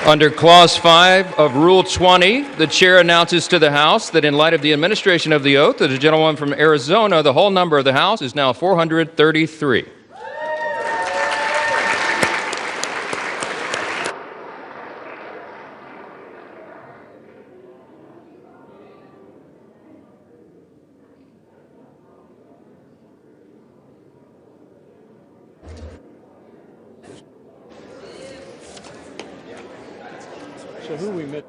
Under Clause 5 of Rule 20, the chair announces to the House that in light of the administration of the oath of the gentleman from Arizona, the whole number of the House is now 433. So who we met?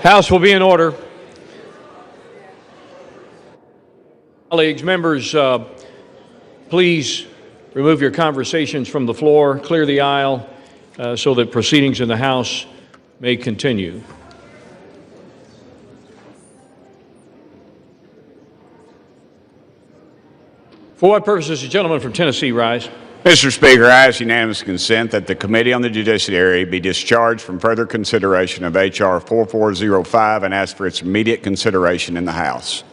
House will be in order. Colleagues, members, please remove your conversations from the floor, clear the aisle so that proceedings in the House may continue. For what purposes, the gentleman from Tennessee rise? Mr. Speaker, I ask unanimous consent that the Committee on the Judiciary be discharged from further consideration of H.R. 4405 and ask for its immediate consideration in the House.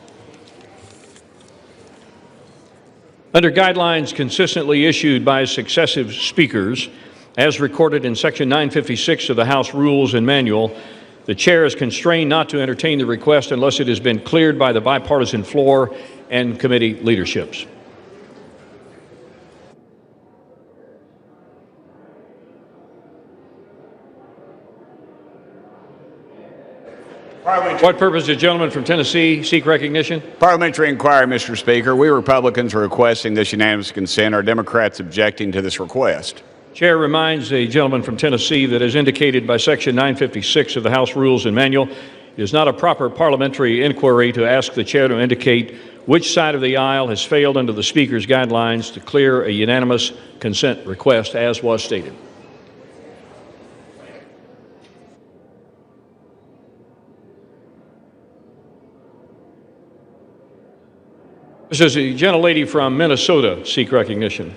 Under guidelines consistently issued by successive speakers, as recorded in Section 956 of the House Rules and Manual, the Chair is constrained not to entertain the request unless it has been cleared by the bipartisan floor and committee leaderships. What purpose does the gentleman from Tennessee seek recognition? Parliamentary inquiry, Mr. Speaker. We Republicans are requesting this unanimous consent. Are Democrats objecting to this request? Chair reminds the gentleman from Tennessee that, as indicated by Section 956 of the House Rules and Manual, it is not a proper parliamentary inquiry to ask the Chair to indicate which side of the aisle has failed under the Speaker's guidelines to clear a unanimous consent request, as was stated. Does the gentlelady from Minnesota seek recognition?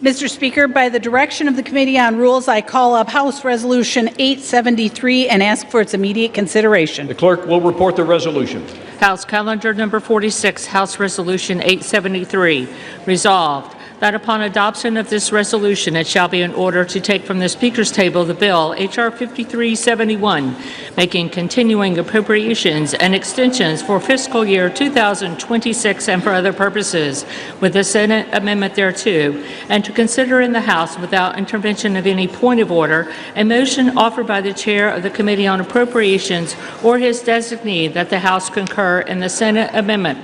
Mr. Speaker, by the direction of the Committee on Rules, I call up House Resolution 873 and ask for its immediate consideration. The clerk will report the resolution. House Calendar Number 46, House Resolution 873. Resolved that upon adoption of this resolution, it shall be in order to take from the Speaker's table the bill H.R. 5371, making continuing appropriations and extensions for fiscal year 2026 and for other purposes, with the Senate amendment thereto, and to consider in the House without intervention of any point of order a motion offered by the Chair of the Committee on Appropriations or his designee that the House concur in the Senate amendment.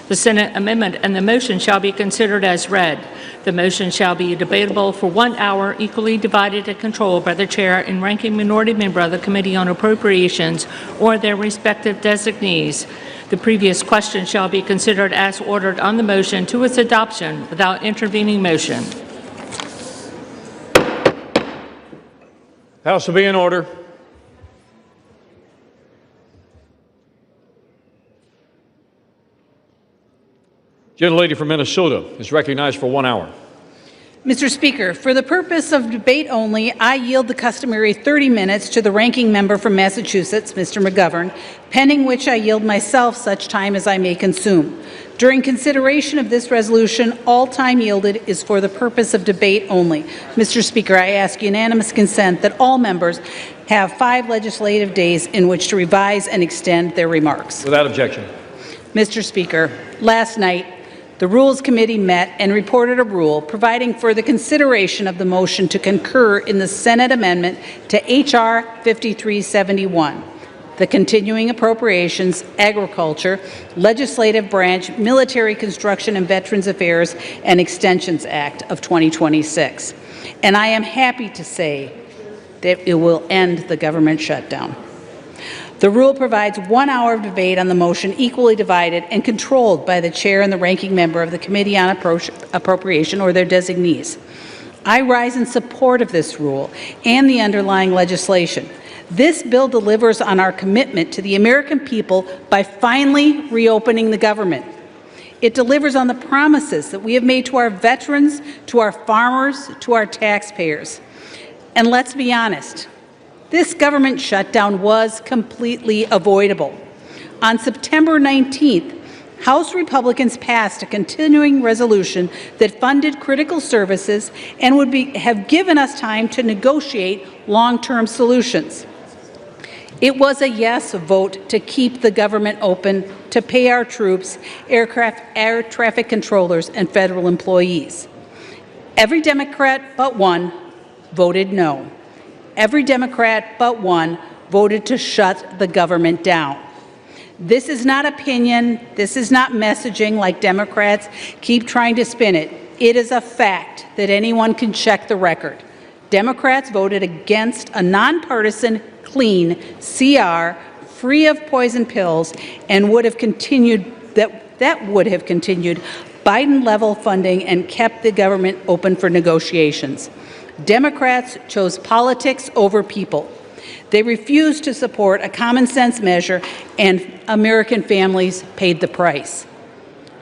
The Senate amendment and the motion shall be considered as read. The motion shall be debatable for 1 hour, equally divided and controlled by the Chair and ranking minority member of the Committee on Appropriations or their respective designees. The previous question shall be considered as ordered on the motion to its adoption without intervening motion. House will be in order. Gentlelady from Minnesota is recognized for 1 hour. Mr. Speaker, for the purpose of debate only, I yield the customary 30 minutes to the ranking member from Massachusetts, Mr. McGovern, pending which I yield myself such time as I may consume. During consideration of this resolution, all time yielded is for the purpose of debate only. Mr. Speaker, I ask unanimous consent that all members have 5 legislative days in which to revise and extend their remarks. Without objection. Mr. Speaker, last night, the Rules Committee met and reported a rule providing for the consideration of the motion to concur in the Senate amendment to H.R. 5371, the Continuing Appropriations, Agriculture, Legislative Branch, Military Construction and Veterans Affairs and Extensions Act of 2026. And I am happy to say that it will end the government shutdown. The rule provides 1 hour of debate on the motion, equally divided and controlled by the Chair and the ranking member of the Committee on Appropriation or their designees. I rise in support of this rule and the underlying legislation. This bill delivers on our commitment to the American people by finally reopening the government. It delivers on the promises that we have made to our veterans, to our farmers, to our taxpayers. And let's be honest, this government shutdown was completely avoidable. On September 19th, House Republicans passed a continuing resolution that funded critical services and would have given us time to negotiate long-term solutions. It was a yes vote to keep the government open, to pay our troops, air traffic controllers, and federal employees. Every Democrat but one voted no. Every Democrat but one voted to shut the government down. This is not opinion. This is not messaging like Democrats keep trying to spin it. It is a fact that anyone can check the record. Democrats voted against a nonpartisan, clean CR free of poison pills, and would have continued that would have continued Biden-level funding and kept the government open for negotiations. Democrats chose politics over people. They refused to support a common-sense measure, and American families paid the price.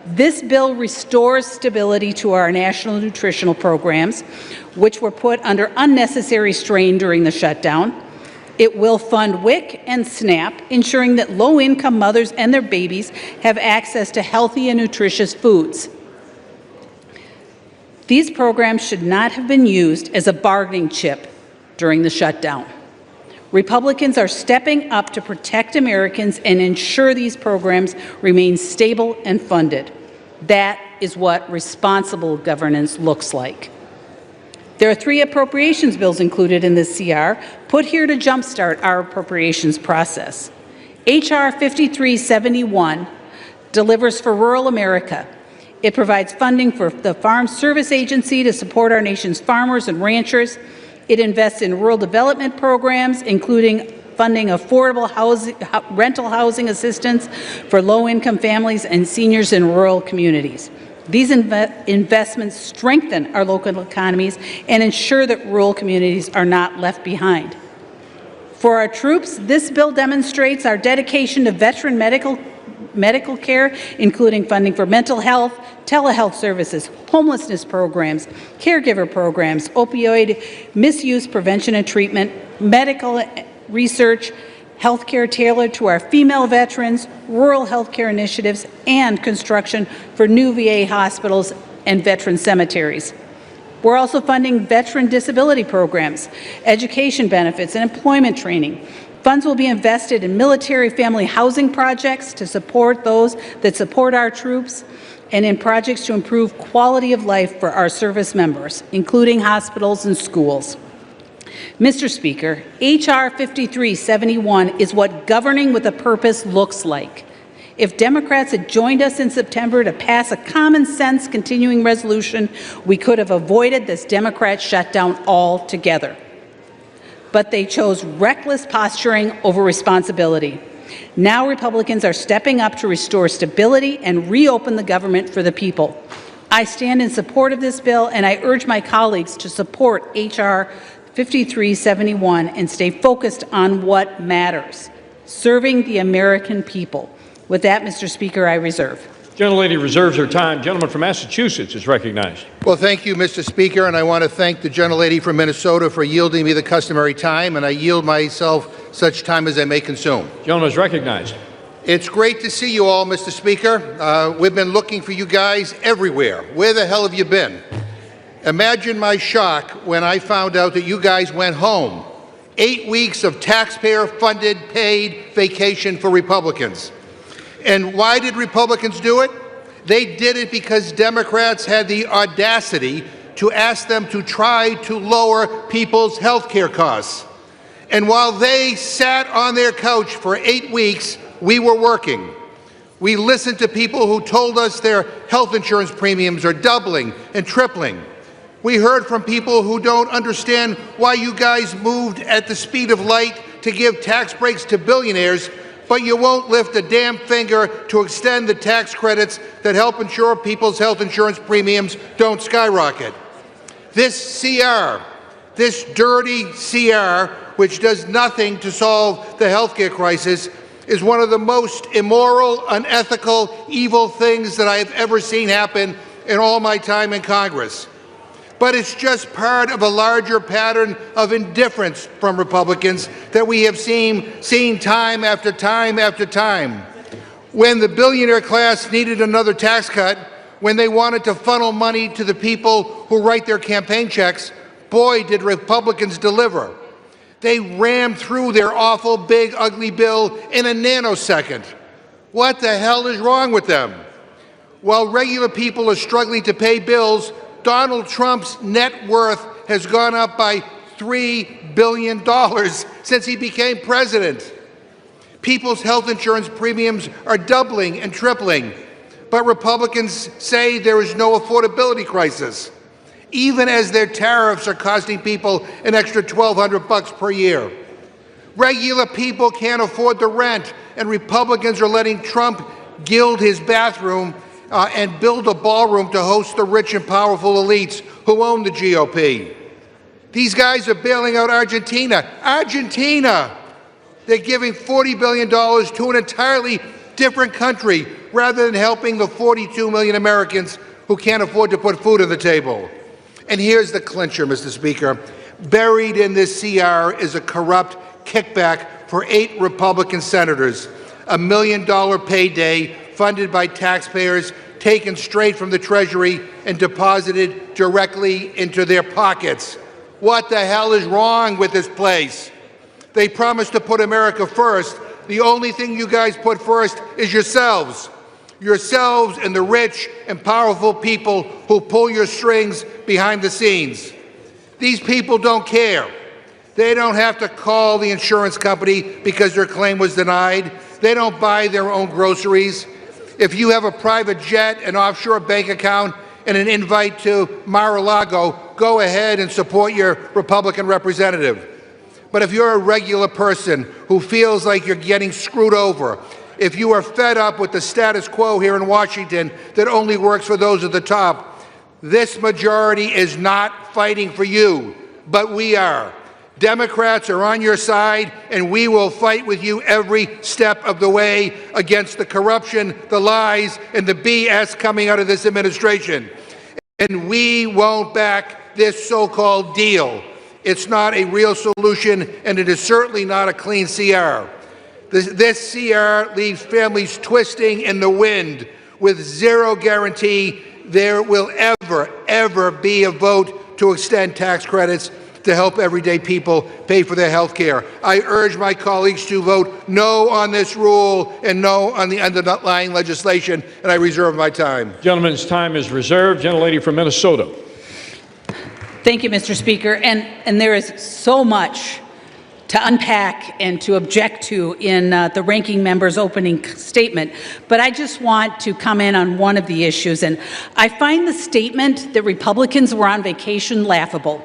This bill restores stability to our national nutritional programs, which were put under unnecessary strain during the shutdown. It will fund WIC and SNAP, ensuring that low-income mothers and their babies have access to healthy and nutritious foods. These programs should not have been used as a bargaining chip during the shutdown. Republicans are stepping up to protect Americans and ensure these programs remain stable and funded. That is what responsible governance looks like. There are 3 appropriations bills included in this CR, put here to jumpstart our appropriations process. H.R. 5371 delivers for rural America. It provides funding for the Farm Service Agency to support our nation's farmers and ranchers. It invests in rural development programs, including funding affordable rental housing assistance for low-income families and seniors in rural communities. These investments strengthen our local economies and ensure that rural communities are not left behind. For our troops, this bill demonstrates our dedication to veteran medical care, including funding for mental health, telehealth services, homelessness programs, caregiver programs, opioid misuse prevention and treatment, medical research, health care tailored to our female veterans, rural health care initiatives, and construction for new VA hospitals and veteran cemeteries. We're also funding veteran disability programs, education benefits, and employment training. Funds will be invested in military family housing projects to support those that support our troops, and in projects to improve quality of life for our service members, including hospitals and schools. Mr. Speaker, H.R. 5371 is what governing with a purpose looks like. If Democrats had joined us in September to pass a common-sense continuing resolution, we could have avoided this Democrat shutdown altogether. But they chose reckless posturing over responsibility. Now Republicans are stepping up to restore stability and reopen the government for the people. I stand in support of this bill, and I urge my colleagues to support H.R. 5371 and stay focused on what matters, serving the American people. With that, Mr. Speaker, I reserve. Gentlelady reserves her time. Gentleman from Massachusetts is recognized. Well, thank you, Mr. Speaker, and I want to thank the gentlelady from Minnesota for yielding me the customary time, and I yield myself such time as I may consume. Gentleman is recognized. It's great to see you all, Mr. Speaker. We've been looking for you guys everywhere. Where the hell have you been? Imagine my shock when I found out that you guys went home. 8 weeks of taxpayer-funded paid vacation for Republicans. And why did Republicans do it? They did it because Democrats had the audacity to ask them to try to lower people's health care costs. And while they sat on their couch for 8 weeks, we were working. We listened to people who told us their health insurance premiums are doubling and tripling. We heard from people who don't understand why you guys moved at the speed of light to give tax breaks to billionaires, but you won't lift a damn finger to extend the tax credits that help ensure people's health insurance premiums don't skyrocket. This CR, this dirty CR, which does nothing to solve the health care crisis, is one of the most immoral, unethical, evil things that I have ever seen happen in all my time in Congress. But it's just part of a larger pattern of indifference from Republicans that we have seen time after time after time. When the billionaire class needed another tax cut, when they wanted to funnel money to the people who write their campaign checks, boy, did Republicans deliver. They rammed through their awful, big, ugly bill in a nanosecond. What the hell is wrong with them? While regular people are struggling to pay bills, Donald Trump's net worth has gone up by $3 billion since he became president. People's health insurance premiums are doubling and tripling, but Republicans say there is no affordability crisis, even as their tariffs are costing people an extra $1,200 per year. Regular people can't afford the rent, and Republicans are letting Trump gild his bathroom and build a ballroom to host the rich and powerful elites who own the GOP. These guys are bailing out Argentina. Argentina! They're giving $40 billion to an entirely different country rather than helping the 42 million Americans who can't afford to put food on the table. And here's the clincher, Mr. Speaker. Buried in this CR is a corrupt kickback for 8 Republican senators, a $1 million payday funded by taxpayers taken straight from the Treasury and deposited directly into their pockets. What the hell is wrong with this place? They promised to put America first. The only thing you guys put first is yourselves. Yourselves and the rich and powerful people who pull your strings behind the scenes. These people don't care. They don't have to call the insurance company because their claim was denied. They don't buy their own groceries. If you have a private jet, an offshore bank account, and an invite to Mar-a-Lago, go ahead and support your Republican representative. But if you're a regular person who feels like you're getting screwed over, if you are fed up with the status quo here in Washington that only works for those at the top, this majority is not fighting for you, but we are. Democrats are on your side, and we will fight with you every step of the way against the corruption, the lies, and the BS coming out of this administration. And we won't back this so-called deal. It's not a real solution, and it is certainly not a clean CR. This CR leaves families twisting in the wind with zero guarantee there will ever be a vote to extend tax credits to help everyday people pay for their health care. I urge my colleagues to vote no on this rule and no on the underlying legislation, and I reserve my time. Gentleman's time is reserved. Gentlelady from Minnesota. Thank you, Mr. Speaker. And there is so much to unpack and to object to in the ranking member's opening statement, but I just want to comment on one of the issues. And I find the statement that Republicans were on vacation laughable.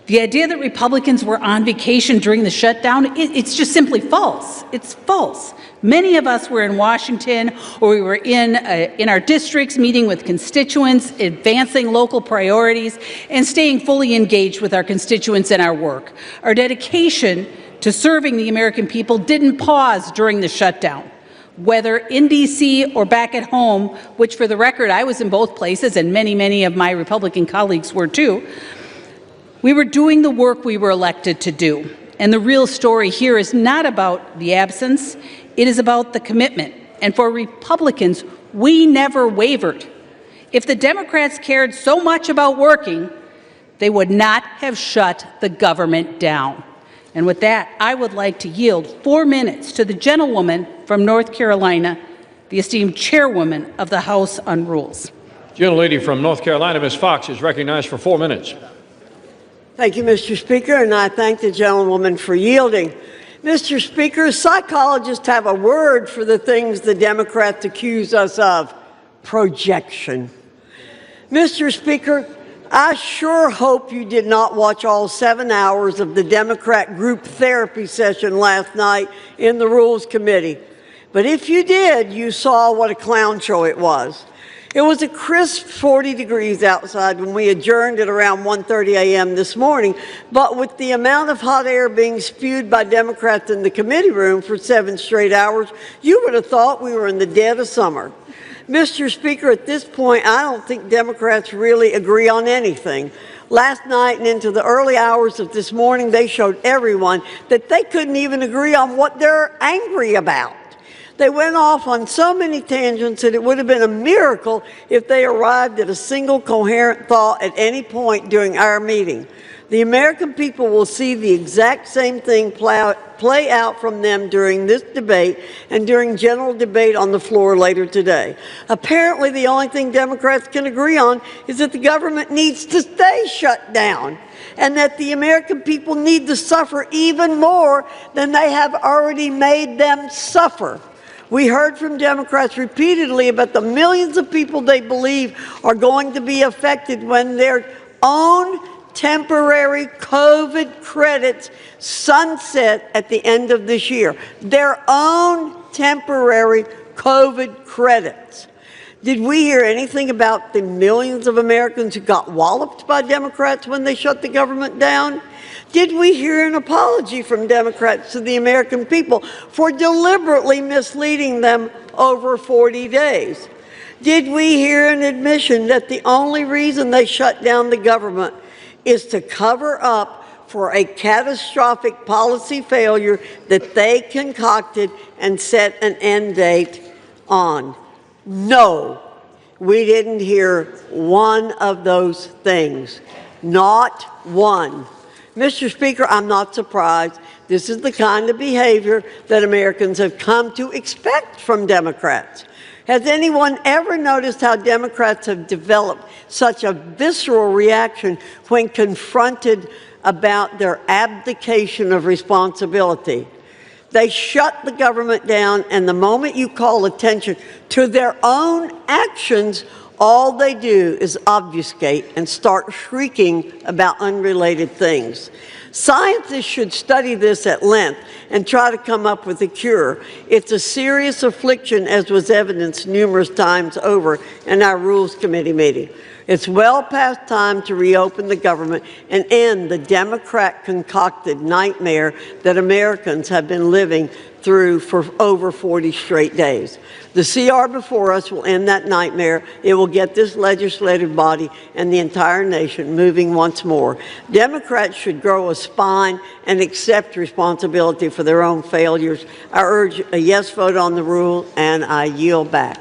The idea that Republicans were on vacation during the shutdown, it's just simply false. It's false. Many of us were in Washington, or we were in our districts meeting with constituents, advancing local priorities, and staying fully engaged with our constituents in our work. Our dedication to serving the American people didn't pause during the shutdown. Whether in D.C. or back at home, which for the record, I was in both places, and many of my Republican colleagues were too, we were doing the work we were elected to do. And the real story here is not about the absence, it is about the commitment. And for Republicans, we never wavered. If the Democrats cared so much about working, they would not have shut the government down. And with that, I would like to yield 4 minutes to the gentlewoman from North Carolina, the esteemed chairwoman of the House on Rules. Gentlelady from North Carolina, Ms. Fox, is recognized for 4 minutes. Thank you, Mr. Speaker, and I thank the gentlewoman for yielding. Mr. Speaker, psychologists have a word for the things the Democrats accuse us of: projection. Mr. Speaker, I sure hope you did not watch all 7 hours of the Democrat group therapy session last night in the Rules Committee. But if you did, you saw what a clown show it was. It was a crisp 40 degrees outside when we adjourned at around 1:30 a.m. this morning, but with the amount of hot air being spewed by Democrats in the committee room for 7 straight hours, you would have thought we were in the dead of summer. Mr. Speaker, at this point, I don't think Democrats really agree on anything. Last night and into the early hours of this morning, they showed everyone that they couldn't even agree on what they're angry about. They went off on so many tangents that it would have been a miracle if they arrived at a single coherent thought at any point during our meeting. The American people will see the exact same thing play out from them during this debate and during general debate on the floor later today. Apparently, the only thing Democrats can agree on is that the government needs to stay shut down, and that the American people need to suffer even more than they have already made them suffer. We heard from Democrats repeatedly about the millions of people they believe are going to be affected when their own temporary COVID credits sunset at the end of this year. Their own temporary COVID credits. Did we hear anything about the millions of Americans who got walloped by Democrats when they shut the government down? Did we hear an apology from Democrats to the American people for deliberately misleading them over 40 days? Did we hear an admission that the only reason they shut down the government is to cover up for a catastrophic policy failure that they concocted and set an end date on? No, we didn't hear one of those things. Not one. Mr. Speaker, I'm not surprised. This is the kind of behavior that Americans have come to expect from Democrats. Has anyone ever noticed how Democrats have developed such a visceral reaction when confronted about their abdication of responsibility? They shut the government down, and the moment you call attention to their own actions, all they do is obfuscate and start shrieking about unrelated things. Scientists should study this at length and try to come up with a cure. It's a serious affliction, as was evidenced numerous times over in our Rules Committee meeting. It's well past time to reopen the government and end the Democrat-concocted nightmare that Americans have been living through for over 40 straight days. The CR before us will end that nightmare. It will get this legislative body and the entire nation moving once more. Democrats should grow a spine and accept responsibility for their own failures. I urge a yes vote on the rule, and I yield back.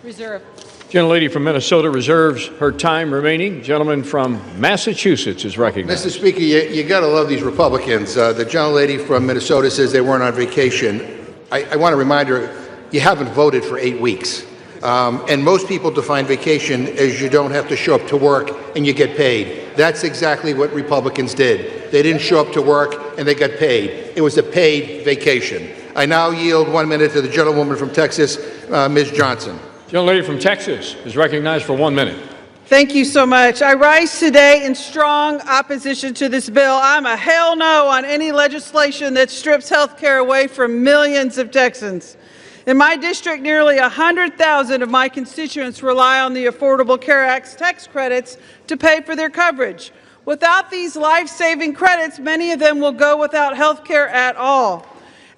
Reserve. Gentlelady from Minnesota reserves her time remaining. Gentleman from Massachusetts is recognized. Mr. Speaker, you got to love these Republicans. The gentlelady from Minnesota says they weren't on vacation. I want to remind her, you haven't voted for 8 weeks. And most people define vacation as you don't have to show up to work and you get paid. That's exactly what Republicans did. They didn't show up to work and they got paid. It was a paid vacation. I now yield 1 minute to the gentlewoman from Texas, Ms. Johnson. Gentlelady from Texas is recognized for 1 minute. Thank you so much. I rise today in strong opposition to this bill. I'm a hell no on any legislation that strips health care away from millions of Texans. In my district, nearly 100,000 of my constituents rely on the Affordable Care Act's tax credits to pay for their coverage. Without these life-saving credits, many of them will go without health care at all.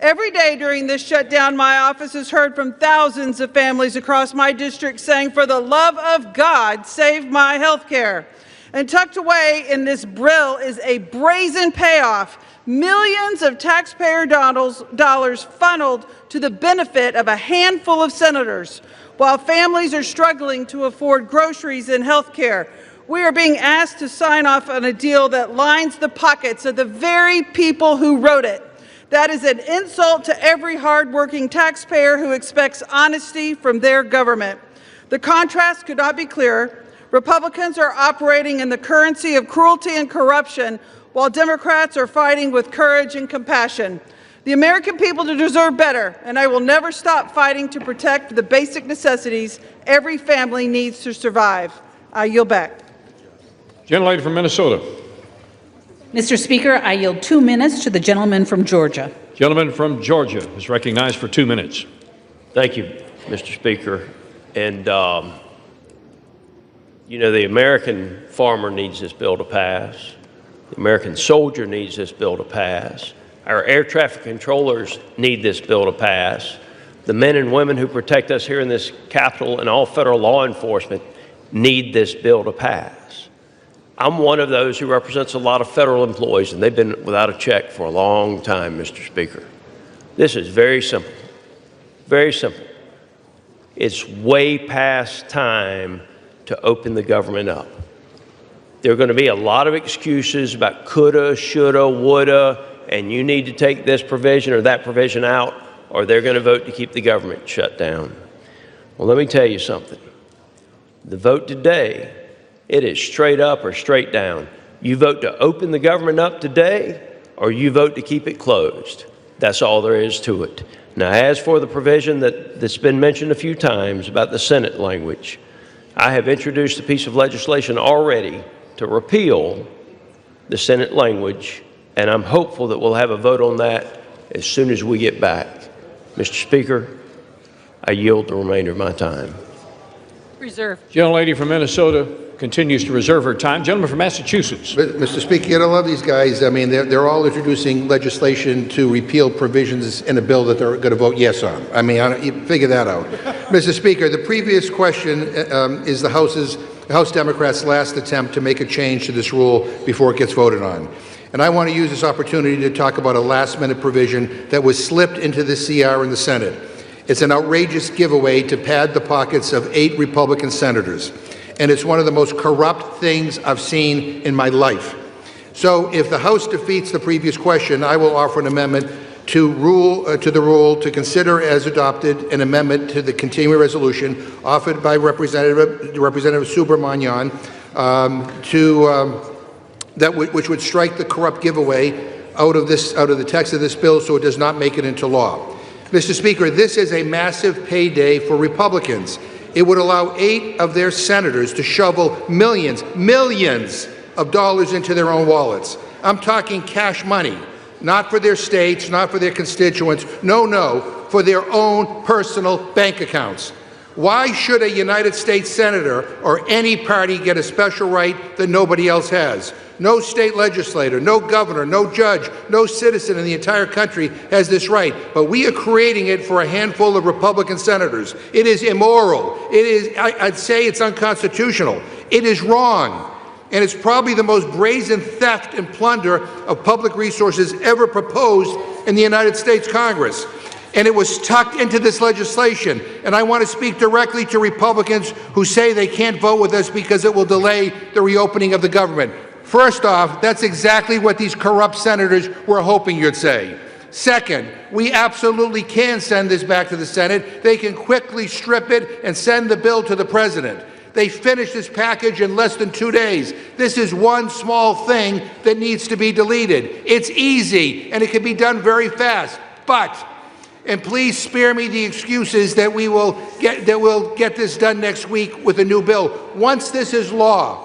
Every day during this shutdown, my office has heard from thousands of families across my district saying, "For the love of God, save my health care." And tucked away in this bill is a brazen payoff, millions of taxpayer dollars funneled to the benefit of a handful of senators, while families are struggling to afford groceries and health care. We are being asked to sign off on a deal that lines the pockets of the very people who wrote it. That is an insult to every hardworking taxpayer who expects honesty from their government. The contrast could not be clearer. Republicans are operating in the currency of cruelty and corruption, while Democrats are fighting with courage and compassion. The American people deserve better, and I will never stop fighting to protect the basic necessities every family needs to survive. I yield back. Gentlelady from Minnesota. Mr. Speaker, I yield 2 minutes to the gentleman from Georgia. Gentleman from Georgia is recognized for 2 minutes. Thank you, Mr. Speaker. And, you know, the American farmer needs this bill to pass. The American soldier needs this bill to pass. Our air traffic controllers need this bill to pass. The men and women who protect us here in this Capitol and all federal law enforcement need this bill to pass. I'm one of those who represents a lot of federal employees, and they've been without a check for a long time, Mr. Speaker. This is very simple, very simple. It's way past time to open the government up. There are going to be a lot of excuses about coulda, shoulda, woulda, and you need to take this provision or that provision out, or they're going to vote to keep the government shut down. Well, let me tell you something. The vote today, it is straight up or straight down. You vote to open the government up today, or you vote to keep it closed. That's all there is to it. Now, as for the provision that's been mentioned a few times about the Senate language, I have introduced a piece of legislation already to repeal the Senate language, and I'm hopeful that we'll have a vote on that as soon as we get back. Mr. Speaker, I yield the remainder of my time. Reserve. Gentlelady from Minnesota continues to reserve her time. Gentleman from Massachusetts. Mr. Speaker, you gotta love these guys. I mean, they're all introducing legislation to repeal provisions in a bill that they're going to vote yes on. I mean, you figure that out. Mr. Speaker, the previous question is the House Democrats' last attempt to make a change to this rule before it gets voted on. And I want to use this opportunity to talk about a last-minute provision that was slipped into the CR in the Senate. It's an outrageous giveaway to pad the pockets of 8 Republican senators. And it's one of the most corrupt things I've seen in my life. So if the House defeats the previous question, I will offer an amendment to the rule to consider as adopted an amendment to the continuing resolution offered by Representative Subramanian which would strike the corrupt giveaway out of the text of this bill so it does not make it into law. Mr. Speaker, this is a massive payday for Republicans. It would allow 8 of their senators to shovel millions of dollars into their own wallets. I'm talking cash money, not for their states, not for their constituents, no, for their own personal bank accounts. Why should a United States senator or any party get a special right that nobody else has? No state legislator, no governor, no judge, no citizen in the entire country has this right. But we are creating it for a handful of Republican senators. It is immoral. I'd say it's unconstitutional. It is wrong. And it's probably the most brazen theft and plunder of public resources ever proposed in the United States Congress. And it was tucked into this legislation. And I want to speak directly to Republicans who say they can't vote with us because it will delay the reopening of the government. First off, that's exactly what these corrupt senators were hoping you'd say. Second, we absolutely can send this back to the Senate. They can quickly strip it and send the bill to the President. They finished this package in less than 2 days. This is one small thing that needs to be deleted. It's easy, and it can be done very fast. And please spare me the excuses that we'll get this done next week with a new bill. Once this is law,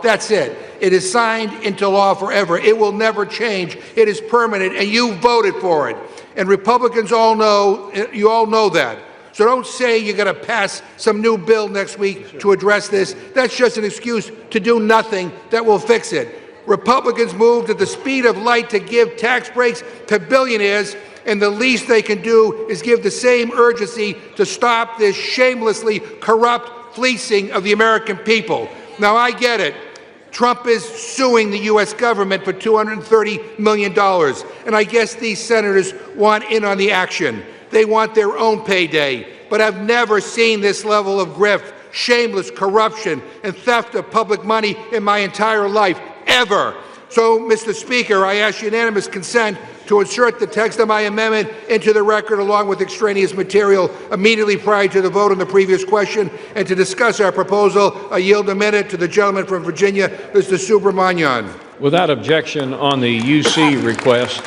that's it. It is signed into law forever. It will never change. It is permanent, and you voted for it. And Republicans you all know that. So don't say you're going to pass some new bill next week to address this. That's just an excuse to do nothing that will fix it. Republicans moved at the speed of light to give tax breaks to billionaires, and the least they can do is give the same urgency to stop this shamelessly corrupt fleecing of the American people. Now, I get it. Trump is suing the U.S. government for $230 million, and I guess these senators want in on the action. They want their own payday. But I've never seen this level of grift, shameless corruption, and theft of public money in my entire life, ever. So, Mr. Speaker, I ask unanimous consent to insert the text of my amendment into the record along with extraneous material immediately prior to the vote on the previous question, and to discuss our proposal. I yield a minute to the gentleman from Virginia, Mr. Subramanian. Without objection on the UC request,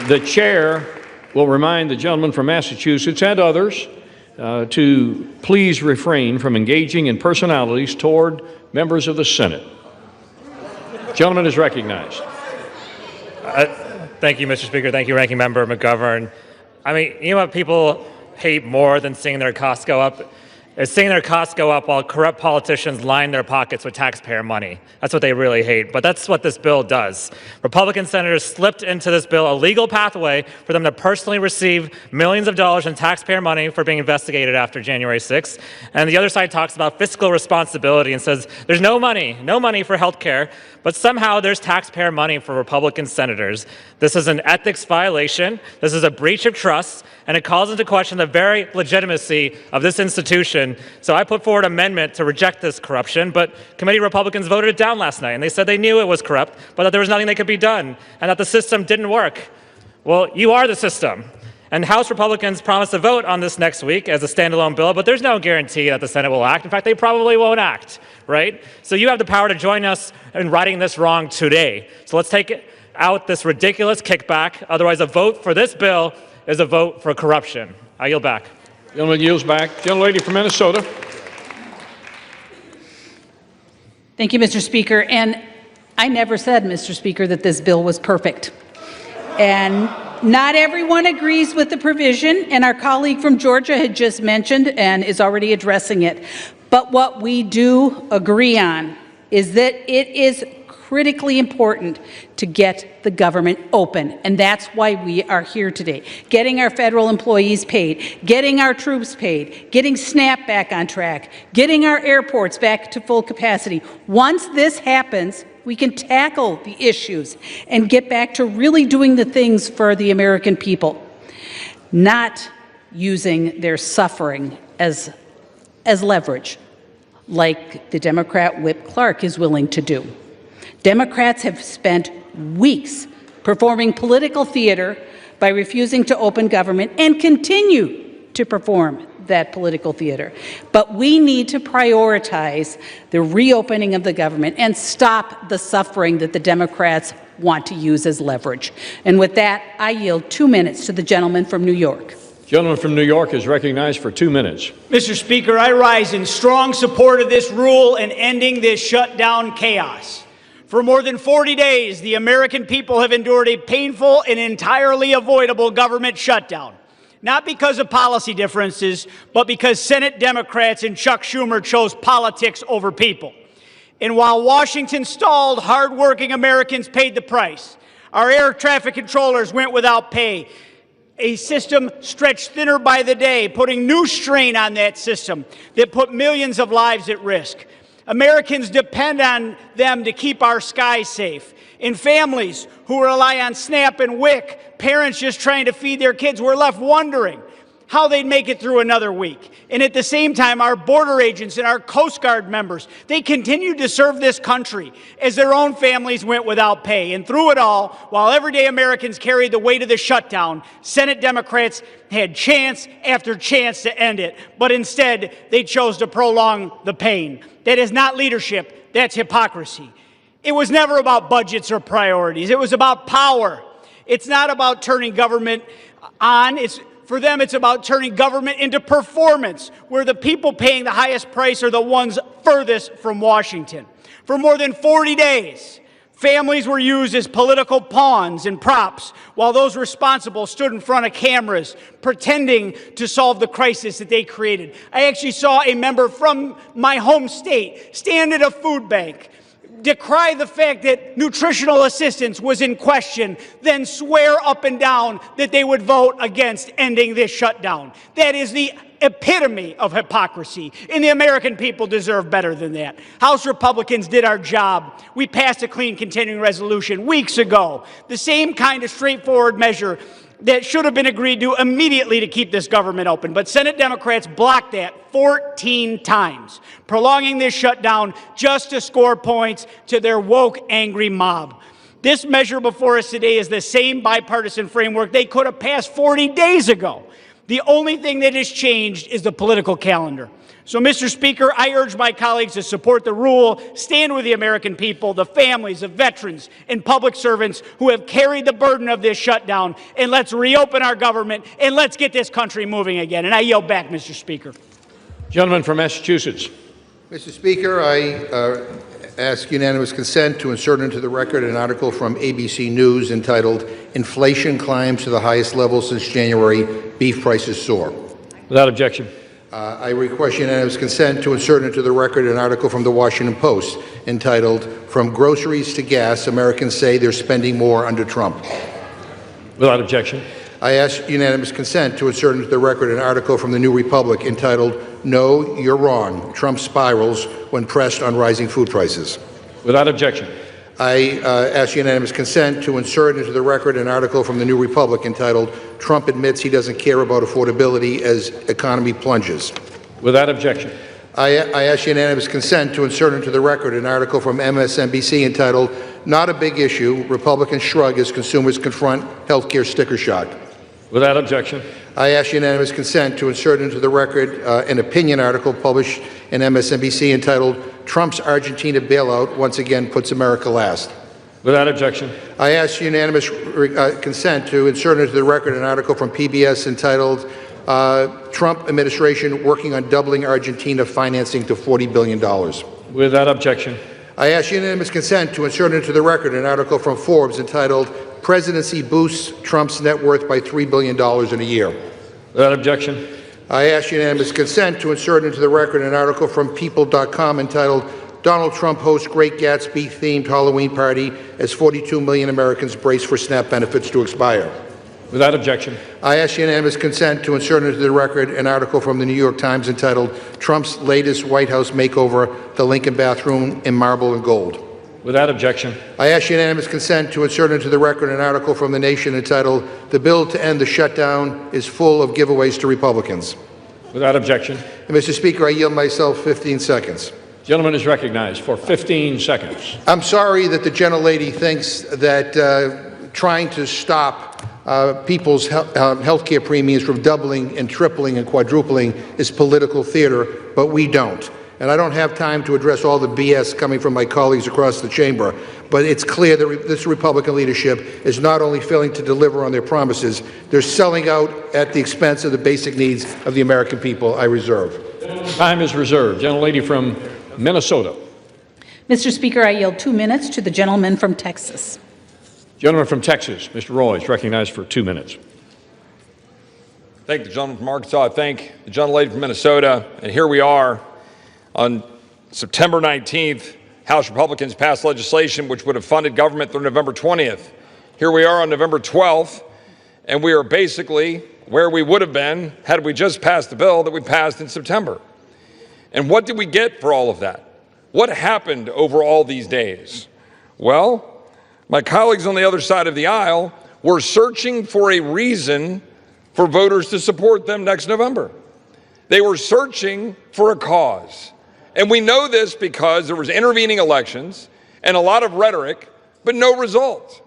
the chair will remind the gentleman from Massachusetts and others to please refrain from engaging in personalities toward members of the Senate. Gentleman is recognized. Thank you, Mr. Speaker. Thank you, Ranking Member McGovern. I mean, you know what people hate more than seeing their costs go up? Is seeing their costs go up while corrupt politicians line their pockets with taxpayer money. That's what they really hate, but that's what this bill does. Republican senators slipped into this bill a legal pathway for them to personally receive millions of dollars in taxpayer money for being investigated after January 6th. And the other side talks about fiscal responsibility and says there's no money for health care, but somehow there's taxpayer money for Republican senators. This is an ethics violation. This is a breach of trust, and it calls into question the very legitimacy of this institution. So I put forward an amendment to reject this corruption, but committee Republicans voted it down last night, and they said they knew it was corrupt, but that there was nothing that could be done, and that the system didn't work. Well, you are the system. And House Republicans promised to vote on this next week as a standalone bill, but there's no guarantee that the Senate will act. In fact, they probably won't act, right? So you have the power to join us in righting this wrong today. So let's take out this ridiculous kickback. Otherwise, a vote for this bill is a vote for corruption. I yield back. Gentleman yields back. Gentlelady from Minnesota. Thank you, Mr. Speaker. And I never said, Mr. Speaker, that this bill was perfect. And not everyone agrees with the provision, and our colleague from Georgia had just mentioned and is already addressing it. But what we do agree on is that it is critically important to get the government open, and that's why we are here today. Getting our federal employees paid, getting our troops paid, getting SNAP back on track, getting our airports back to full capacity. Once this happens, we can tackle the issues and get back to really doing the things for the American people, not using their suffering as leverage, like the Democrat Whip Clark is willing to do. Democrats have spent weeks performing political theater by refusing to open government and continue to perform that political theater. But we need to prioritize the reopening of the government and stop the suffering that the Democrats want to use as leverage. And with that, I yield 2 minutes to the gentleman from New York. Gentleman from New York is recognized for 2 minutes. Mr. Speaker, I rise in strong support of this rule and ending this shutdown chaos. For more than 40 days, the American people have endured a painful and entirely avoidable government shutdown. Not because of policy differences, but because Senate Democrats and Chuck Schumer chose politics over people. And while Washington stalled, hardworking Americans paid the price. Our air traffic controllers went without pay. A system stretched thinner by the day, putting new strain on that system that put millions of lives at risk. Americans depend on them to keep our skies safe. In families who rely on SNAP and WIC, parents just trying to feed their kids were left wondering how they'd make it through another week. And at the same time, our border agents and our Coast Guard members, they continued to serve this country as their own families went without pay. And through it all, while everyday Americans carried the weight of the shutdown, Senate Democrats had chance after chance to end it. But instead, they chose to prolong the pain. That is not leadership, that's hypocrisy. It was never about budgets or priorities. It was about power. It's not about turning government on. For them, it's about turning government into performance, where the people paying the highest price are the ones furthest from Washington. For more than 40 days, families were used as political pawns and props, while those responsible stood in front of cameras, pretending to solve the crisis that they created. I actually saw a member from my home state stand at a food bank, decry the fact that nutritional assistance was in question, then swear up and down that they would vote against ending this shutdown. That is the epitome of hypocrisy, and the American people deserve better than that. House Republicans did our job. We passed a clean continuing resolution weeks ago, the same kind of straightforward measure that should have been agreed to immediately to keep this government open. But Senate Democrats blocked that 14 times, prolonging this shutdown just to score points to their woke, angry mob. This measure before us today is the same bipartisan framework they could have passed 40 days ago. The only thing that has changed is the political calendar. So, Mr. Speaker, I urge my colleagues to support the rule, stand with the American people, the families of veterans and public servants who have carried the burden of this shutdown, and let's reopen our government, and let's get this country moving again. And I yield back, Mr. Speaker. Gentleman from Massachusetts. Mr. Speaker, I ask unanimous consent to insert into the record an article from ABC News entitled, "Inflation Climbs to the Highest Level Since January, Beef Prices Soar." Without objection. I request unanimous consent to insert into the record an article from the Washington Post entitled, "From Groceries to Gas, Americans Say They're Spending More Under Trump." Without objection. I ask unanimous consent to insert into the record an article from the New Republic entitled, "No, You're Wrong. Trump Spirals When Pressed on Rising Food Prices." Without objection. I ask unanimous consent to insert into the record an article from the New Republic entitled, "Trump Admits He Doesn't Care About Affordability as Economy Plunges." Without objection. I ask unanimous consent to insert into the record an article from MSNBC entitled, "Not a Big Issue, Republicans Shrug as Consumers Confront Healthcare Sticker Shock." Without objection. I ask unanimous consent to insert into the record an opinion article published in MSNBC entitled, "Trump's Argentina Bailout Once Again Puts America Last." Without objection. I ask unanimous consent to insert into the record an article from PBS entitled, "Trump Administration Working on Doubling Argentina Financing to $40 billion." Without objection. I ask unanimous consent to insert into the record an article from Forbes entitled Presidency Boosts Trump's Net Worth by $3 billion in a Year. Without objection. I ask unanimous consent to insert into the record an article from People.com entitled Donald Trump hosts Great Gatsby-themed Halloween party as 42 million Americans brace for SNAP benefits to expire. Without objection. I ask unanimous consent to insert into the record an article from the New York Times entitled Trump's latest White House makeover, the Lincoln bathroom in marble and gold. Without objection. I ask unanimous consent to insert into the record an article from The Nation entitled The Bill to End the Shutdown is Full of Giveaways to Republicans. Without objection. And Mr. Speaker, I yield myself 15 seconds. Gentleman is recognized for 15 seconds. I'm sorry that the gentlelady thinks that trying to stop people's health care premiums from doubling and tripling and quadrupling is political theater, but we don't. And I don't have time to address all the BS coming from my colleagues across the chamber, but it's clear that this Republican leadership is not only failing to deliver on their promises, they're selling out at the expense of the basic needs of the American people. I reserve. Time is reserved. Gentlelady from Minnesota. Mr. Speaker, I yield 2 minutes to the gentleman from Texas. Gentleman from Texas, Mr. Roy, is recognized for 2 minutes. Thank the gentleman from Arkansas. I thank the gentlelady from Minnesota. And here we are on September 19th. House Republicans passed legislation which would have funded government through November 20th. Here we are on November 12th, and we are basically where we would have been had we just passed the bill that we passed in September. And what did we get for all of that? What happened over all these days? Well, my colleagues on the other side of the aisle were searching for a reason for voters to support them next November. They were searching for a cause. And we know this because there was intervening elections and a lot of rhetoric, but no result.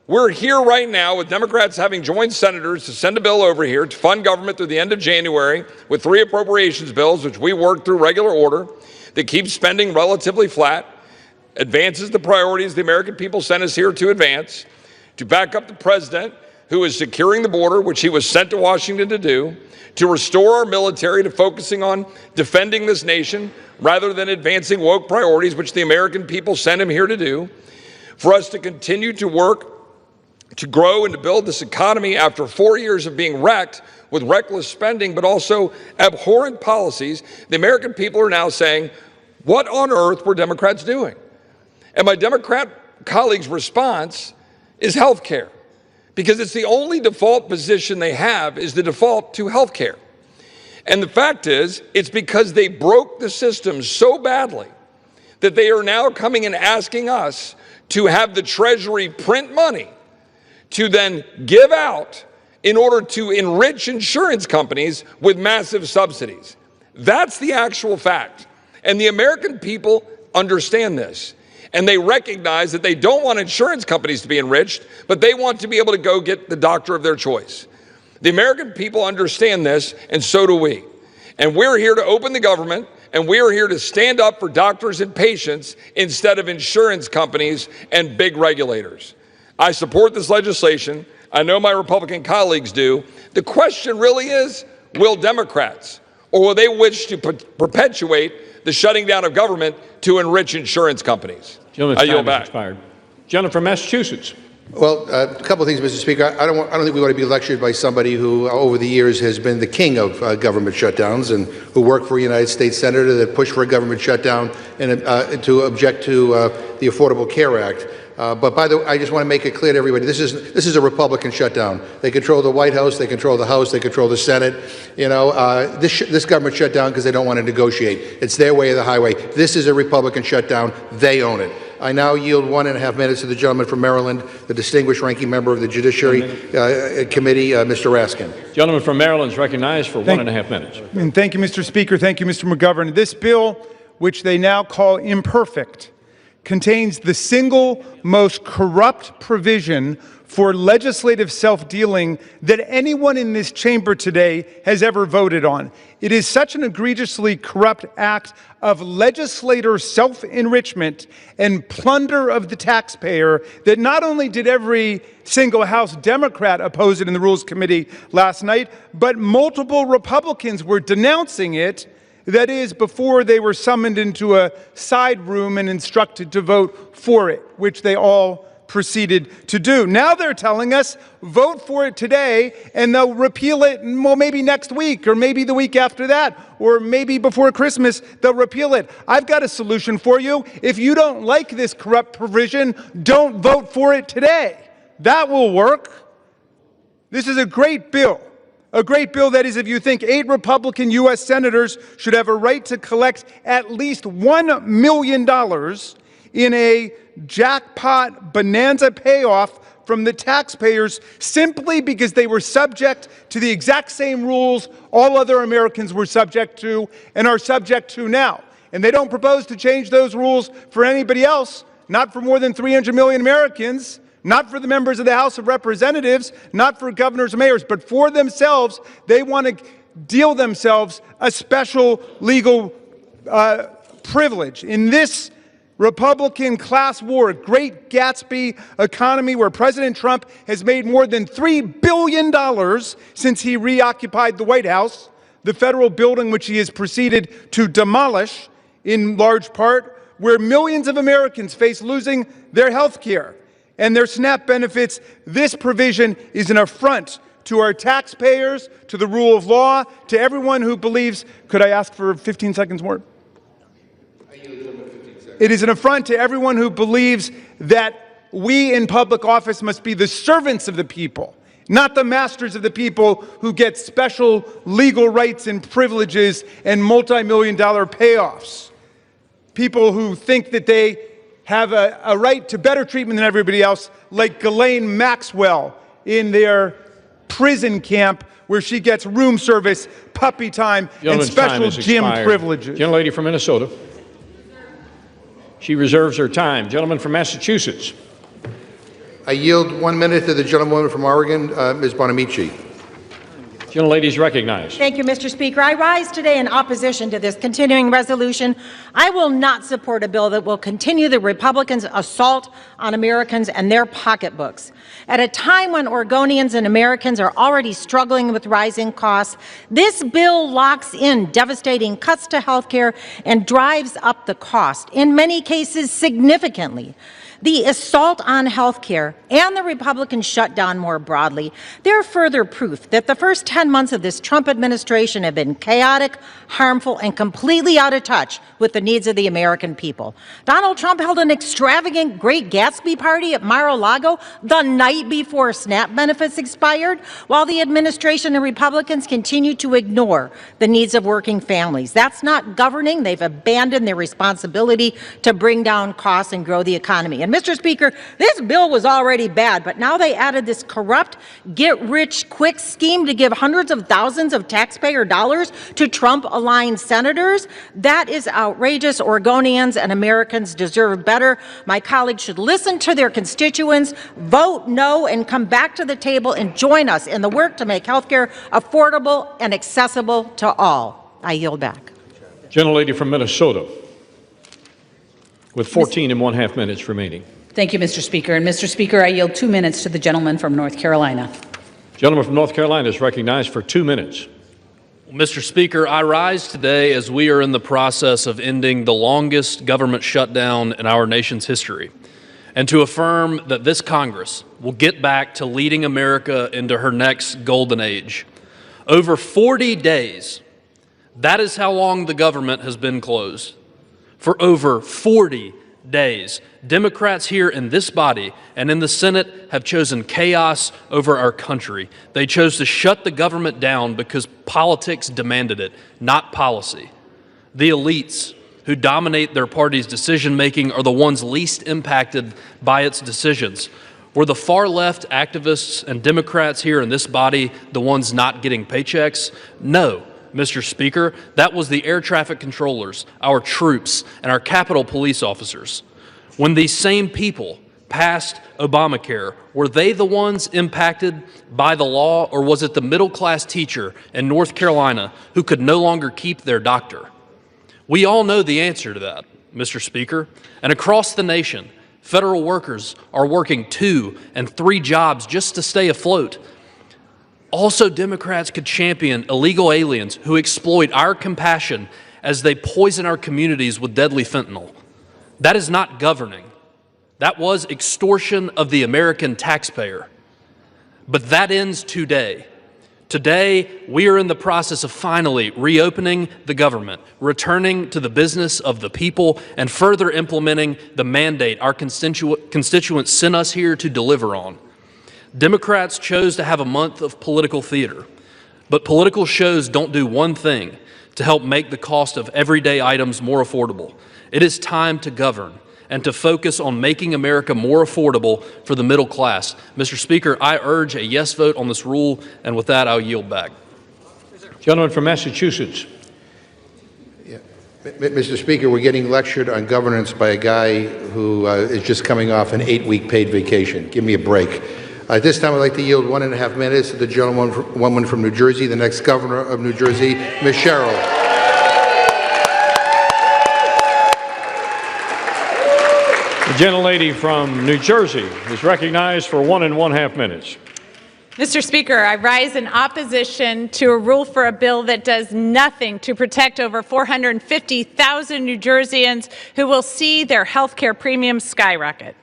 We're here right now with Democrats having joined senators to send a bill over here to fund government through the end of January with 3 appropriations bills, which we worked through regular order, that keeps spending relatively flat, advances the priorities the American people sent us here to advance, to back up the president who is securing the border, which he was sent to Washington to do, to restore our military to focusing on defending this nation rather than advancing woke priorities, which the American people sent him here to do, for us to continue to work to grow and to build this economy after 4 years of being wrecked with reckless spending, but also abhorrent policies. The American people are now saying, what on earth were Democrats doing? And my Democrat colleagues' response is health care, because it's the only default position they have is the default to health care. And the fact is, it's because they broke the system so badly that they are now coming and asking us to have the Treasury print money to then give out in order to enrich insurance companies with massive subsidies. That's the actual fact. And the American people understand this. And they recognize that they don't want insurance companies to be enriched, but they want to be able to go get the doctor of their choice. The American people understand this, and so do we. And we're here to open the government, and we're here to stand up for doctors and patients instead of insurance companies and big regulators. I support this legislation. I know my Republican colleagues do. The question really is, will Democrats, or will they wish to perpetuate the shutting down of government to enrich insurance companies? I yield back. Expired. Gentleman from Massachusetts. Well, a couple of things, Mr. Speaker. I don't think we want to be lectured by somebody who, over the years, has been the king of government shutdowns and who worked for a United States senator that pushed for a government shutdown and to object to the Affordable Care Act. But by the way, I just want to make it clear to everybody, this is a Republican shutdown. They control the White House, they control the House, they control the Senate. You know, this government shut down because they don't want to negotiate. It's their way of the highway. This is a Republican shutdown. They own it. I now yield 1.5 minutes to the gentleman from Maryland, the distinguished ranking member of the Judiciary Committee, Mr. Raskin. Gentleman from Maryland is recognized for 1.5 minutes. And thank you, Mr. Speaker. Thank you, Mr. McGovern. This bill, which they now call imperfect, contains the single most corrupt provision for legislative self-dealing that anyone in this chamber today has ever voted on. It is such an egregiously corrupt act of legislator self-enrichment and plunder of the taxpayer that not only did every single House Democrat oppose it in the Rules Committee last night, but multiple Republicans were denouncing it That is, before they were summoned into a side room and instructed to vote for it, which they all proceeded to do. Now they're telling us, vote for it today, and they'll repeal it, well, maybe next week, or maybe the week after that, or maybe before Christmas, they'll repeal it. I've got a solution for you. If you don't like this corrupt provision, don't vote for it today. That will work. This is a great bill. A great bill, that is, if you think 8 Republican U.S. senators should have a right to collect at least $1 million in a jackpot bonanza payoff from the taxpayers simply because they were subject to the exact same rules all other Americans were subject to and are subject to now. And they don't propose to change those rules for anybody else, not for more than 300 million Americans, not for the members of the House of Representatives, not for governors and mayors, but for themselves. They want to deal themselves a special legal privilege. In this Republican class war, Great Gatsby economy where President Trump has made more than $3 billion since he reoccupied the White House, the federal building which he has proceeded to demolish in large part, where millions of Americans face losing their health care and their SNAP benefits. This provision is an affront to our taxpayers, to the rule of law, to everyone who believes. Could I ask for 15 seconds more? It is an affront to everyone who believes that we in public office must be the servants of the people, not the masters of the people who get special legal rights and privileges and multi-million-dollar payoffs. People who think that they have a right to better treatment than everybody else, like Ghislaine Maxwell in their prison camp where she gets room service, puppy time, and special gym privileges. Gentlelady from Minnesota. She reserves her time. Gentleman from Massachusetts. I yield 1 minute to the gentlewoman from Oregon, Ms. Bonamici. Gentlelady is recognized. Thank you, Mr. Speaker. I rise today in opposition to this continuing resolution. I will not support a bill that will continue the Republicans' assault on Americans and their pocketbooks. At a time when Oregonians and Americans are already struggling with rising costs, this bill locks in devastating cuts to health care and drives up the cost, in many cases significantly. The assault on health care and the Republican shutdown more broadly, they're further proof that the first 10 months of this Trump administration have been chaotic, harmful, and completely out of touch with the needs of the American people. Donald Trump held an extravagant Great Gatsby party at Mar-a-Lago the night before SNAP benefits expired, while the administration and Republicans continue to ignore the needs of working families. That's not governing. They've abandoned their responsibility to bring down costs and grow the economy. And Mr. Speaker, this bill was already bad, but now they added this corrupt, get-rich-quick scheme to give hundreds of thousands of taxpayer dollars to Trump-aligned senators. That is outrageous. Oregonians and Americans deserve better. My colleagues should listen to their constituents, vote no, and come back to the table and join us in the work to make health care affordable and accessible to all. I yield back. Gentlelady from Minnesota, with 14 and 1/2 minutes remaining. Thank you, Mr. Speaker. And Mr. Speaker, I yield 2 minutes to the gentleman from North Carolina. Gentleman from North Carolina is recognized for 2 minutes. Mr. Speaker, I rise today as we are in the process of ending the longest government shutdown in our nation's history, and to affirm that this Congress will get back to leading America into her next golden age. Over 40 days, that is how long the government has been closed. For over 40 days, Democrats here in this body and in the Senate have chosen chaos over our country. They chose to shut the government down because politics demanded it, not policy. The elites who dominate their party's decision-making are the ones least impacted by its decisions. Were the far-left activists and Democrats here in this body the ones not getting paychecks? No. Mr. Speaker, that was the air traffic controllers, our troops, and our Capitol police officers. When these same people passed Obamacare, were they the ones impacted by the law, or was it the middle-class teacher in North Carolina who could no longer keep their doctor? We all know the answer to that, Mr. Speaker, and across the nation, federal workers are working 2 and 3 jobs just to stay afloat. Also, Democrats could champion illegal aliens who exploit our compassion as they poison our communities with deadly fentanyl. That is not governing. That was extortion of the American taxpayer. But that ends today. Today, we are in the process of finally reopening the government, returning to the business of the people, and further implementing the mandate our constituents sent us here to deliver on. Democrats chose to have a month of political theater, but political shows don't do one thing to help make the cost of everyday items more affordable. It is time to govern and to focus on making America more affordable for the middle class. Mr. Speaker, I urge a yes vote on this rule, and with that, I'll yield back. Gentleman from Massachusetts. Mr. Speaker, we're getting lectured on governance by a guy who is just coming off an 8-week paid vacation. Give me a break. At this time, I'd like to yield 1.5 minutes to the gentlewoman from New Jersey, the next governor of New Jersey, Ms. Sherrill. The gentlelady from New Jersey is recognized for 1.5 minutes. Mr. Speaker, I rise in opposition to a rule for a bill that does nothing to protect over 450,000 New Jerseyans who will see their health care premiums skyrocket.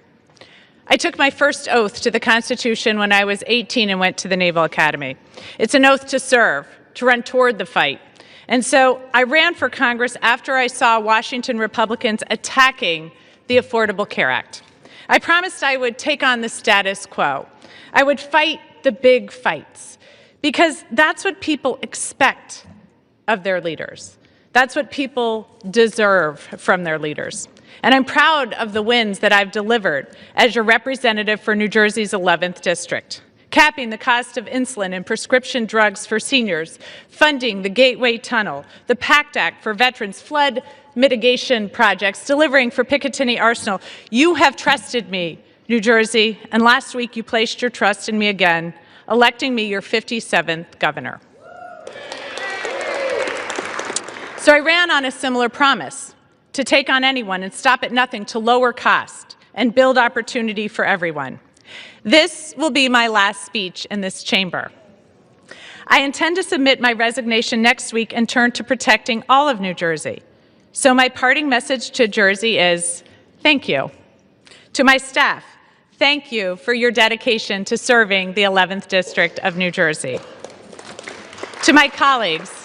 I took my first oath to the Constitution when I was 18 and went to the Naval Academy. It's an oath to serve, to run toward the fight. And so I ran for Congress after I saw Washington Republicans attacking the Affordable Care Act. I promised I would take on the status quo. I would fight the big fights, because that's what people expect of their leaders. That's what people deserve from their leaders. And I'm proud of the wins that I've delivered as your representative for New Jersey's 11th District. Capping the cost of insulin and prescription drugs for seniors, funding the Gateway Tunnel, the PACT Act for veterans, flood mitigation projects, delivering for Picatinny Arsenal. You have trusted me, New Jersey, and last week you placed your trust in me again, electing me your 57th governor. So I ran on a similar promise, to take on anyone and stop at nothing, to lower cost and build opportunity for everyone. This will be my last speech in this chamber. I intend to submit my resignation next week and turn to protecting all of New Jersey. So my parting message to Jersey is, thank you. To my staff, thank you for your dedication to serving the 11th District of New Jersey. To my colleagues,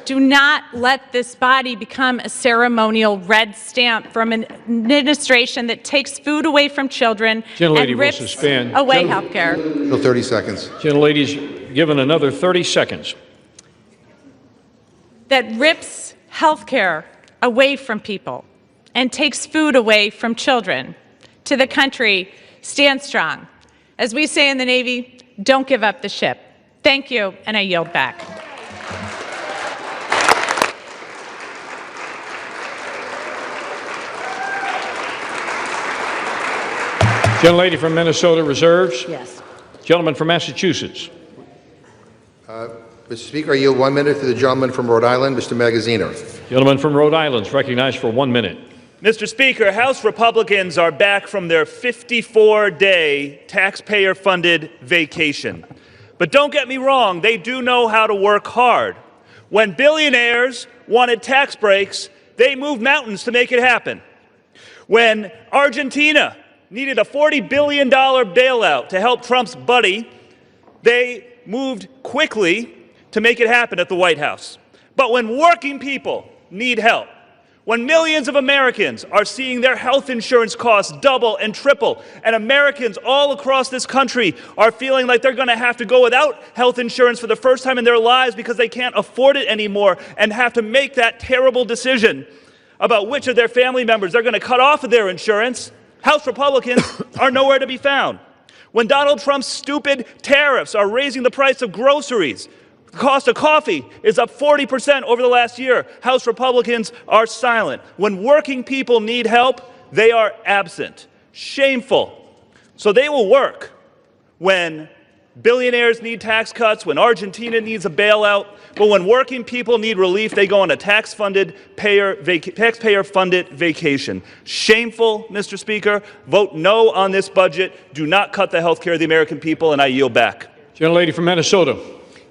do not let this body become a ceremonial red stamp from an administration that takes food away from children and rips away health care. 30 seconds. Gentlelady's given another 30 seconds. That rips health care away from people and takes food away from children. To the country, stand strong. As we say in the Navy, don't give up the ship. Thank you, and I yield back. Gentlelady from Minnesota reserves. Yes. Gentleman from Massachusetts. Mr. Speaker, I yield 1 minute to the gentleman from Rhode Island, Mr. Magazzino. Gentleman from Rhode Island is recognized for 1 minute. Mr. Speaker, House Republicans are back from their 54-day taxpayer-funded vacation. But don't get me wrong, they do know how to work hard. When billionaires wanted tax breaks, they moved mountains to make it happen. When Argentina needed a $40 billion bailout to help Trump's buddy, they moved quickly to make it happen at the White House. But when working people need help, when millions of Americans are seeing their health insurance costs double and triple, and Americans all across this country are feeling like they're going to have to go without health insurance for the first time in their lives because they can't afford it anymore and have to make that terrible decision about which of their family members they're going to cut off of their insurance, House Republicans are nowhere to be found. When Donald Trump's stupid tariffs are raising the price of groceries, the cost of coffee is up 40% over the last year, House Republicans are silent. When working people need help, they are absent. Shameful. So they will work when billionaires need tax cuts, when Argentina needs a bailout, but when working people need relief, they go on a taxpayer-funded vacation. Shameful, Mr. Speaker. Vote no on this budget. Do not cut the health care of the American people, and I yield back. Gentlelady from Minnesota.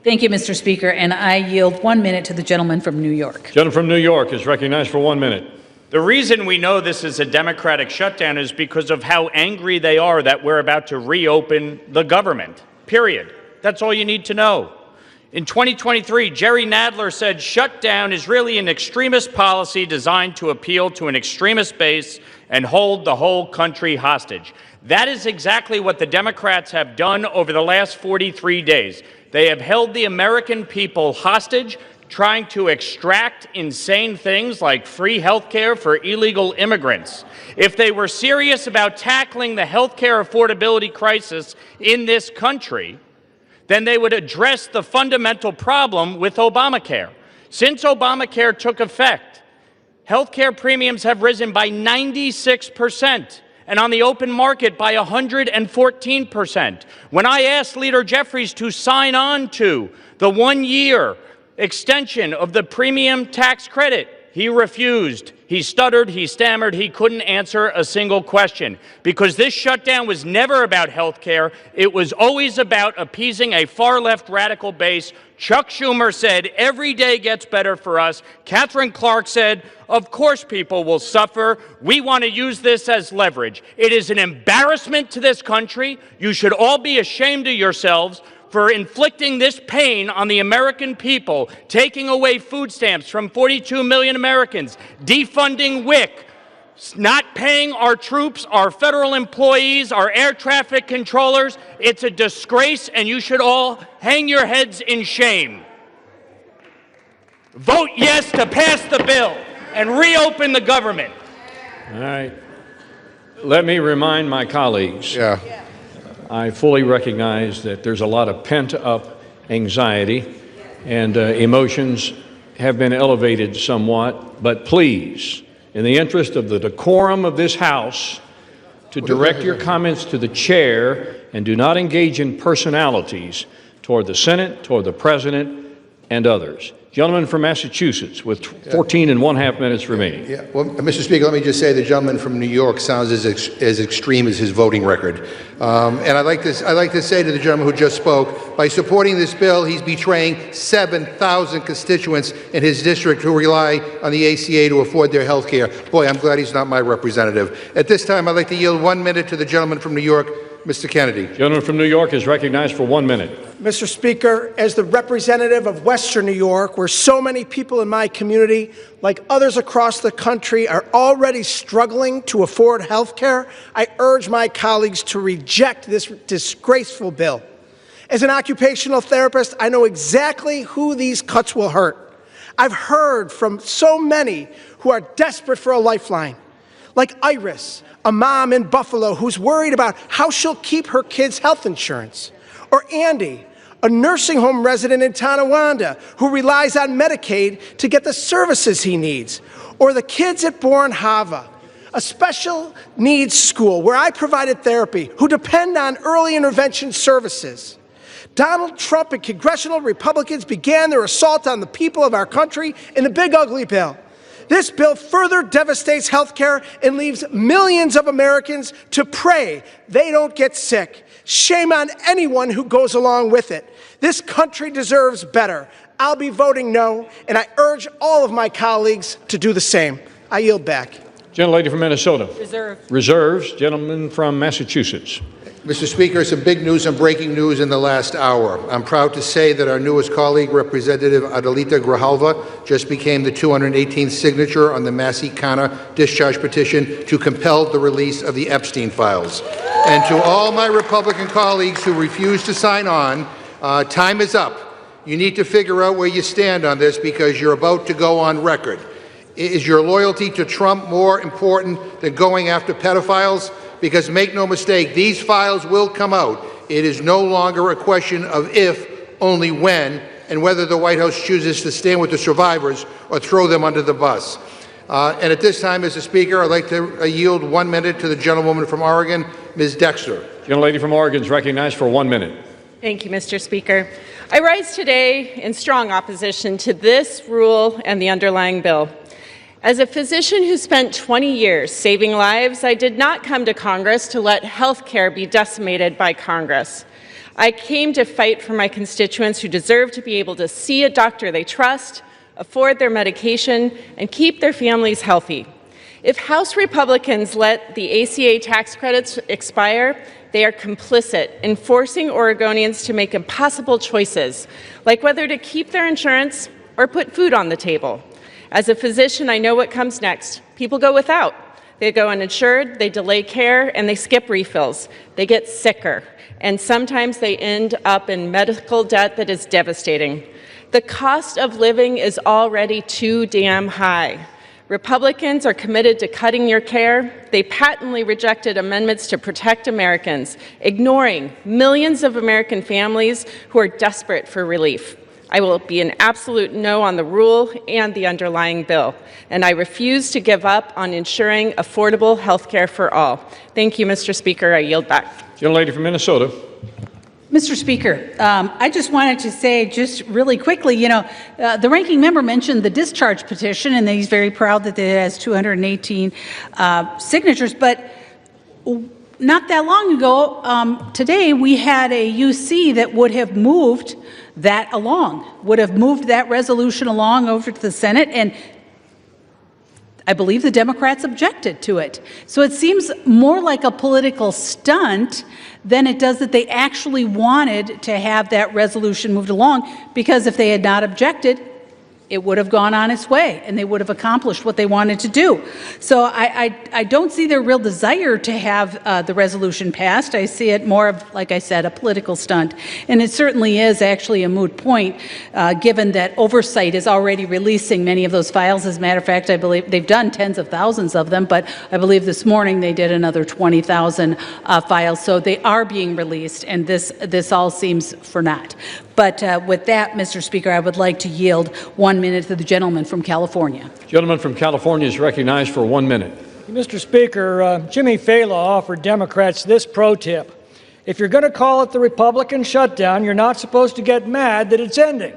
Thank you, Mr. Speaker, and I yield 1 minute to the gentleman from New York. Gentleman from New York is recognized for 1 minute. The reason we know this is a Democratic shutdown is because of how angry they are that we're about to reopen the government, period. That's all you need to know. In 2023, Jerry Nadler said shutdown is really an extremist policy designed to appeal to an extremist base and hold the whole country hostage. That is exactly what the Democrats have done over the last 43 days. They have held the American people hostage, trying to extract insane things like free health care for illegal immigrants. If they were serious about tackling the health care affordability crisis in this country, then they would address the fundamental problem with Obamacare. Since Obamacare took effect, health care premiums have risen by 96%. And on the open market by 114%. When I asked Leader Jeffries to sign on to the 1-year extension of the premium tax credit, he refused. He stuttered, he stammered, he couldn't answer a single question. Because this shutdown was never about health care. It was always about appeasing a far-left radical base. Chuck Schumer said, every day gets better for us. Catherine Clark said, of course people will suffer. We want to use this as leverage. It is an embarrassment to this country. You should all be ashamed of yourselves for inflicting this pain on the American people, taking away food stamps from 42 million Americans, defunding WIC, not paying our troops, our federal employees, our air traffic controllers. It's a disgrace, and you should all hang your heads in shame. Vote yes to pass the bill and reopen the government. All right. Let me remind my colleagues. I fully recognize that there's a lot of pent-up anxiety and emotions have been elevated somewhat, but please, in the interest of the decorum of this House, to direct your comments to the chair and do not engage in personalities toward the Senate, toward the President, and others. Gentleman from Massachusetts with 14 and 1/2 minutes remaining. Yeah. Well, Mr. Speaker, let me just say the gentleman from New York sounds as extreme as his voting record. And I'd like to say to the gentleman who just spoke, by supporting this bill, he's betraying 7,000 constituents in his district who rely on the ACA to afford their health care. Boy, I'm glad he's not my representative. At this time, I'd like to yield 1 minute to the gentleman from New York, Mr. Kennedy. Gentleman from New York is recognized for 1 minute. Mr. Speaker, as the representative of Western New York, where so many people in my community, like others across the country, are already struggling to afford health care, I urge my colleagues to reject this disgraceful bill. As an occupational therapist, I know exactly who these cuts will hurt. I've heard from so many who are desperate for a lifeline, like Iris, a mom in Buffalo who's worried about how she'll keep her kids' health insurance, or Andy, a nursing home resident in Tonawanda who relies on Medicaid to get the services he needs, or the kids at Bourne Hava, a special needs school where I provided therapy, who depend on early intervention services. Donald Trump and congressional Republicans began their assault on the people of our country in the Big Ugly Bill. This bill further devastates health care and leaves millions of Americans to pray they don't get sick. Shame on anyone who goes along with it. This country deserves better. I'll be voting no, and I urge all of my colleagues to do the same. I yield back. Gentlelady from Minnesota. Reserve. Reserves. Gentleman from Massachusetts. Mr. Speaker, some big news and breaking news in the last hour. I'm proud to say that our newest colleague, Representative Adelita Grijalva, just became the 218th signature on the Massey-Kanner discharge petition to compel the release of the Epstein files. And to all my Republican colleagues who refuse to sign on, time is up. You need to figure out where you stand on this because you're about to go on record. Is your loyalty to Trump more important than going after pedophiles? Because make no mistake, these files will come out. It is no longer a question of if, only when, and whether the White House chooses to stand with the survivors or throw them under the bus. And at this time, Mr. Speaker, I'd like to yield 1 minute to the gentlewoman from Oregon, Ms. Dexter. Gentlelady from Oregon is recognized for 1 minute. Thank you, Mr. Speaker. I rise today in strong opposition to this rule and the underlying bill. As a physician who spent 20 years saving lives, I did not come to Congress to let health care be decimated by Congress. I came to fight for my constituents who deserve to be able to see a doctor they trust, afford their medication, and keep their families healthy. If House Republicans let the ACA tax credits expire, they are complicit in forcing Oregonians to make impossible choices, like whether to keep their insurance or put food on the table. As a physician, I know what comes next. People go without. They go uninsured, they delay care, and they skip refills. They get sicker, and sometimes they end up in medical debt that is devastating. The cost of living is already too damn high. Republicans are committed to cutting your care. They patently rejected amendments to protect Americans, ignoring millions of American families who are desperate for relief. I will be an absolute no on the rule and the underlying bill, and I refuse to give up on ensuring affordable health care for all. Thank you, Mr. Speaker. I yield back. Gentlelady from Minnesota. Mr. Speaker, I just wanted to say just really quickly, the ranking member mentioned the discharge petition, and that he's very proud that it has 218 signatures, but not that long ago, today, we had a UC that would have moved that along, would have moved that resolution along over to the Senate, and I believe the Democrats objected to it. So it seems more like a political stunt than it does that they actually wanted to have that resolution moved along, because if they had not objected, it would have gone on its way and they would have accomplished what they wanted to do. So I don't see their real desire to have the resolution passed. I see it more of, like I said, a political stunt. And it certainly is actually a moot point, given that oversight is already releasing many of those files. As a matter of fact, I believe they've done tens of thousands of them, but I believe this morning they did another 20,000 files. So they are being released, and this all seems for naught. But with that, Mr. Speaker, I would like to yield 1 minute to the gentleman from California. Gentleman from California is recognized for 1 minute. Mr. Speaker, Jimmy Fallon offered Democrats this pro tip. If you're going to call it the Republican shutdown, you're not supposed to get mad that it's ending.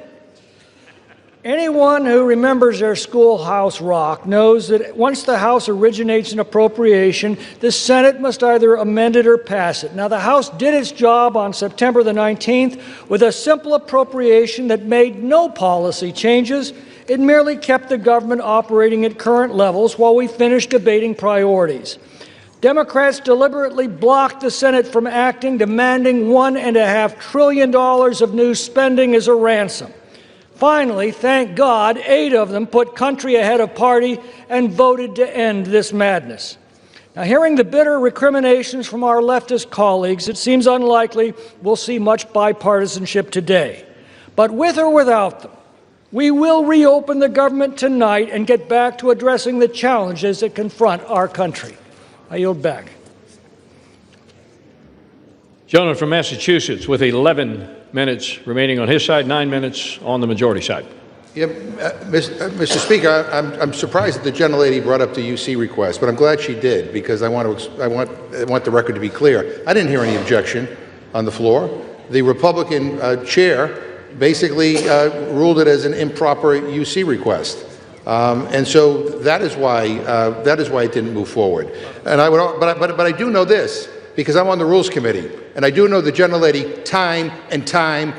Anyone who remembers their schoolhouse rock knows that once the House originates an appropriation, the Senate must either amend it or pass it. Now, the House did its job on September the 19th with a simple appropriation that made no policy changes. It merely kept the government operating at current levels while we finished debating priorities. Democrats deliberately blocked the Senate from acting, demanding $1.5 trillion of new spending as a ransom. Finally, thank God, 8 of them put country ahead of party and voted to end this madness. Now, hearing the bitter recriminations from our leftist colleagues, it seems unlikely we'll see much bipartisanship today. But with or without them, we will reopen the government tonight and get back to addressing the challenges that confront our country. I yield back. Gentleman from Massachusetts with 11 minutes remaining on his side, 9 minutes on the majority side. Yeah, Mr. Speaker, I'm surprised that the gentlelady brought up the UC request, but I'm glad she did, because I want the record to be clear. I didn't hear any objection on the floor. The Republican chair basically ruled it as an improper UC request. And so that is why it didn't move forward. And but I do know this, because I'm on the Rules Committee, and I do know the gentlelady time and time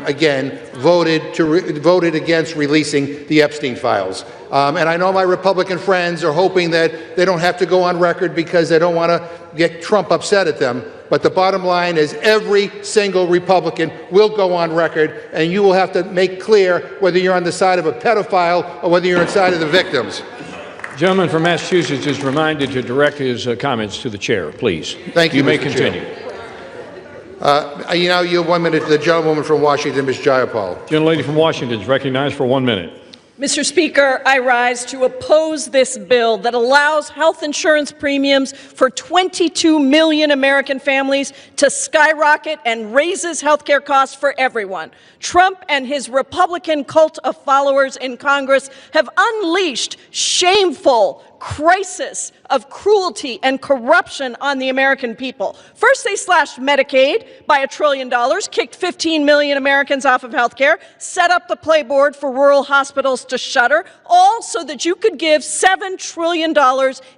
again voted against releasing the Epstein files. And I know my Republican friends are hoping that they don't have to go on record because they don't want to get Trump upset at them. But the bottom line is every single Republican will go on record, and you will have to make clear whether you're on the side of a pedophile or whether you're on the side of the victims. Gentleman from Massachusetts is reminded to direct his comments to the chair, please. Thank you, You may Mr. continue. You now yield 1 minute to the gentlewoman from Washington, Ms. Jayapal. Gentlelady from Washington is recognized for 1 minute. Mr. Speaker, I rise to oppose this bill that allows health insurance premiums for 22 million American families to skyrocket and raises health care costs for everyone. Trump and his Republican cult of followers in Congress have unleashed shameful crisis of cruelty and corruption on the American people. First, they slashed Medicaid by $1 trillion, kicked 15 million Americans off of health care, set up the playboard for rural hospitals to shutter, all so that you could give $7 trillion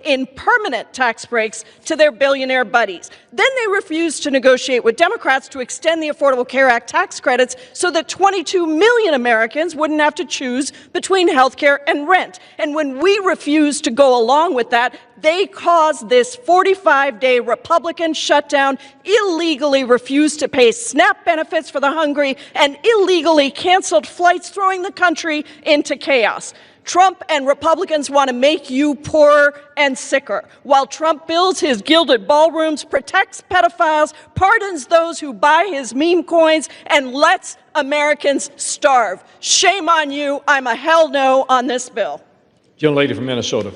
in permanent tax breaks to their billionaire buddies. Then they refused to negotiate with Democrats to extend the Affordable Care Act tax credits so that 22 million Americans wouldn't have to choose between health care and rent. And when we refused to go along with that, they caused this 45-day Republican shutdown, illegally refused to pay SNAP benefits for the hungry, and illegally canceled flights, throwing the country into chaos. Trump and Republicans want to make you poorer and sicker. While Trump builds his gilded ballrooms, protects pedophiles, pardons those who buy his meme coins, and lets Americans starve. Shame on you. I'm a hell no on this bill. Gentlelady from Minnesota.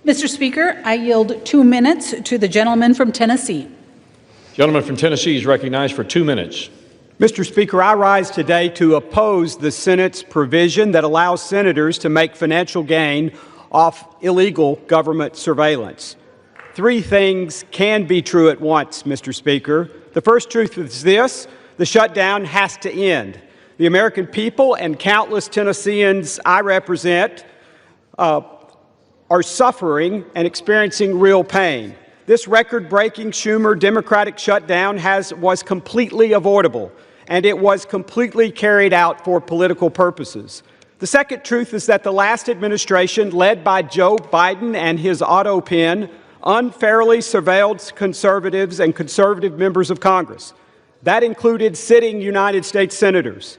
Mr. Speaker, I yield 2 minutes to the gentleman from Tennessee. Gentleman from Tennessee is recognized for 2 minutes. Mr. Speaker, I rise today to oppose the Senate's provision that allows senators to make financial gain off illegal government surveillance. 3 things can be true at once, Mr. Speaker. The first truth is this: the shutdown has to end. The American people and countless Tennesseans I represent are suffering and experiencing real pain. This record-breaking Schumer Democratic shutdown was completely avoidable, and it was completely carried out for political purposes. The second truth is that the last administration, led by Joe Biden and his auto pen, unfairly surveilled conservatives and conservative members of Congress. That included sitting United States senators.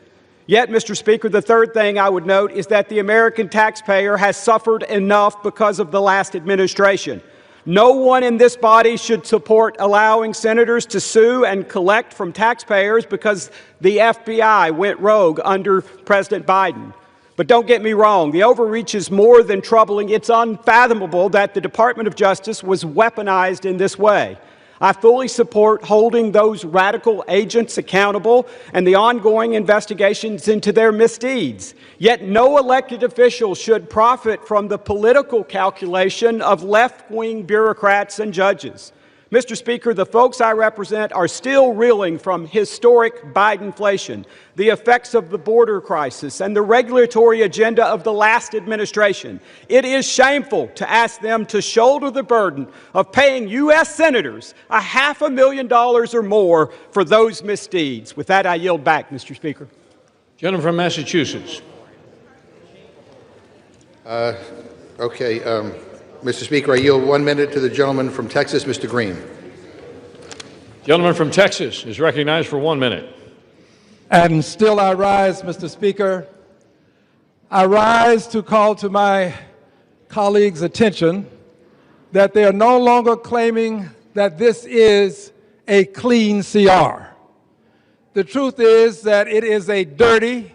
Yet, Mr. Speaker, the third thing I would note is that the American taxpayer has suffered enough because of the last administration. No one in this body should support allowing senators to sue and collect from taxpayers because the FBI went rogue under President Biden. But don't get me wrong, the overreach is more than troubling. It's unfathomable that the Department of Justice was weaponized in this way. I fully support holding those radical agents accountable and the ongoing investigations into their misdeeds. Yet no elected official should profit from the political calculation of left-wing bureaucrats and judges. Mr. Speaker, the folks I represent are still reeling from historic Bidenflation, the effects of the border crisis, and the regulatory agenda of the last administration. It is shameful to ask them to shoulder the burden of paying U.S. senators $500,000 or more for those misdeeds. With that, I yield back, Mr. Speaker. Gentleman from Massachusetts. Mr. Speaker, I yield 1 minute to the gentleman from Texas, Mr. Green. Gentleman from Texas is recognized for 1 minute. And still I rise, Mr. Speaker. I rise to call to my colleagues' attention that they are no longer claiming that this is a clean CR. The truth is that it is a dirty,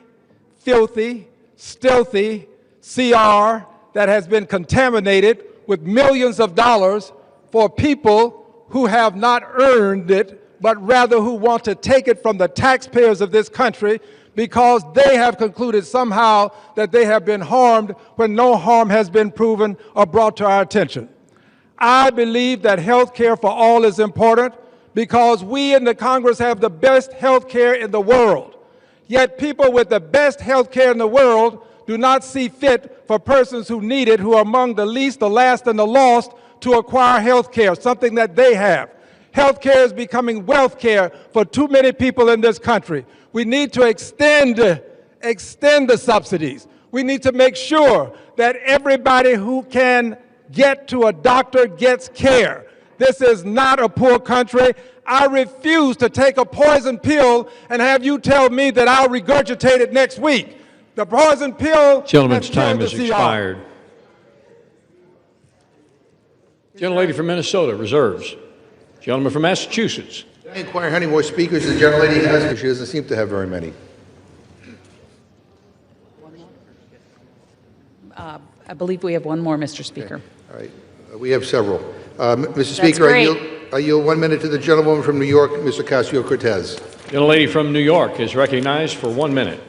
filthy, stealthy CR that has been contaminated with millions of dollars for people who have not earned it, but rather who want to take it from the taxpayers of this country because they have concluded somehow that they have been harmed when no harm has been proven or brought to our attention. I believe that health care for all is important because we in the Congress have the best health care in the world. Yet people with the best health care in the world do not see fit for persons who need it, who are among the least, the last, and the lost, to acquire health care, something that they have. Health care is becoming wealth care for too many people in this country. We need to extend the subsidies. We need to make sure that everybody who can get to a doctor gets care. This is not a poor country. I refuse to take a poison pill and have you tell me that I'll regurgitate it next week. The poison pill. Gentleman's time has expired. Gentlelady from Minnesota reserves. Gentleman from Massachusetts. I inquire how many more speakers the gentlelady has, because she doesn't seem to have very many. I believe we have one more, Mr. Speaker. Okay. All right. We have several. Mr. Speaker, I yield 1 minute to the gentlewoman from New York, Mr. Ocasio-Cortez. Gentlelady from New York is recognized for 1 minute.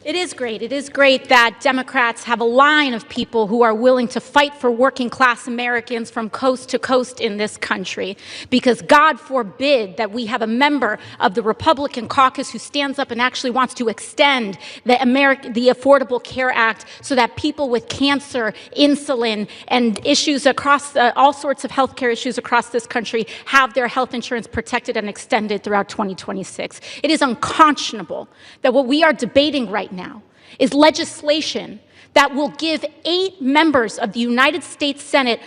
It is great. It is great that Democrats have a line of people who are willing to fight for working class Americans from coast to coast in this country. Because God forbid that we have a member of the Republican caucus who stands up and actually wants to extend the Affordable Care Act so that people with cancer, insulin, and issues across all sorts of health care issues across this country have their health insurance protected and extended throughout 2026. It is unconscionable that what we are debating right now is legislation that will give 8 members of the United States Senate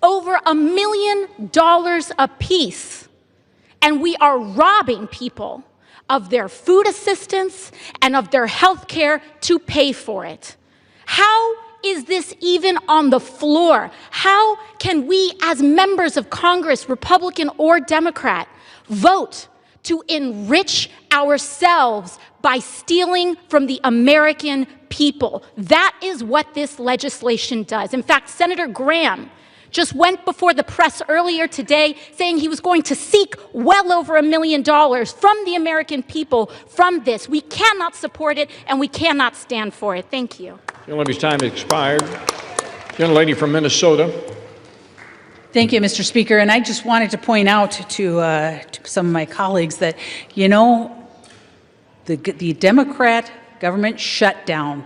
over $1 million apiece. And we are robbing people of their food assistance and of their health care to pay for it. How is this even on the floor? How can we, as members of Congress, Republican or Democrat, vote to enrich ourselves by stealing from the American people? That is what this legislation does. In fact, Senator Graham just went before the press earlier today saying he was going to seek well over $1 million from the American people from this. We cannot support it, and we cannot stand for it. Thank you. Gentlelady's time has expired. Gentlelady from Minnesota. Thank you, Mr. Speaker. And I just wanted to point out to some of my colleagues that, you know, the Democrat government shutdown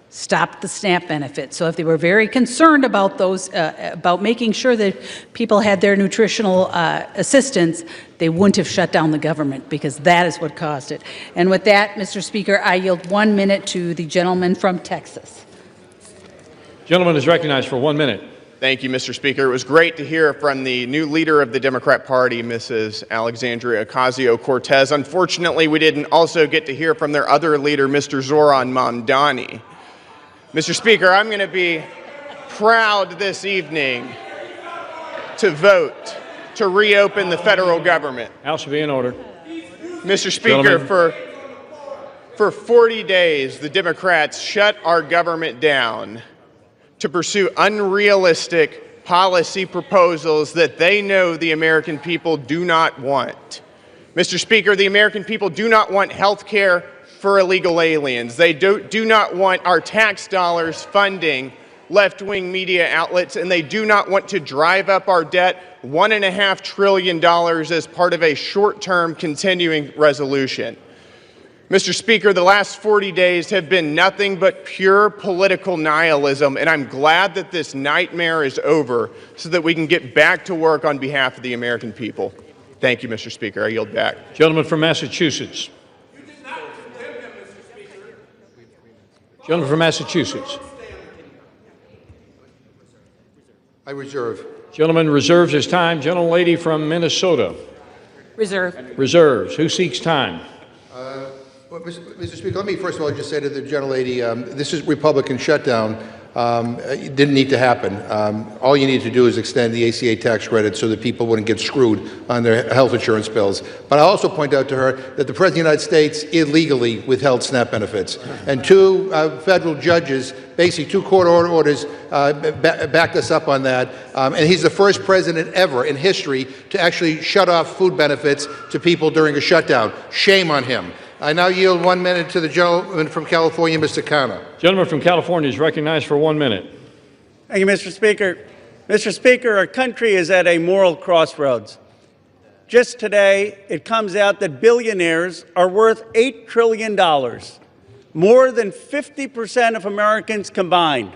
stopped the SNAP benefit. So if they were very concerned about those, about making sure that people had their nutritional assistance, they wouldn't have shut down the government, because that is what caused it. And with that, Mr. Speaker, I yield 1 minute to the gentleman from Texas. Gentleman is recognized for 1 minute. Thank you, Mr. Speaker. It was great to hear from the new leader of the Democrat Party, Mrs. Alexandria Ocasio-Cortez. Unfortunately, we didn't also get to hear from their other leader, Mr. Zoran Mamdani. Mr. Speaker, I'm going to be proud this evening to vote to reopen the federal government. House will be in order. Mr. Speaker, for 40 days, the Democrats shut our government down to pursue unrealistic policy proposals that they know the American people do not want. Mr. Speaker, the American people do not want health care for illegal aliens. They do not want our tax dollars funding left-wing media outlets, and they do not want to drive up our debt $1.5 trillion as part of a short-term continuing resolution. Mr. Speaker, the last 40 days have been nothing but pure political nihilism, and I'm glad that this nightmare is over so that we can get back to work on behalf of the American people. Thank you, Mr. Speaker. I yield back. Gentleman from Massachusetts. Gentleman from Massachusetts. I reserve. Gentleman reserves his time. Gentlelady from Minnesota. Reserve. Reserves. Who seeks time? Well, Mr. Speaker, let me first of all just say to the gentlelady, this is Republican shutdown. It didn't need to happen. All you need to do is extend the ACA tax credit so that people wouldn't get screwed on their health insurance bills. But I also point out to her that the President of the United States illegally withheld SNAP benefits. And 2 federal judges, basically 2 court orders, backed us up on that. And he's the first president ever in history to actually shut off food benefits to people during a shutdown. Shame on him. I now yield 1 minute to the gentleman from California, Mr. Khanna. Gentleman from California is recognized for 1 minute. Thank you, Mr. Speaker. Mr. Speaker, our country is at a moral crossroads. Just today, it comes out that billionaires are worth $8 trillion, more than 50% of Americans combined.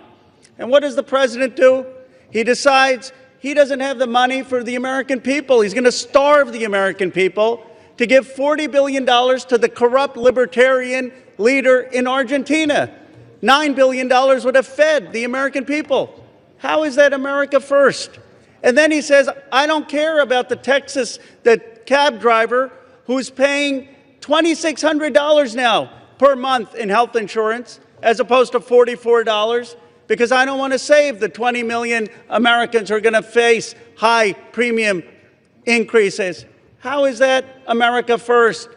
And what does the president do? He decides he doesn't have the money for the American people. He's going to starve the American people to give $40 billion to the corrupt libertarian leader in Argentina. $9 billion would have fed the American people. How is that America first? And then he says, I don't care about the cab driver who's paying $2,600 now per month in health insurance as opposed to $44, because I don't want to save the 20 million Americans who are going to face high premium increases. How is that America first?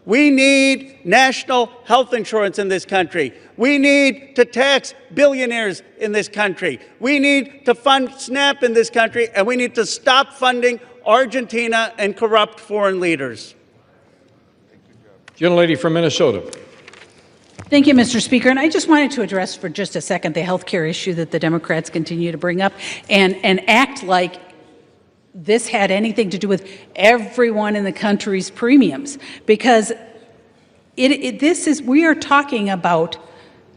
We need national health insurance in this country. We need to tax billionaires in this country. We need to fund SNAP in this country, and we need to stop funding Argentina and corrupt foreign leaders. Gentlelady from Minnesota. Thank you, Mr. Speaker. And I just wanted to address for just a second the health care issue that the Democrats continue to bring up and act like this had anything to do with everyone in the country's premiums, because we are talking about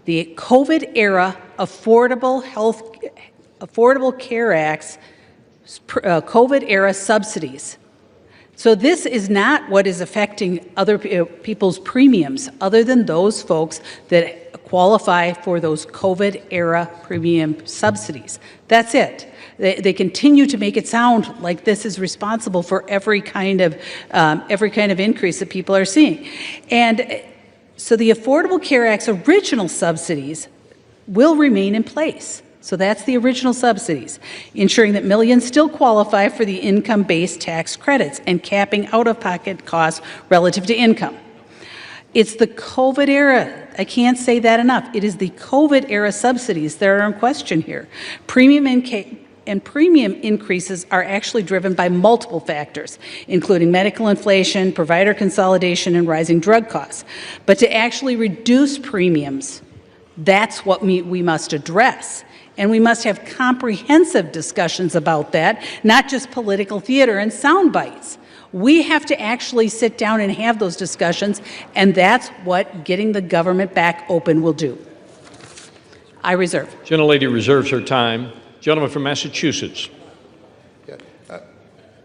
the COVID era Affordable Care Act's COVID era subsidies. So this is not what is affecting other people's premiums, other than those folks that qualify for those COVID era premium subsidies. That's it. They continue to make it sound like this is responsible for every kind of increase that people are seeing. And so the Affordable Care Act's original subsidies will remain in place. So that's the original subsidies, ensuring that millions still qualify for the income-based tax credits and capping out-of-pocket costs relative to income. It's the COVID era. I can't say that enough. It is the COVID era subsidies that are in question here. Premium increases are actually driven by multiple factors, including medical inflation, provider consolidation, and rising drug costs. But to actually reduce premiums, that's what we must address. And we must have comprehensive discussions about that, not just political theater and sound bites. We have to actually sit down and have those discussions, and that's what getting the government back open will do. I reserve. Gentlelady reserves her time. Gentleman from Massachusetts.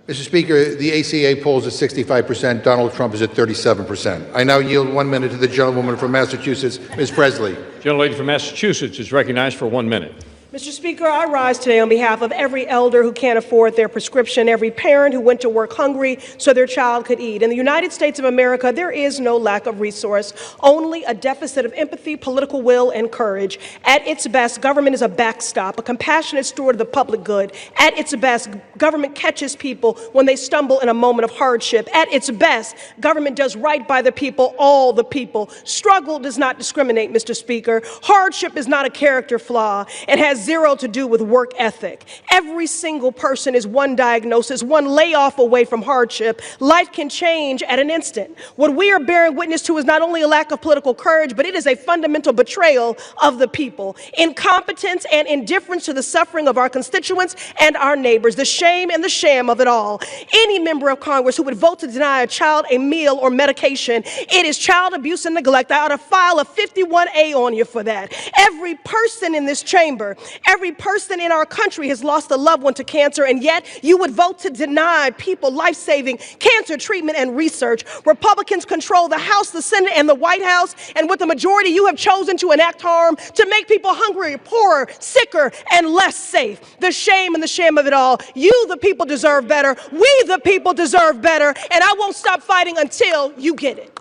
Mr. Speaker, the ACA polls at 65%. Donald Trump is at 37%. I now yield 1 minute to the gentlewoman from Massachusetts, Ms. Presley. Gentlelady from Massachusetts is recognized for 1 minute. Mr. Speaker, I rise today on behalf of every elder who can't afford their prescription, every parent who went to work hungry so their child could eat. In the United States of America, there is no lack of resource, only a deficit of empathy, political will, and courage. At its best, government is a backstop, a compassionate steward of the public good. At its best, government catches people when they stumble in a moment of hardship. At its best, government does right by the people, all the people. Struggle does not discriminate, Mr. Speaker. Hardship is not a character flaw. It has zero to do with work ethic. Every single person is one diagnosis, one layoff away from hardship. Life can change at an instant. What we are bearing witness to is not only a lack of political courage, but it is a fundamental betrayal of the people. Incompetence and indifference to the suffering of our constituents and our neighbors. The shame and the sham of it all. Any member of Congress who would vote to deny a child a meal or medication, it is child abuse and neglect. I ought to file a 51A on you for that. Every person in this chamber, every person in our country has lost a loved one to cancer, and yet you would vote to deny people life-saving cancer treatment and research. Republicans control the House, the Senate, and the White House, and with the majority, you have chosen to enact harm to make people hungrier, poorer, sicker, and less safe. The shame and the shame of it all. You, the people, deserve better. We, the people, deserve better, and I won't stop fighting until you get it.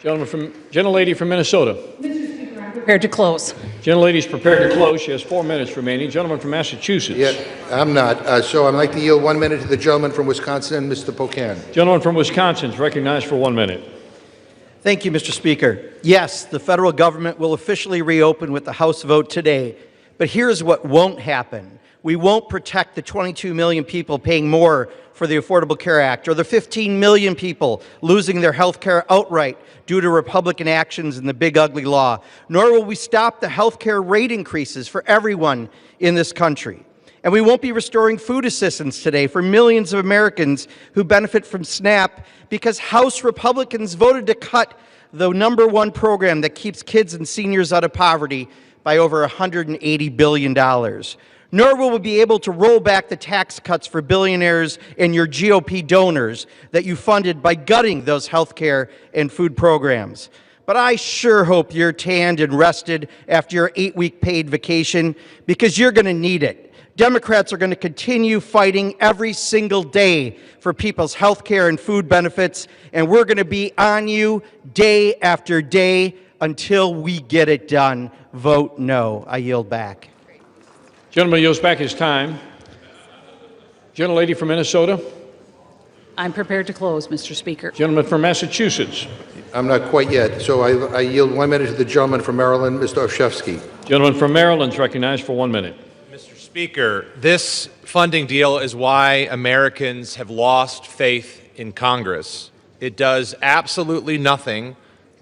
Gentlelady from Minnesota. Prepared to close. Gentlelady's prepared to close. She has 4 minutes remaining. Gentleman from Massachusetts. Yeah, I'm not. So I'd like to yield 1 minute to the gentleman from Wisconsin, Mr. Pocan. Gentleman from Wisconsin is recognized for 1 minute. Thank you, Mr. Speaker. Yes, the federal government will officially reopen with the House vote today. But here's what won't happen. We won't protect the 22 million people paying more for the Affordable Care Act, or the 15 million people losing their health care outright due to Republican actions in the big ugly law, nor will we stop the health care rate increases for everyone in this country. And we won't be restoring food assistance today for millions of Americans who benefit from SNAP because House Republicans voted to cut the #1 program that keeps kids and seniors out of poverty by over $180 billion. Nor will we be able to roll back the tax cuts for billionaires and your GOP donors that you funded by gutting those health care and food programs. But I sure hope you're tanned and rested after your 8-week paid vacation, because you're going to need it. Democrats are going to continue fighting every single day for people's health care and food benefits, and we're going to be on you day after day until we get it done. Vote no. I yield back. Gentleman yields back his time. Gentlelady from Minnesota. I'm prepared to close, Mr. Speaker. Gentleman from Massachusetts. I'm not quite yet, so I yield 1 minute to the gentleman from Maryland, Mr. Olszewski. Gentleman from Maryland is recognized for 1 minute. Mr. Speaker, this funding deal is why Americans have lost faith in Congress. It does absolutely nothing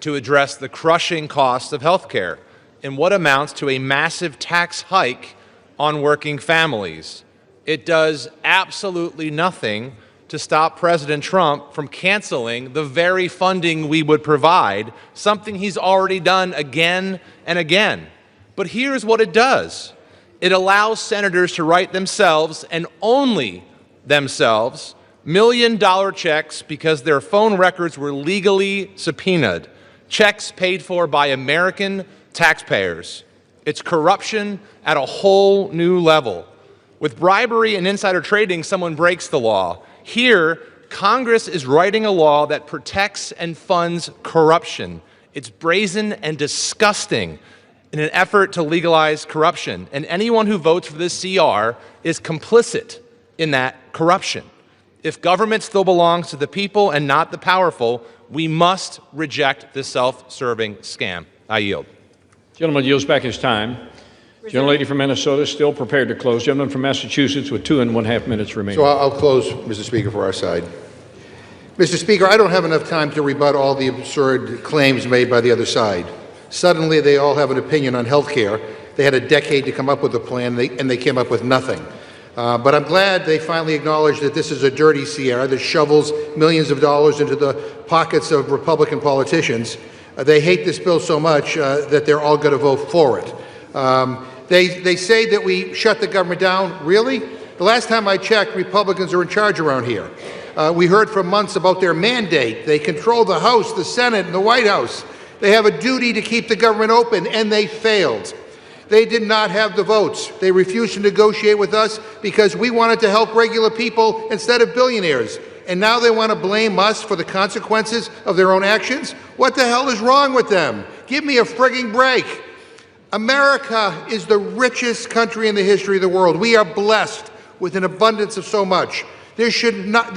to address the crushing cost of health care in what amounts to a massive tax hike on working families. It does absolutely nothing to stop President Trump from canceling the very funding we would provide, something he's already done again and again. But here's what it does. It allows senators to write themselves, and only themselves, million-dollar checks because their phone records were legally subpoenaed, checks paid for by American taxpayers. It's corruption at a whole new level. With bribery and insider trading, someone breaks the law. Here, Congress is writing a law that protects and funds corruption. It's brazen and disgusting in an effort to legalize corruption. And anyone who votes for this CR is complicit in that corruption. If government still belongs to the people and not the powerful, we must reject this self-serving scam. I yield. Gentleman yields back his time. Gentlelady from Minnesota still prepared to close. Gentleman from Massachusetts with 2.5 minutes remaining. So I'll close, Mr. Speaker, for our side. Mr. Speaker, I don't have enough time to rebut all the absurd claims made by the other side. Suddenly, they all have an opinion on health care. They had a decade to come up with a plan, and they came up with nothing. But I'm glad they finally acknowledged that this is a dirty CR that shovels millions of dollars into the pockets of Republican politicians. They hate this bill so much that they're all going to vote for it. They say that we shut the government down. Really? The last time I checked, Republicans are in charge around here. We heard for months about their mandate. They control the House, the Senate, and the White House. They have a duty to keep the government open, and they failed. They did not have the votes. They refused to negotiate with us because we wanted to help regular people instead of billionaires. And now they want to blame us for the consequences of their own actions? What the hell is wrong with them? Give me a frigging break. America is the richest country in the history of the world. We are blessed with an abundance of so much. There should not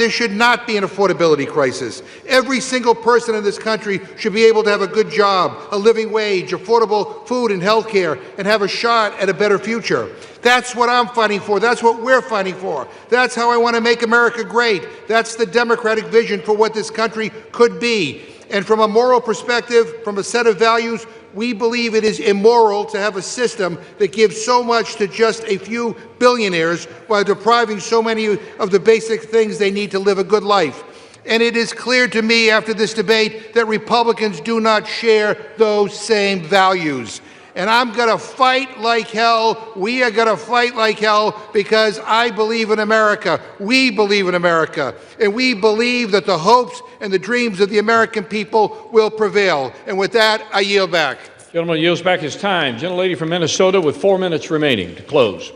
be an affordability crisis. Every single person in this country should be able to have a good job, a living wage, affordable food and health care, and have a shot at a better future. That's what I'm fighting for. That's what we're fighting for. That's how I want to make America great. That's the Democratic vision for what this country could be. And from a moral perspective, from a set of values, we believe it is immoral to have a system that gives so much to just a few billionaires while depriving so many of the basic things they need to live a good life. And it is clear to me after this debate that Republicans do not share those same values. And I'm going to fight like hell. We are going to fight like hell because I believe in America. We believe in America. And we believe that the hopes and the dreams of the American people will prevail. And with that, I yield back. Gentleman yields back his time. Gentlelady from Minnesota with 4 minutes remaining to close.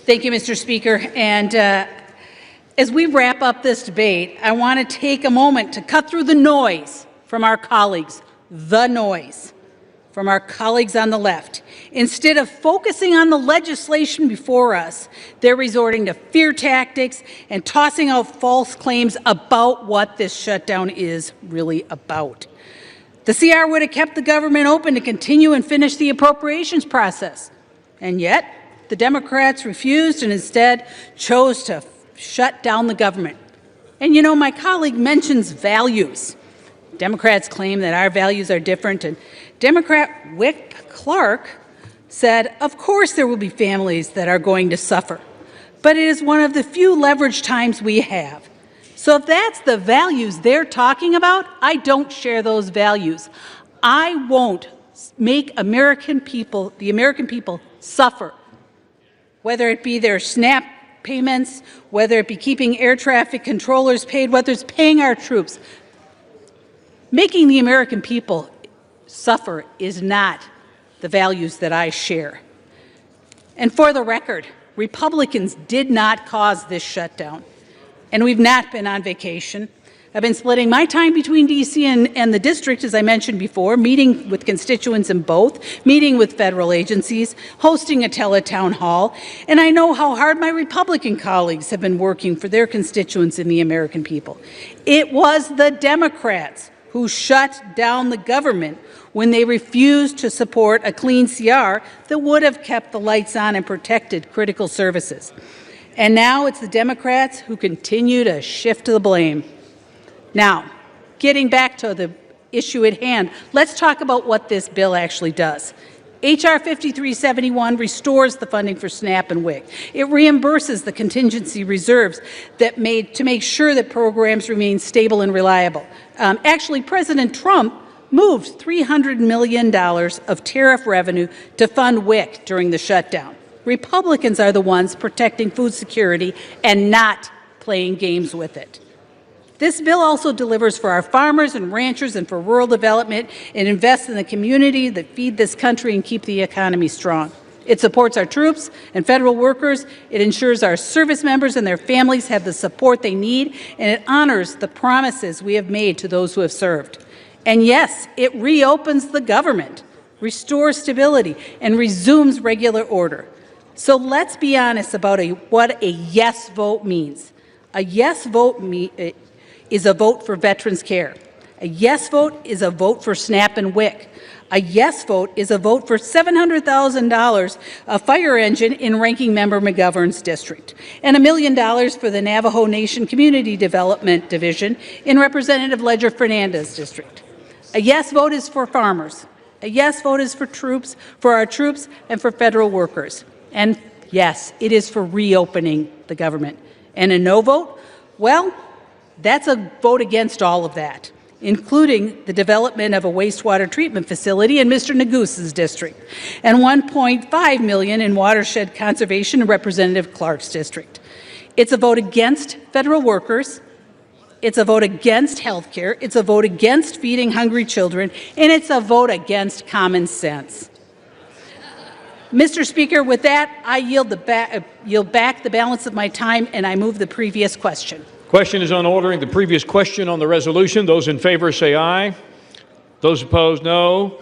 Thank you, Mr. Speaker. And as we wrap up this debate, I want to take a moment to cut through the noise from our colleagues, from our colleagues on the left. Instead of focusing on the legislation before us, they're resorting to fear tactics and tossing out false claims about what this shutdown is really about. The CR would have kept the government open to continue and finish the appropriations process. And yet, the Democrats refused and instead chose to shut down the government. And you know, my colleague mentions values. Democrats claim that our values are different, and Democrat Wick Clark said, of course there will be families that are going to suffer, but it is one of the few leverage times we have. So if that's the values they're talking about, I don't share those values. I won't make the American people suffer, whether it be their SNAP payments, whether it be keeping air traffic controllers paid, whether it's paying our troops. Making the American people suffer is not the values that I share. And for the record, Republicans did not cause this shutdown, and we've not been on vacation. I've been splitting my time between D.C. and the district, as I mentioned before, meeting with constituents in both, meeting with federal agencies, hosting a teletown hall, and I know how hard my Republican colleagues have been working for their constituents and the American people. It was the Democrats who shut down the government when they refused to support a clean CR that would have kept the lights on and protected critical services. And now it's the Democrats who continue to shift the blame. Now, getting back to the issue at hand, let's talk about what this bill actually does. H.R. 5371 restores the funding for SNAP and WIC. It reimburses the contingency reserves to make sure that programs remain stable and reliable. Actually, President Trump moved $300 million of tariff revenue to fund WIC during the shutdown. Republicans are the ones protecting food security and not playing games with it. This bill also delivers for our farmers and ranchers and for rural development and invests in the community that feed this country and keep the economy strong. It supports our troops and federal workers. It ensures our service members and their families have the support they need, and it honors the promises we have made to those who have served. And yes, it reopens the government, restores stability, and resumes regular order. So let's be honest about what a yes vote means. A yes vote is a vote for veterans care. A yes vote is a vote for SNAP and WIC. A yes vote is a vote for $700,000 a fire engine in Ranking Member McGovern's district, and $1 million for the Navajo Nation Community Development Division in Representative Ledger Fernandez's district. A yes vote is for farmers. A yes vote is for our troops, and for federal workers. And yes, it is for reopening the government. And a no vote? Well, that's a vote against all of that, including the development of a wastewater treatment facility in Mr. Negus's district, and $1.5 million in watershed conservation in Representative Clark's district. It's a vote against federal workers. It's a vote against health care. It's a vote against feeding hungry children, and it's a vote against common sense. Mr. Speaker, with that, I yield back the balance of my time, and I move the previous question. Question is on ordering the previous question on the resolution. Those in favor say aye. Those opposed, no.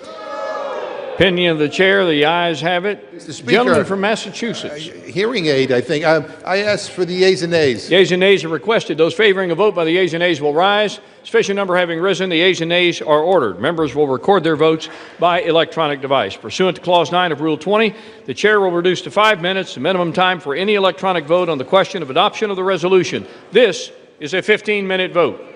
Opinion of the chair, the ayes have it. Mr. Speaker, Gentleman from Massachusetts. Hearing aid, I think. I asked for the yeas and nays. Yeas and nays are requested. Those favoring a vote by the yeas and nays will rise. Sufficient number having risen, the yeas and nays are ordered. Members will record their votes by electronic device. Pursuant to Clause 9 of Rule 20, the chair will reduce to 5 minutes the minimum time for any electronic vote on the question of adoption of the resolution. This is a 15-minute vote.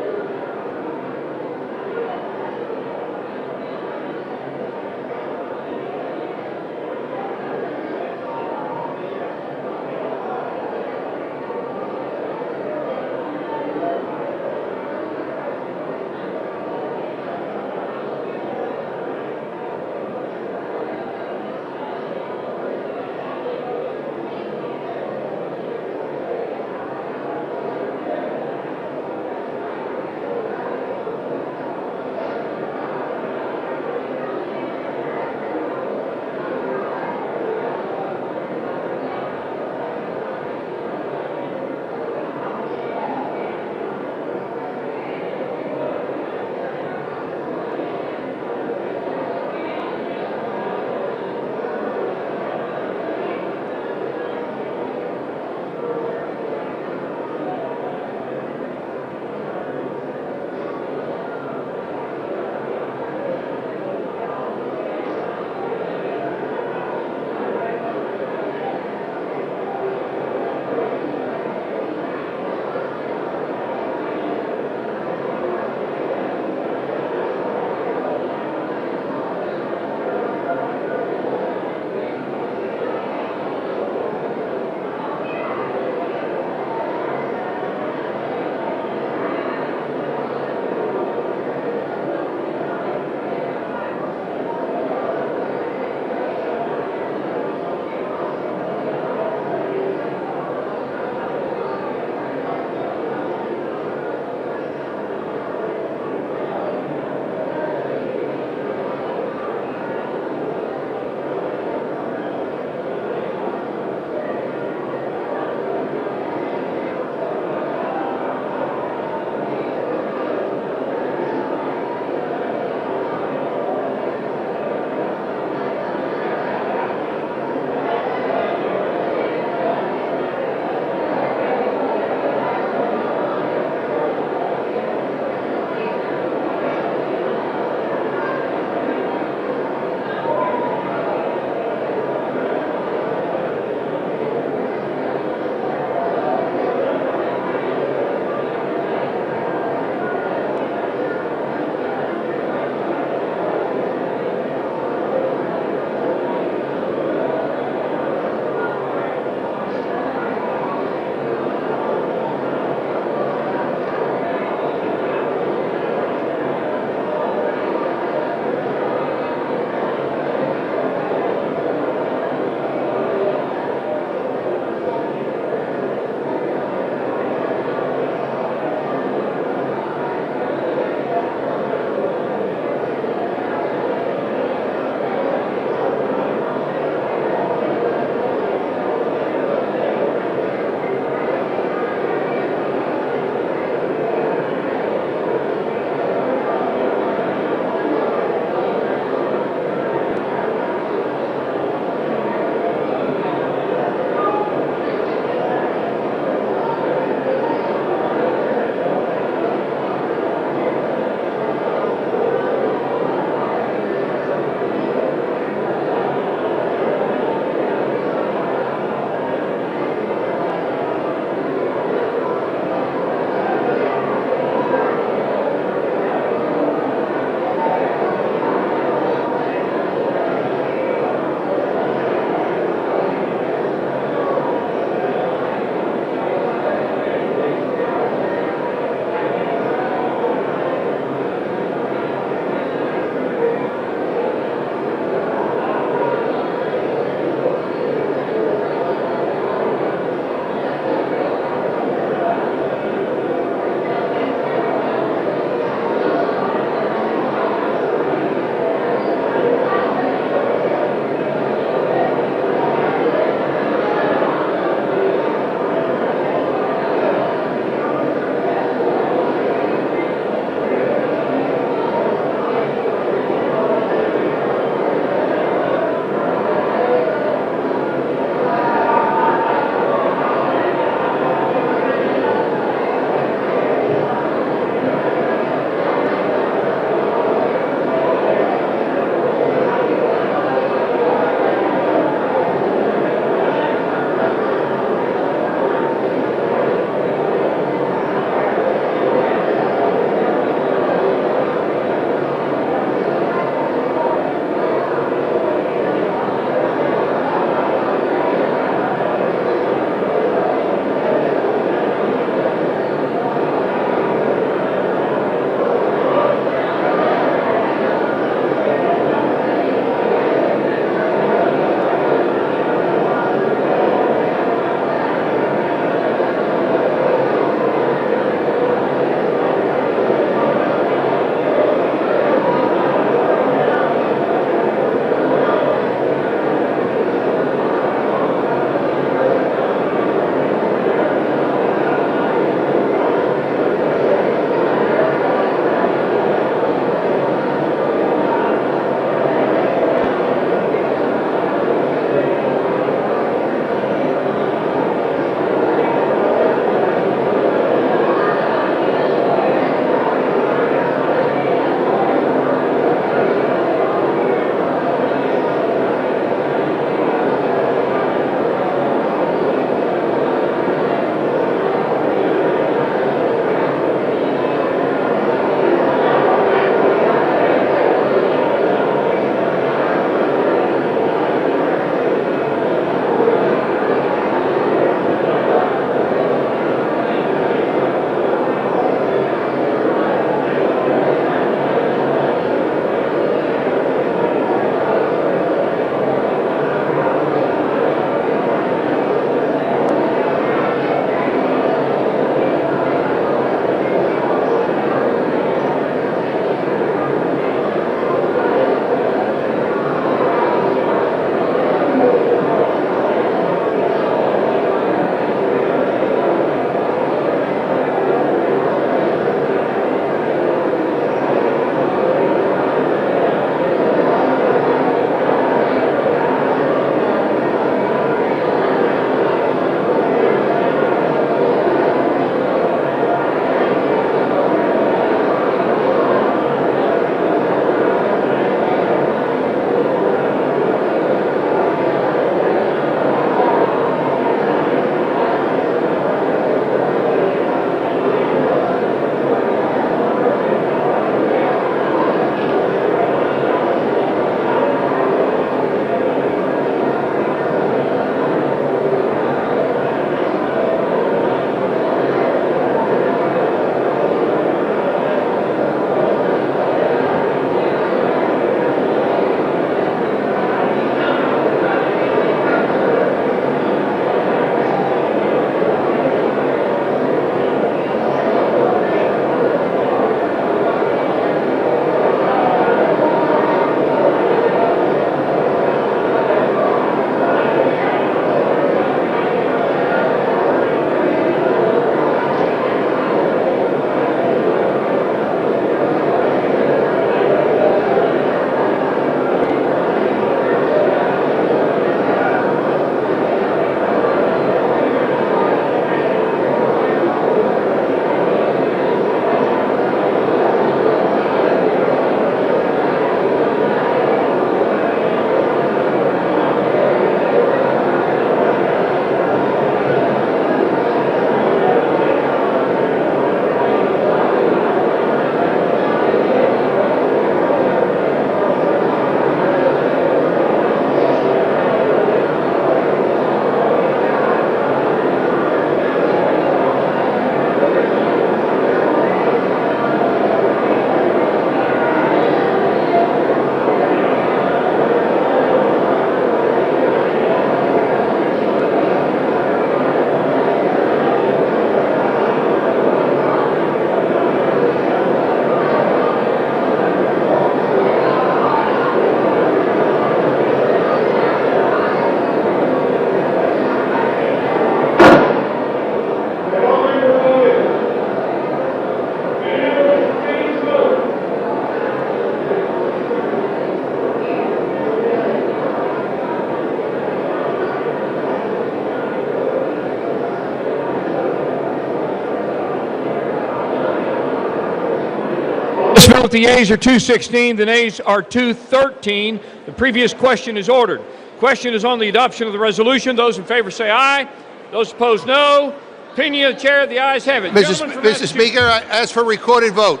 This vote, the yeas are 216, the nays are 213. The previous question is ordered. Question is on the adoption of the resolution. Those in favor say aye. Those opposed, no. Opinion of the chair, the ayes have it. Mr. Speaker, I ask for recorded vote.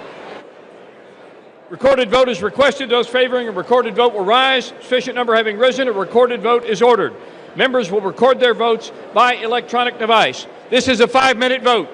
Recorded vote is requested. Those favoring a recorded vote will rise. Sufficient number having risen, a recorded vote is ordered. Members will record their votes by electronic device. This is a 5-minute vote.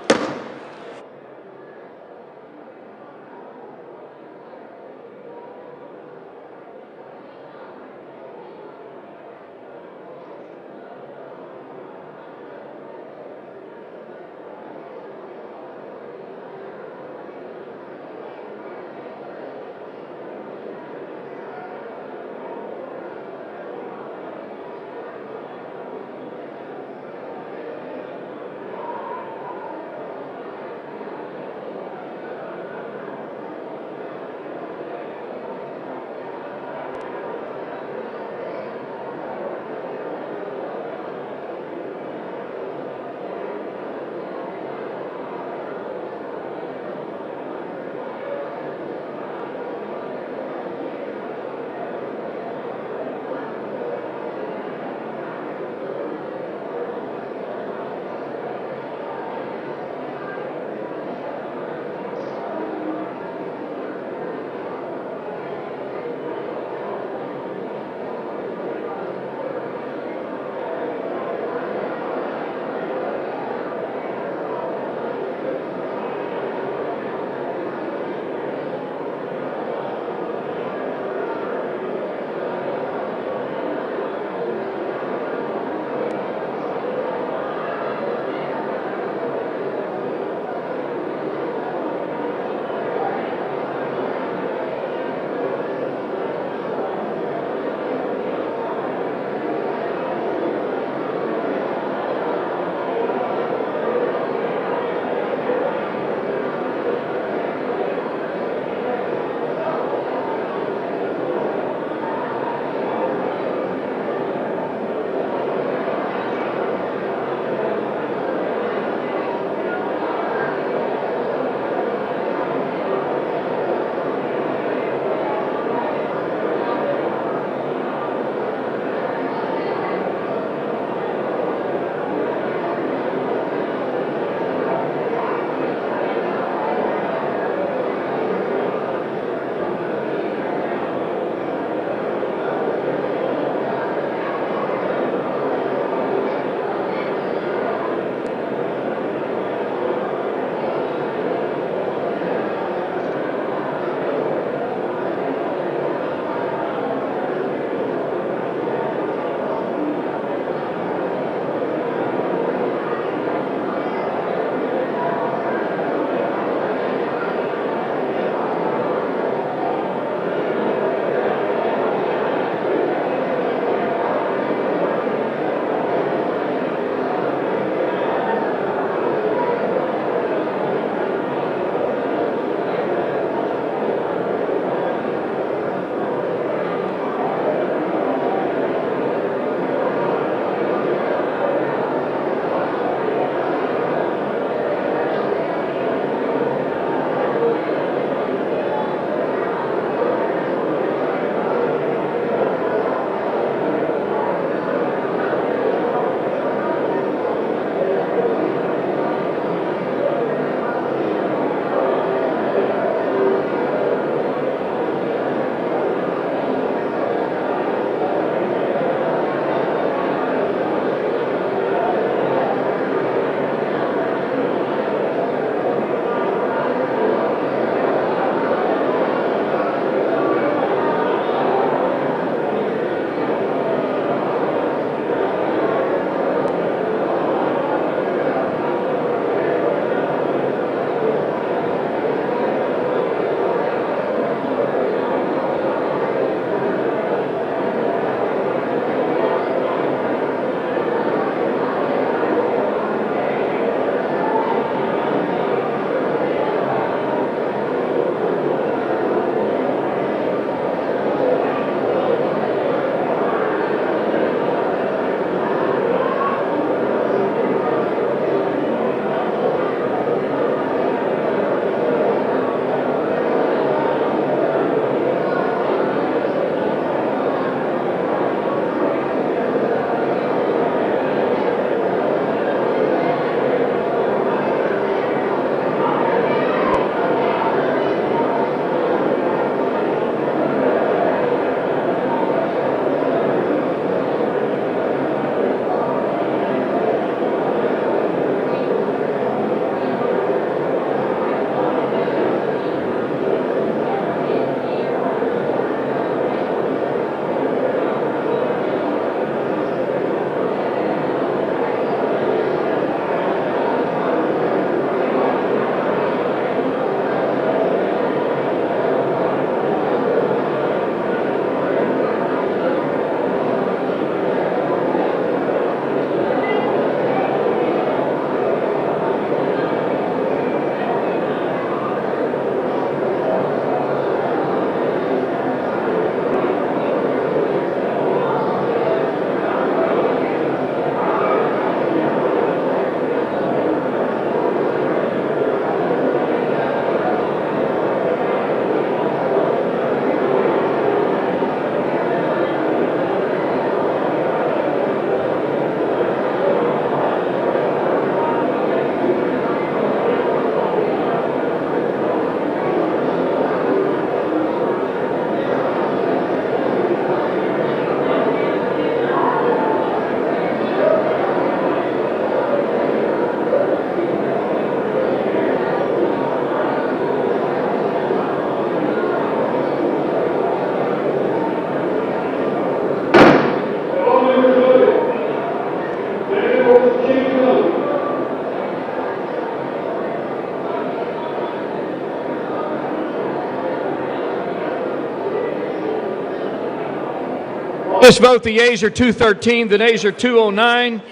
this vote, the yeas are 213, the nays are 209.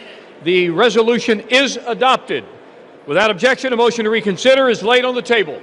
The resolution is adopted. Without objection, a motion to reconsider is laid on the table.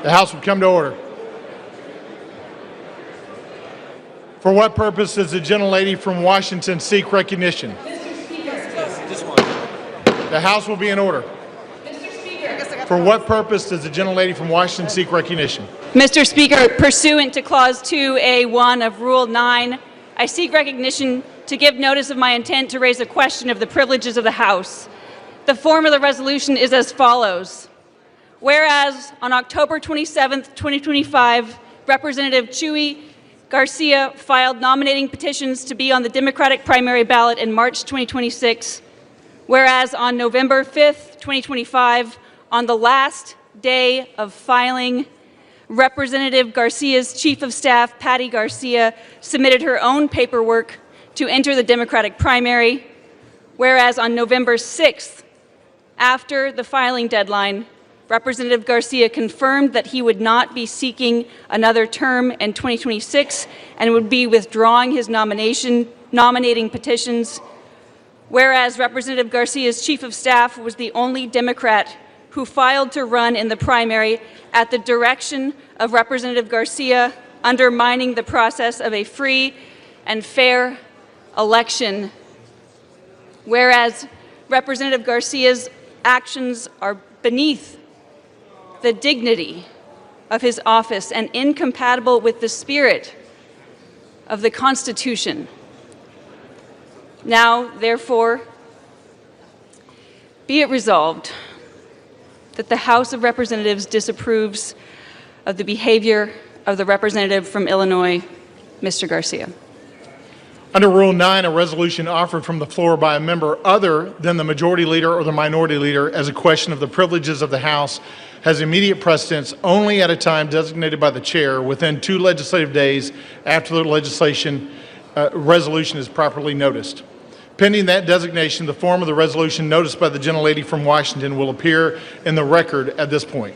The House will come to order. For what purpose does the gentlelady from Washington seek recognition? The House will be in order. For what purpose does the gentlelady from Washington seek recognition? Mr. Speaker, pursuant to Clause 2A1 of Rule 9, I seek recognition to give notice of my intent to raise a question of the privileges of the House. The form of the resolution is as follows. Whereas on October 27, 2025, Representative Chuy Garcia filed nominating petitions to be on the Democratic primary ballot in March 2026. Whereas on November 5th, 2025, on the last day of filing, Representative Garcia's Chief of Staff, Patty Garcia, submitted her own paperwork to enter the Democratic primary. Whereas on November 6th, after the filing deadline, Representative Garcia confirmed that he would not be seeking another term in 2026 and would be withdrawing his nominating petitions. Whereas Representative Garcia's Chief of Staff was the only Democrat who filed to run in the primary at the direction of Representative Garcia, undermining the process of a free and fair election. Whereas Representative Garcia's actions are beneath the dignity of his office and incompatible with the spirit of the Constitution. Now, therefore, be it resolved that the House of Representatives disapproves of the behavior of the representative from Illinois, Mr. Garcia. Under Rule 9, a resolution offered from the floor by a member other than the majority leader or the minority leader as a question of the privileges of the House has immediate precedence only at a time designated by the chair within 2 legislative days after the resolution is properly noticed. Pending that designation, the form of the resolution noticed by the gentlelady from Washington will appear in the record at this point.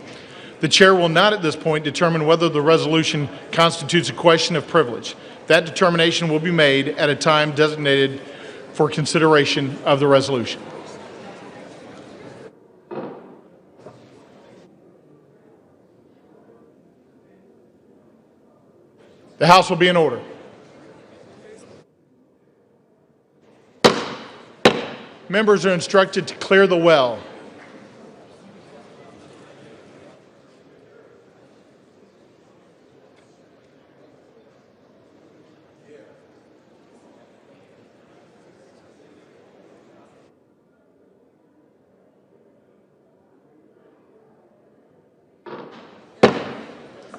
The chair will not at this point determine whether the resolution constitutes a question of privilege. That determination will be made at a time designated for consideration of the resolution. The House will be in order. Members are instructed to clear the well.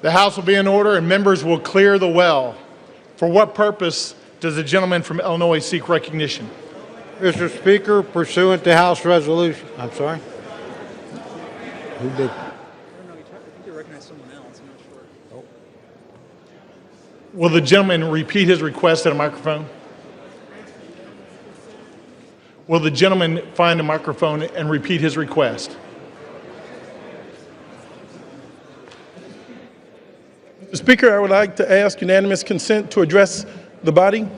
The House will be in order and members will clear the well. For what purpose does the gentleman from Illinois seek recognition? Mr. Speaker, pursuant to House Resolution, I'm sorry? Who did? Will the gentleman repeat his request at a microphone? Will the gentleman find a microphone and repeat his request? Mr. Speaker, I would like to ask unanimous consent to address the body,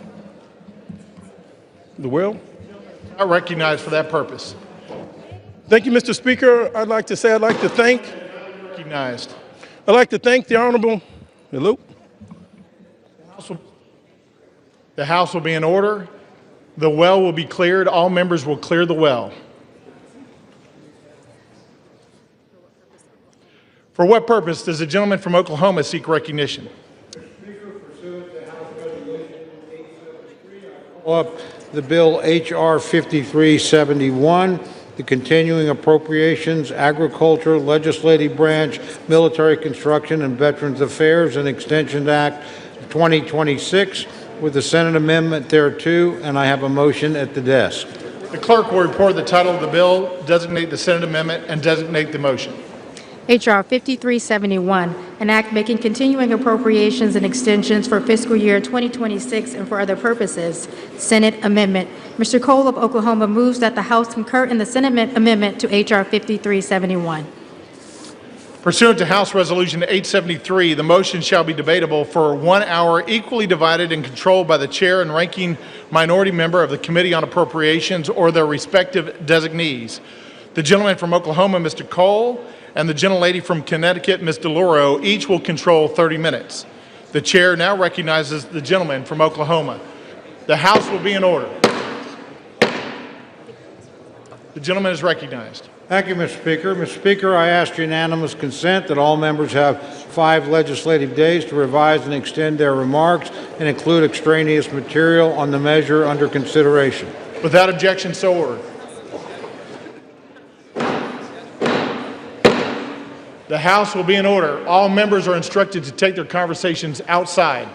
the will. Not recognized for that purpose. Thank you, Mr. Speaker. I'd like to thank Recognized. I'd like to thank the Honorable, hello? The House will be in order. The well will be cleared. All members will clear the well. For what purpose does the gentleman from Oklahoma seek recognition? Up the bill H.R. 5371, the Continuing Appropriations, Agriculture, Legislative Branch, Military Construction, and Veterans Affairs and Extension Act 2026 with the Senate amendment thereto, and I have a motion at the desk. The clerk will report the title of the bill, designate the Senate amendment, and designate the motion. H.R. 5371, an act making continuing appropriations and extensions for fiscal year 2026 and for other purposes. Senate amendment. Mr. Cole of Oklahoma moves that the House concur in the Senate amendment to H.R. 5371. Pursuant to House Resolution 873, the motion shall be debatable for 1 hour, equally divided and controlled by the chair and ranking minority member of the Committee on Appropriations or their respective designees. The gentleman from Oklahoma, Mr. Cole, and the gentlelady from Connecticut, Ms. DeLauro, each will control 30 minutes. The chair now recognizes the gentleman from Oklahoma. The House will be in order. The gentleman is recognized. Thank you, Mr. Speaker. Mr. Speaker, I ask unanimous consent that all members have 5 legislative days to revise and extend their remarks and include extraneous material on the measure under consideration. Without objection, so ordered. The House will be in order. All members are instructed to take their conversations outside.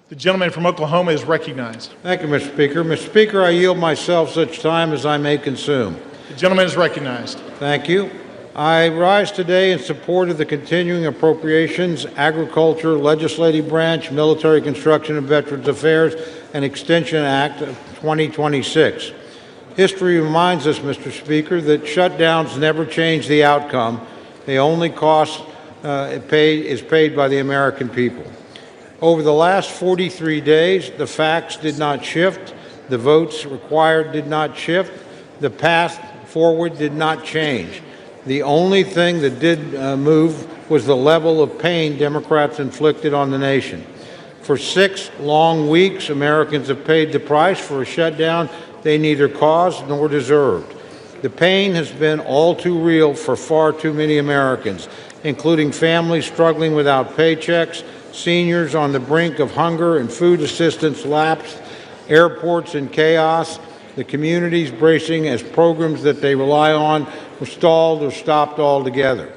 The gentleman from Oklahoma is recognized. Thank you, Mr. Speaker. Mr. Speaker, I yield myself such time as I may consume. The gentleman is recognized. Thank you. I rise today in support of the Continuing Appropriations, Agriculture, Legislative Branch, Military Construction and Veterans Affairs, and Extension Act of 2026. History reminds us, Mr. Speaker, that shutdowns never change the outcome. The only cost is paid by the American people. Over the last 43 days, the facts did not shift, the votes required did not shift, the path forward did not change. The only thing that did move was the level of pain Democrats inflicted on the nation. For 6 long weeks, Americans have paid the price for a shutdown they neither caused nor deserved. The pain has been all too real for far too many Americans, including families struggling without paychecks, seniors on the brink of hunger and food assistance lapse, airports in chaos, the communities bracing as programs that they rely on were stalled or stopped altogether.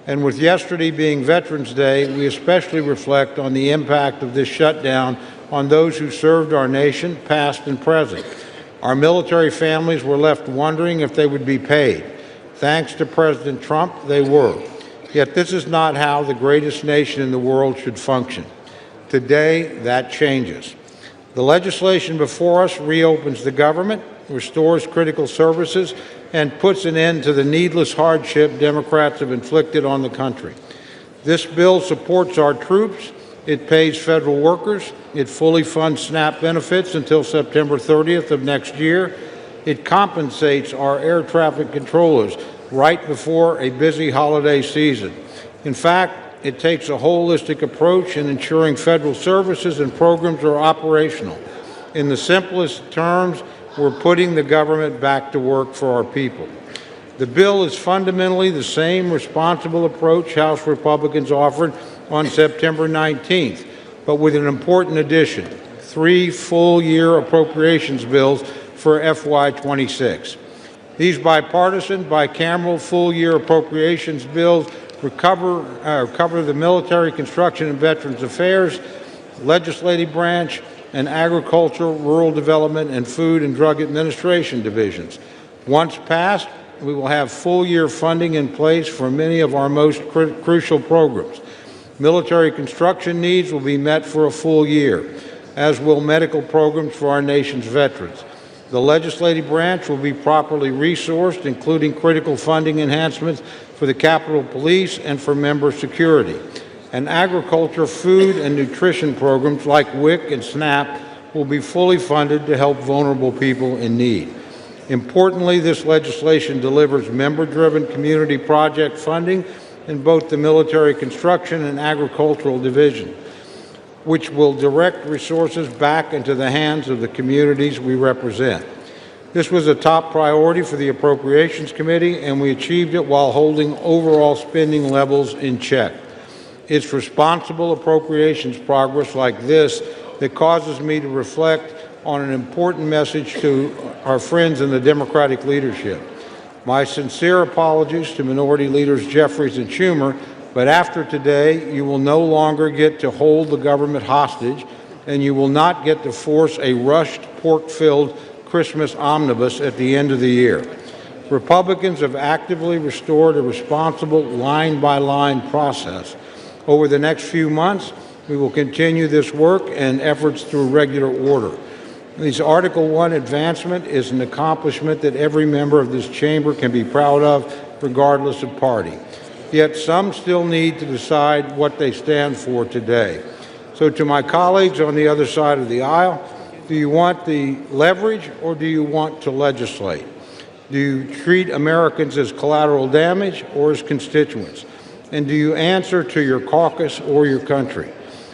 And with yesterday being Veterans Day, we especially reflect on the impact of this shutdown on those who served our nation, past and present. Our military families were left wondering if they would be paid. Thanks to President Trump, they were. Yet this is not how the greatest nation in the world should function. Today, that changes. The legislation before us reopens the government, restores critical services, and puts an end to the needless hardship Democrats have inflicted on the country. This bill supports our troops, it pays federal workers, it fully funds SNAP benefits until September 30th of next year, it compensates our air traffic controllers right before a busy holiday season. In fact, it takes a holistic approach in ensuring federal services and programs are operational. In the simplest terms, we're putting the government back to work for our people. The bill is fundamentally the same responsible approach House Republicans offered on September 19th, but with an important addition: 3 full-year appropriations bills for FY26. These bipartisan, bicameral full-year appropriations bills cover the Military Construction and Veterans Affairs, Legislative Branch, and Agriculture, Rural Development, and Food and Drug Administration divisions. Once passed, we will have full-year funding in place for many of our most crucial programs. Military construction needs will be met for a full year, as will medical programs for our nation's veterans. The legislative branch will be properly resourced, including critical funding enhancements for the Capitol Police and for member security. And agriculture, food, and nutrition programs like WIC and SNAP will be fully funded to help vulnerable people in need. Importantly, this legislation delivers member-driven community project funding in both the military construction and agricultural division, which will direct resources back into the hands of the communities we represent. This was a top priority for the Appropriations Committee, and we achieved it while holding overall spending levels in check. It's responsible appropriations progress like this that causes me to reflect on an important message to our friends in the Democratic leadership. My sincere apologies to Minority Leaders Jeffries and Schumer, but after today, you will no longer get to hold the government hostage, and you will not get to force a rushed, pork-filled Christmas omnibus at the end of the year. Republicans have actively restored a responsible line-by-line process. Over the next few months, we will continue this work and efforts through regular order. This Article I advancement is an accomplishment that every member of this chamber can be proud of, regardless of party. Yet some still need to decide what they stand for today. So to my colleagues on the other side of the aisle, do you want the leverage or do you want to legislate? Do you treat Americans as collateral damage or as constituents? And do you answer to your caucus or your country?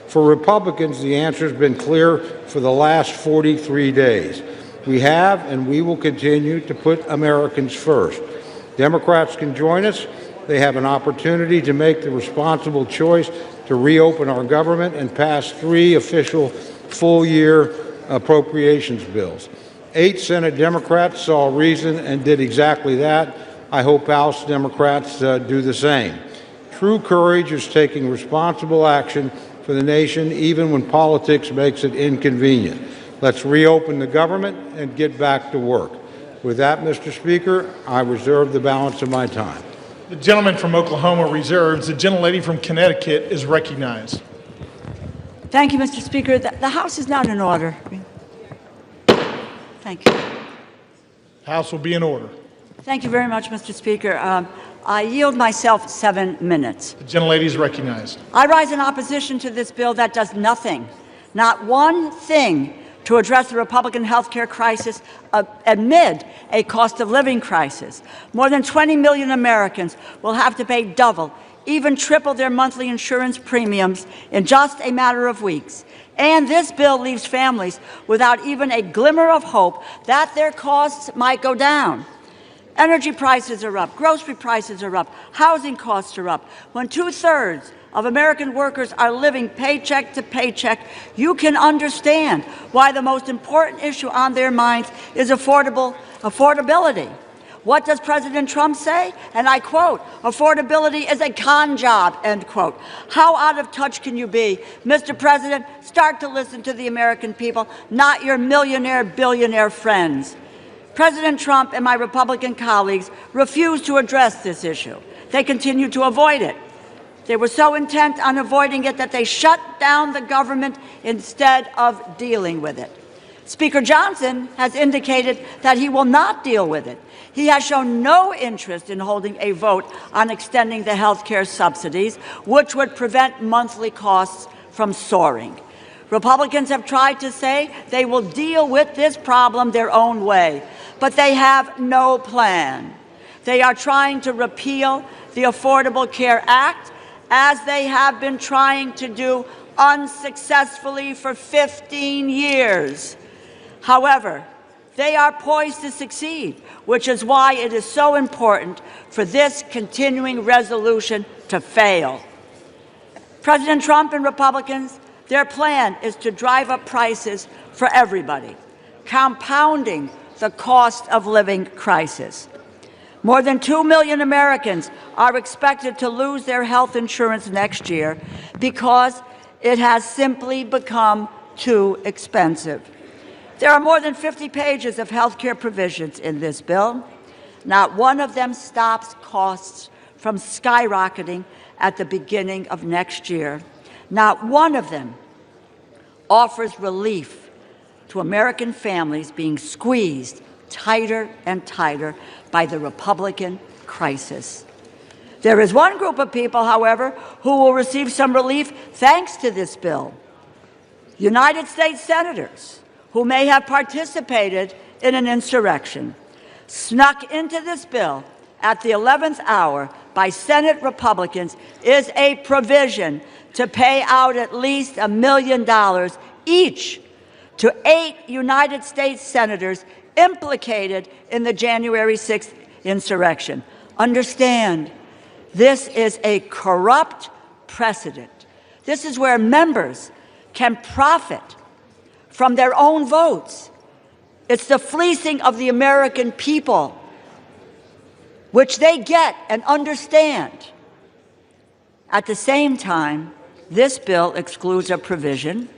For Republicans, the answer has been clear for the last 43 days. We have and we will continue to put Americans first. Democrats can join us. They have an opportunity to make the responsible choice to reopen our government and pass 3 official full-year appropriations bills. 8 Senate Democrats saw reason and did exactly that. I hope House Democrats do the same. True courage is taking responsible action for the nation, even when politics makes it inconvenient. Let's reopen the government and get back to work. With that, Mr. Speaker, I reserve the balance of my time. The gentleman from Oklahoma reserves. The gentlelady from Connecticut is recognized. Thank you, Mr. Speaker. The House is now in order. Thank you. House will be in order. Thank you very much, Mr. Speaker. I yield myself 7 minutes. The gentlelady is recognized. I rise in opposition to this bill that does nothing, not one thing, to address the Republican health care crisis amid a cost of living crisis. More than 20 million Americans will have to pay double, even triple their monthly insurance premiums in just a matter of weeks. And this bill leaves families without even a glimmer of hope that their costs might go down. Energy prices are up, grocery prices are up, housing costs are up. When 2/3 of American workers are living paycheck to paycheck, you can understand why the most important issue on their minds is affordability. What does President Trump say? And I quote, affordability is a con job, end quote. How out of touch can you be? Mr. President, start to listen to the American people, not your millionaire, billionaire friends. President Trump and my Republican colleagues refuse to address this issue. They continue to avoid it. They were so intent on avoiding it that they shut down the government instead of dealing with it. Speaker Johnson has indicated that he will not deal with it. He has shown no interest in holding a vote on extending the health care subsidies, which would prevent monthly costs from soaring. Republicans have tried to say they will deal with this problem their own way, but they have no plan. They are trying to repeal the Affordable Care Act, as they have been trying to do unsuccessfully for 15 years. However, they are poised to succeed, which is why it is so important for this continuing resolution to fail. President Trump and Republicans, their plan is to drive up prices for everybody, compounding the cost of living crisis. More than 2 million Americans are expected to lose their health insurance next year because it has simply become too expensive. There are more than 50 pages of health care provisions in this bill. Not one of them stops costs from skyrocketing at the beginning of next year. Not one of them offers relief to American families being squeezed tighter and tighter by the Republican crisis. There is one group of people, however, who will receive some relief thanks to this bill. United States senators who may have participated in an insurrection, snuck into this bill at the 11th hour by Senate Republicans, is a provision to pay out at least $1 million each to 8 United States senators implicated in the January 6th insurrection. Understand, this is a corrupt precedent. This is where members can profit from their own votes. It's the fleecing of the American people, which they get and understand. At the same time, this bill excludes a provision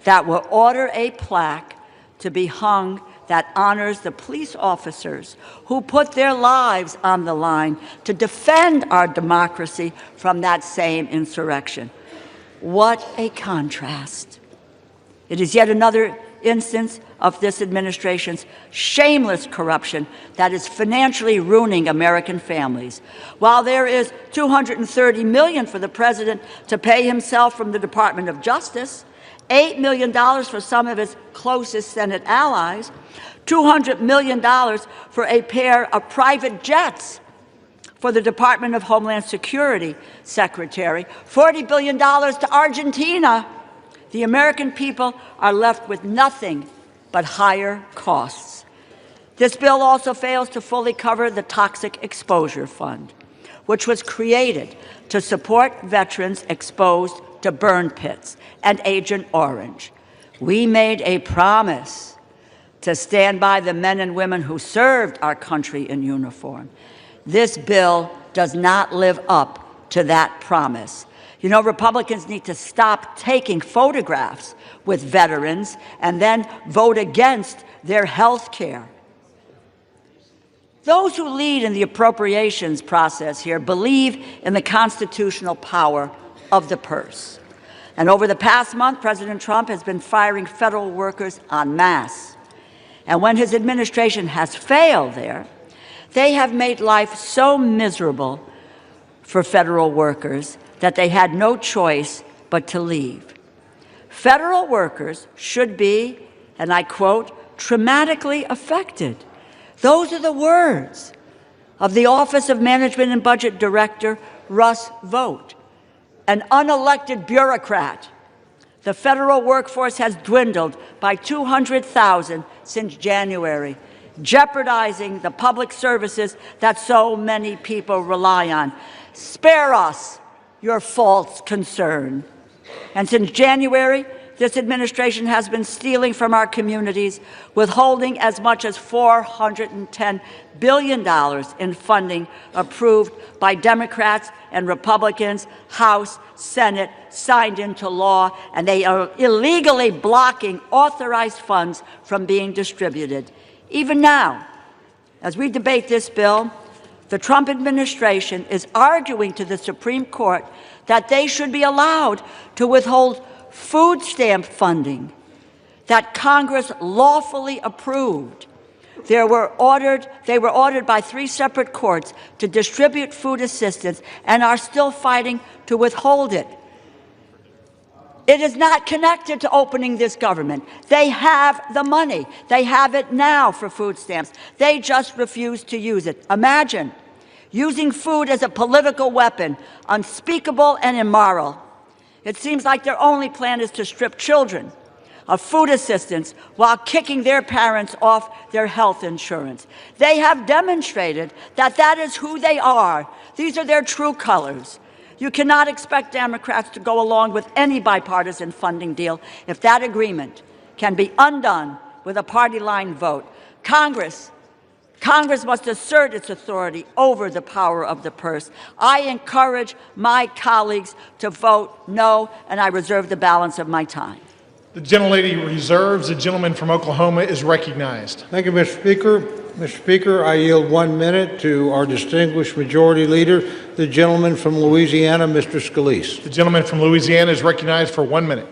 that will order a plaque to be hung that honors the police officers who put their lives on the line to defend our democracy from that same insurrection. What a contrast. It is yet another instance of this administration's shameless corruption that is financially ruining American families. While there is $230 million for the president to pay himself from the Department of Justice, $8 million for some of his closest Senate allies, $200 million for a pair of private jets for the Department of Homeland Security Secretary, $40 billion to Argentina, the American people are left with nothing but higher costs. This bill also fails to fully cover the Toxic Exposure Fund, which was created to support veterans exposed to burn pits and Agent Orange. We made a promise to stand by the men and women who served our country in uniform. This bill does not live up to that promise. You know, Republicans need to stop taking photographs with veterans and then vote against their health care. Those who lead in the appropriations process here believe in the constitutional power of the purse. And over the past month, President Trump has been firing federal workers en masse. And when his administration has failed there, they have made life so miserable for federal workers that they had no choice but to leave. Federal workers should be, and I quote, traumatically affected. Those are the words of the Office of Management and Budget Director Russ Vought, an unelected bureaucrat. The federal workforce has dwindled by 200,000 since January, jeopardizing the public services that so many people rely on. Spare us your false concern. And since January, this administration has been stealing from our communities, withholding as much as $410 billion in funding approved by Democrats and Republicans, House, Senate, signed into law, and they are illegally blocking authorized funds from being distributed. Even now, as we debate this bill, the Trump administration is arguing to the Supreme Court that they should be allowed to withhold food stamp funding that Congress lawfully approved. They were ordered by 3 separate courts to distribute food assistance and are still fighting to withhold it. It is not connected to opening this government. They have the money. They have it now for food stamps. They just refuse to use it. Imagine using food as a political weapon, unspeakable and immoral. It seems like their only plan is to strip children of food assistance while kicking their parents off their health insurance. They have demonstrated that that is who they are. These are their true colors. You cannot expect Democrats to go along with any bipartisan funding deal if that agreement can be undone with a party line vote. Congress must assert its authority over the power of the purse. I encourage my colleagues to vote no, and I reserve the balance of my time. The gentlelady reserves. The gentleman from Oklahoma is recognized. Thank you, Mr. Speaker. Mr. Speaker, I yield 1 minute to our distinguished majority leader, the gentleman from Louisiana, Mr. Scalise. The gentleman from Louisiana is recognized for 1 minute.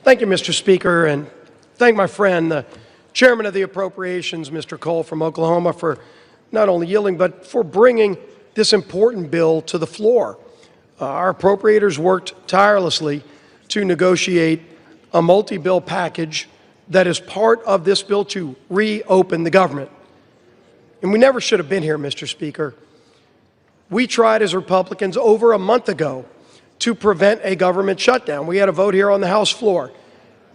Thank you, Mr. Speaker, and thank my friend, the Chairman of the Appropriations, Mr. Cole from Oklahoma, for not only yielding, but for bringing this important bill to the floor. Our appropriators worked tirelessly to negotiate a multi-bill package that is part of this bill to reopen the government. And we never should have been here, Mr. Speaker. We tried as Republicans over a month ago to prevent a government shutdown. We had a vote here on the House floor.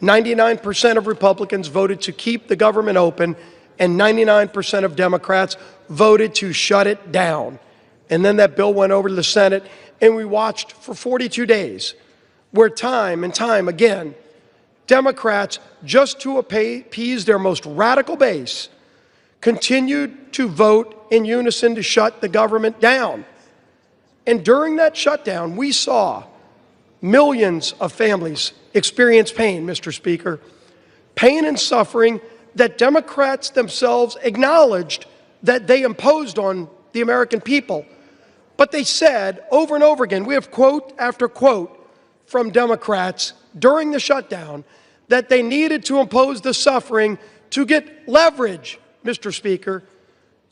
99% of Republicans voted to keep the government open, and 99% of Democrats voted to shut it down. And then that bill went over to the Senate, and we watched for 42 days where time and time again, Democrats, just to appease their most radical base, continued to vote in unison to shut the government down. And during that shutdown, we saw millions of families experience pain, Mr. Speaker, pain and suffering that Democrats themselves acknowledged that they imposed on the American people. But they said over and over again, we have quote after quote from Democrats during the shutdown, that they needed to impose the suffering to get leverage, Mr. Speaker,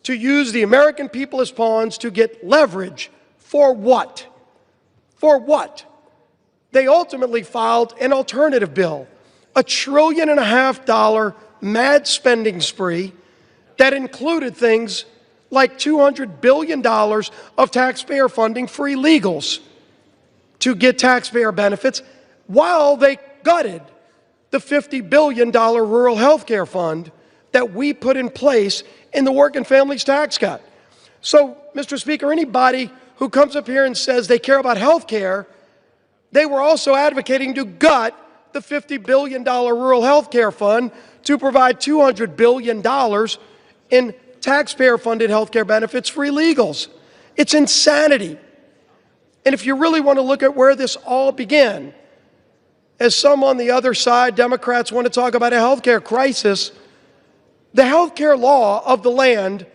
to use the American people as pawns to get leverage. For what? For what? They ultimately filed an alternative bill, a $1.5 trillion mad spending spree that included things like $200 billion of taxpayer funding for illegals to get taxpayer benefits, while they gutted the $50 billion rural health care fund that we put in place in the Working Families Tax Cut. So, Mr. Speaker, anybody who comes up here and says they care about health care, they were also advocating to gut the $50 billion rural health care fund to provide $200 billion in taxpayer-funded health care benefits for illegals. It's insanity. And if you really want to look at where this all began, as some on the other side, Democrats, want to talk about a health care crisis, the health care law of the land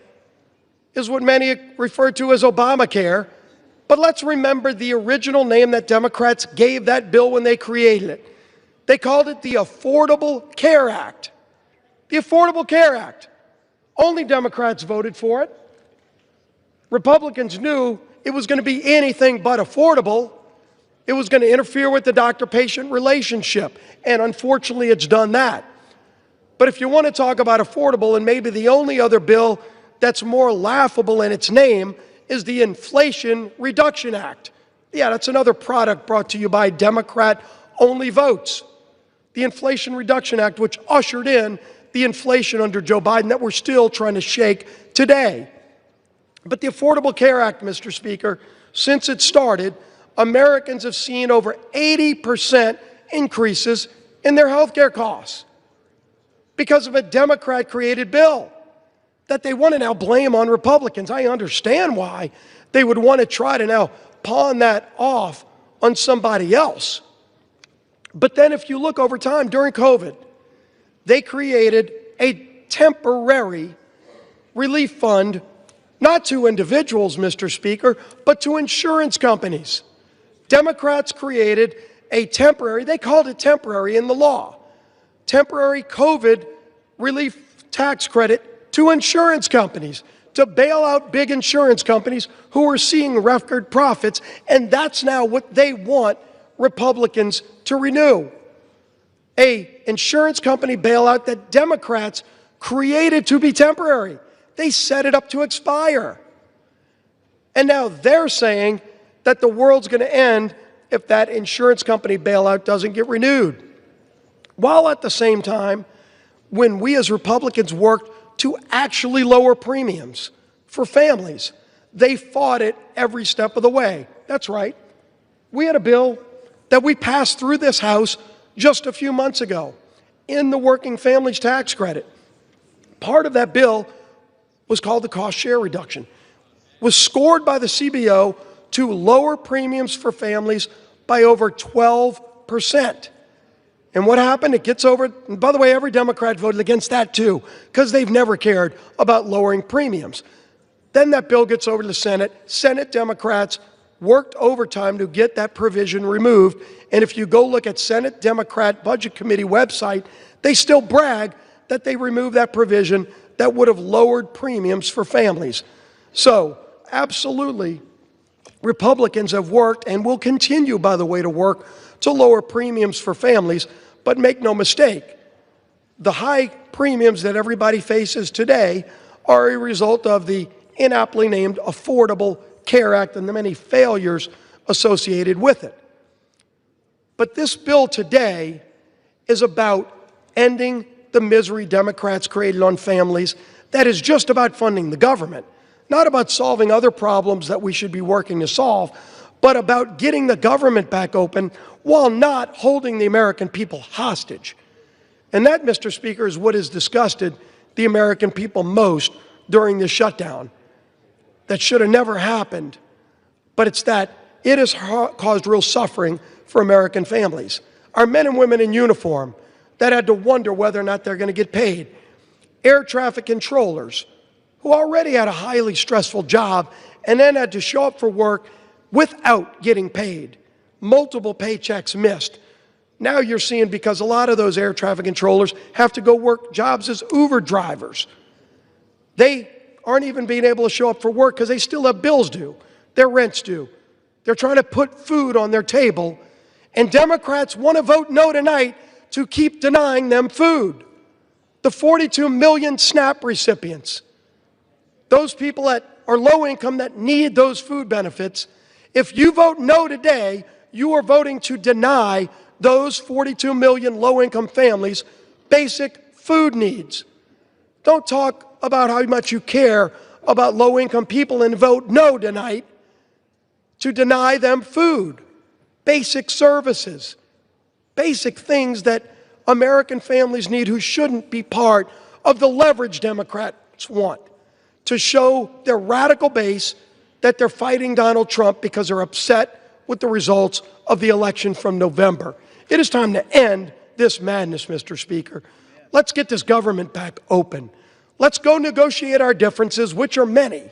is what many refer to as Obamacare. But let's remember the original name that Democrats gave that bill when they created it. They called it the Affordable Care Act. The Affordable Care Act. Only Democrats voted for it. Republicans knew it was going to be anything but affordable. It was going to interfere with the doctor-patient relationship, and unfortunately it's done that. But if you want to talk about affordable, and maybe the only other bill that's more laughable in its name is the Inflation Reduction Act. Yeah, that's another product brought to you by Democrat-only votes. The Inflation Reduction Act, which ushered in the inflation under Joe Biden that we're still trying to shake today. But the Affordable Care Act, Mr. Speaker, since it started, Americans have seen over 80% increases in their health care costs because of a Democrat-created bill that they want to now blame on Republicans. I understand why they would want to try to now pawn that off on somebody else. But then if you look over time, during COVID, they created a temporary relief fund, not to individuals, Mr. Speaker, but to insurance companies. Democrats created a temporary, they called it temporary in the law, temporary COVID relief tax credit to insurance companies to bail out big insurance companies who are seeing record profits, and that's now what they want Republicans to renew. An insurance company bailout that Democrats created to be temporary. They set it up to expire. And now they're saying that the world's going to end if that insurance company bailout doesn't get renewed. While at the same time, when we as Republicans worked to actually lower premiums for families, they fought it every step of the way. That's right. We had a bill that we passed through this House just a few months ago in the Working Families Tax Credit. Part of that bill was called the cost share reduction, was scored by the CBO to lower premiums for families by over 12%. And what happened? It gets over, and by the way, every Democrat voted against that too, because they've never cared about lowering premiums. Then that bill gets over to the Senate. Senate Democrats worked overtime to get that provision removed. And if you go look at Senate Democrat Budget Committee website, they still brag that they removed that provision that would have lowered premiums for families. So, absolutely, Republicans have worked and will continue, by the way, to work to lower premiums for families. But make no mistake, the high premiums that everybody faces today are a result of the inaptly named Affordable Care Act and the many failures associated with it. But this bill today is about ending the misery Democrats created on families. That is just about funding the government, not about solving other problems that we should be working to solve, but about getting the government back open while not holding the American people hostage. And that, Mr. Speaker, is what has disgusted the American people most during this shutdown. That should have never happened, but it's that it has caused real suffering for American families. Our men and women in uniform that had to wonder whether or not they're going to get paid. Air traffic controllers who already had a highly stressful job and then had to show up for work without getting paid. Multiple paychecks missed. Now you're seeing, because a lot of those air traffic controllers have to go work jobs as Uber drivers. They aren't even being able to show up for work because they still have bills due, their rent's due. They're trying to put food on their table, and Democrats want to vote no tonight to keep denying them food. The 42 million SNAP recipients, those people that are low income that need those food benefits, if you vote no today, you are voting to deny those 42 million low-income families basic food needs. Don't talk about how much you care about low-income people and vote no tonight to deny them food, basic services, basic things that American families need who shouldn't be part of the leverage Democrats want to show their radical base that they're fighting Donald Trump because they're upset with the results of the election from November. It is time to end this madness, Mr. Speaker. Let's get this government back open. Let's go negotiate our differences, which are many,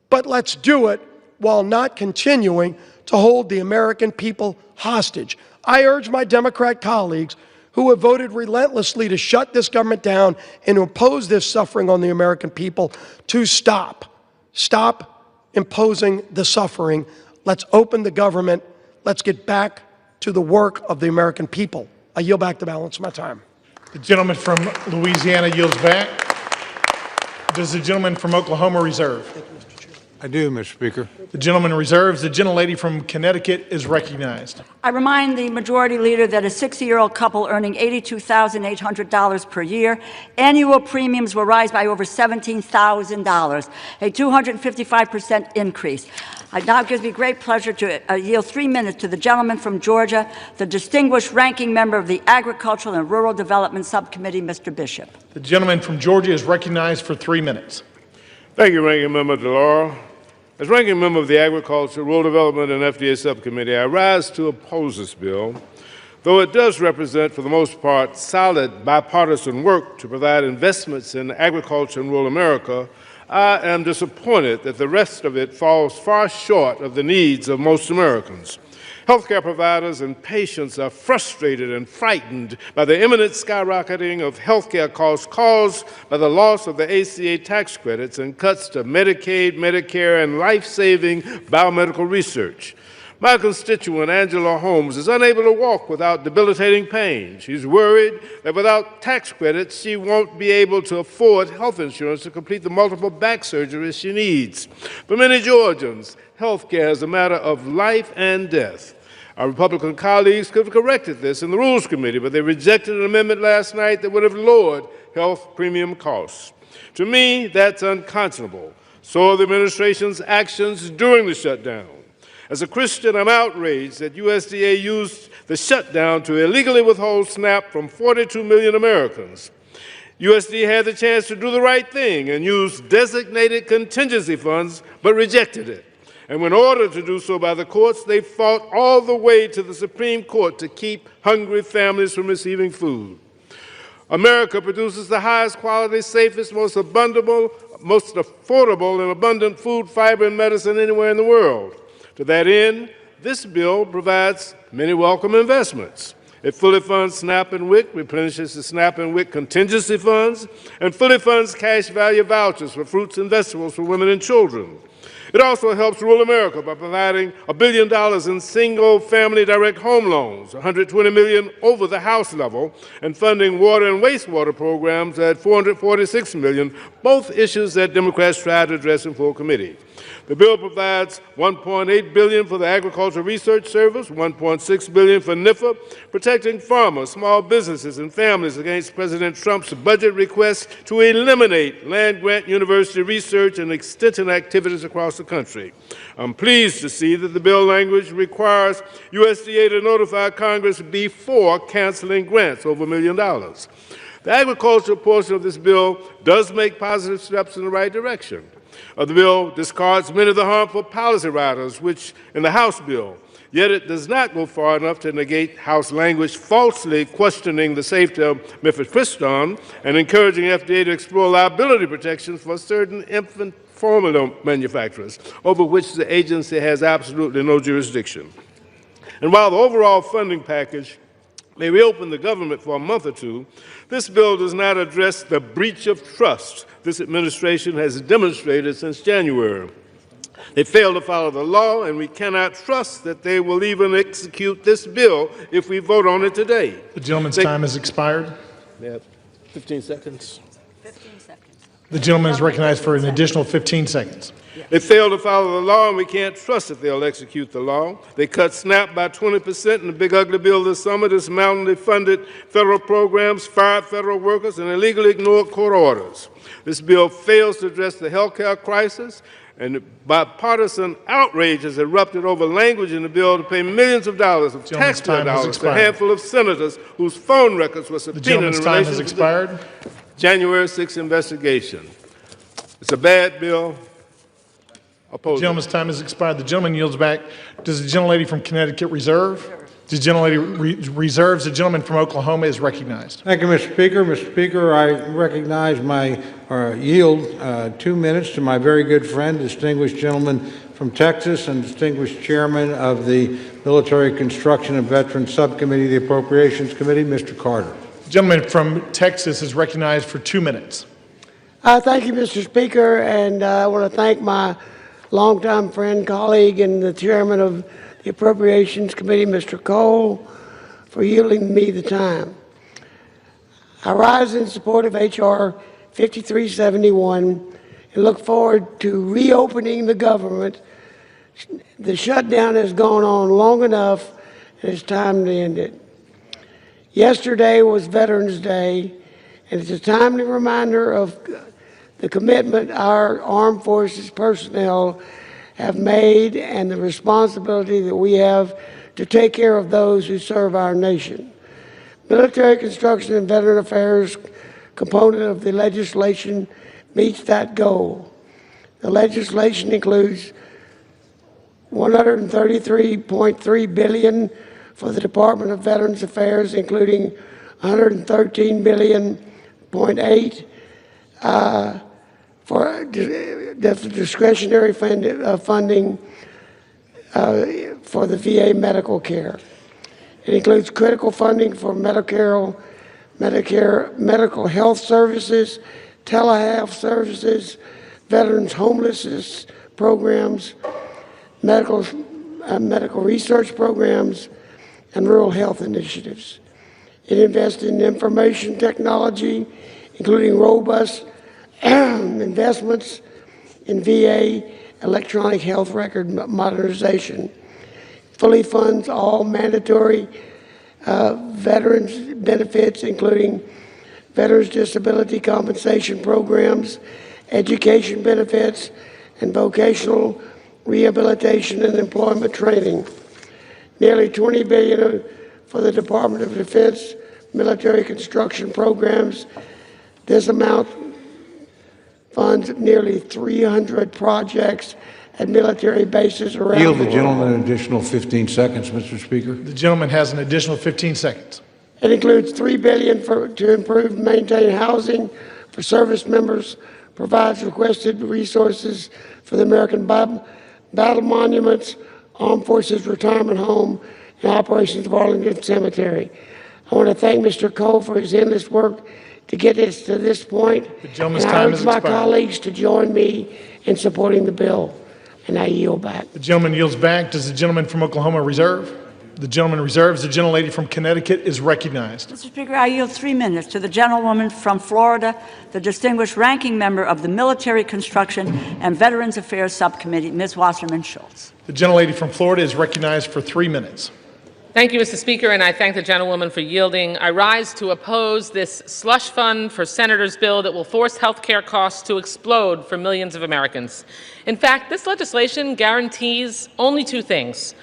but let's do it while not continuing to hold the American people hostage. I urge my Democrat colleagues who have voted relentlessly to shut this government down and to impose this suffering on the American people to stop. Stop imposing the suffering. Let's open the government. Let's get back to the work of the American people. I yield back the balance of my time. The gentleman from Louisiana yields back. Does the gentleman from Oklahoma reserve? I do, Mr. Speaker. The gentleman reserves. The gentlelady from Connecticut is recognized. I remind the Majority Leader that a 60-year-old couple earning $82,800 per year, annual premiums will rise by over $17,000, a 255% increase. It now gives me great pleasure to yield 3 minutes to the gentleman from Georgia, the distinguished ranking member of the Agricultural and Rural Development Subcommittee, Mr. Bishop. The gentleman from Georgia is recognized for 3 minutes. Thank you, Ranking Member DeLauro. As Ranking Member of the Agriculture, Rural Development, and FDA Subcommittee, I rise to oppose this bill. Though it does represent, for the most part, solid bipartisan work to provide investments in agriculture in rural America, I am disappointed that the rest of it falls far short of the needs of most Americans. Healthcare providers and patients are frustrated and frightened by the imminent skyrocketing of healthcare costs caused by the loss of the ACA tax credits and cuts to Medicaid, Medicare, and life-saving biomedical research. My constituent, Angela Holmes, is unable to walk without debilitating pain. She's worried that without tax credits, she won't be able to afford health insurance to complete the multiple back surgeries she needs. For many Georgians, health care is a matter of life and death. Our Republican colleagues could have corrected this in the Rules Committee, but they rejected an amendment last night that would have lowered health premium costs. To me, that's unconscionable. So are the administration's actions during the shutdown. As a Christian, I'm outraged that USDA used the shutdown to illegally withhold SNAP from 42 million Americans. USDA had the chance to do the right thing and use designated contingency funds, but rejected it. And when ordered to do so by the courts, they fought all the way to the Supreme Court to keep hungry families from receiving food. America produces the highest quality, safest, most affordable, and abundant food, fiber, and medicine anywhere in the world. To that end, this bill provides many welcome investments. It fully funds SNAP and WIC, replenishes the SNAP and WIC contingency funds, and fully funds cash value vouchers for fruits and vegetables for women and children. It also helps rural America by providing $1 billion in single-family direct home loans, $120 million over the House level, and funding water and wastewater programs at $446 million, both issues that Democrats tried to address in full committee. The bill provides $1.8 billion for the Agricultural Research Service, $1.6 billion for NIFA, protecting farmers, small businesses, and families against President Trump's budget request to eliminate land-grant university research and extension activities across the country. I'm pleased to see that the bill language requires USDA to notify Congress before canceling grants over $1 million. The agricultural portion of this bill does make positive steps in the right direction. The bill discards many of the harmful policy riders, which in the House bill, yet it does not go far enough to negate House language falsely questioning the safety of mifepristone and encouraging FDA to explore liability protections for certain infant formula manufacturers, over which the agency has absolutely no jurisdiction. And while the overall funding package may reopen the government for a month or two, this bill does not address the breach of trust this administration has demonstrated since January. They fail to follow the law, and we cannot trust that they will even execute this bill if we vote on it today. The gentleman's time has expired. They have 15 seconds. 15 seconds. The gentleman is recognized for an additional 15 seconds. They fail to follow the law, and we can't trust that they'll execute the law. They cut SNAP by 20% in the big ugly bill this summer, dismounted funded federal programs, fired federal workers, and illegally ignored court orders. This bill fails to address the health care crisis, and bipartisan outrage has erupted over language in the bill to pay millions of dollars of taxpayer dollars to a handful of senators whose phone records were subpoenaed in relation to the January 6th investigation. It's a bad bill. The gentleman's time has expired. The gentleman yields back. Does the gentlelady from Connecticut reserve? The gentlelady reserves. The gentleman from Oklahoma is recognized. Thank you, Mr. Speaker. Mr. Speaker, I recognize yield 2 minutes to my very good friend, distinguished gentleman from Texas and distinguished chairman of the Military Construction and Veterans Subcommittee of the Appropriations Committee, Mr. Carter. The gentleman from Texas is recognized for 2 minutes. Thank you, Mr. Speaker, and I want to thank my longtime friend, colleague, and the chairman of the Appropriations Committee, Mr. Cole, for yielding me the time. I rise in support of H.R. 5371 and look forward to reopening the government. The shutdown has gone on long enough, and it's time to end it. Yesterday was Veterans Day, and it's a timely reminder of the commitment our armed forces personnel have made and the responsibility that we have to take care of those who serve our nation. Military Construction and Veteran Affairs component of the legislation meets that goal. The legislation includes $133.3 billion for the Department of Veterans Affairs, including $113.8 billion for discretionary funding for the VA medical care. It includes critical funding for Medicare, medical health services, telehealth services, veterans homelessness programs, medical research programs, and rural health initiatives. It invests in information technology, including robust investments in VA electronic health record modernization. Fully funds all mandatory veterans benefits, including veterans disability compensation programs, education benefits, and vocational rehabilitation and employment training. Nearly $20 billion for the Department of Defense military construction programs. This amount funds nearly 300 projects at military bases around Yield the the world. gentleman an additional 15 seconds, Mr. Speaker. The gentleman has an additional 15 seconds. It includes $3 billion to improve and maintain housing for service members, provides requested resources for the American Battle Monuments, Armed Forces Retirement Home, and operations of Arlington Cemetery. I want to thank Mr. Cole for his endless work to get us to this point. The gentleman's and time I has urge my expired. colleagues to join me in supporting the bill. And I yield back. The gentleman yields back. Does the gentleman from Oklahoma reserve? The gentleman reserves. The gentlelady from Connecticut is recognized. Mr. Speaker, I yield 3 minutes to the gentlewoman from Florida, the distinguished ranking member of the Military Construction and Veterans Affairs Subcommittee, Ms. Wasserman Schultz. The gentlelady from Florida is recognized for 3 minutes. Thank you, Mr. Speaker, and I thank the gentlewoman for yielding. I rise to oppose this slush fund for senators bill that will force health care costs to explode for millions of Americans. In fact, this legislation guarantees only two things.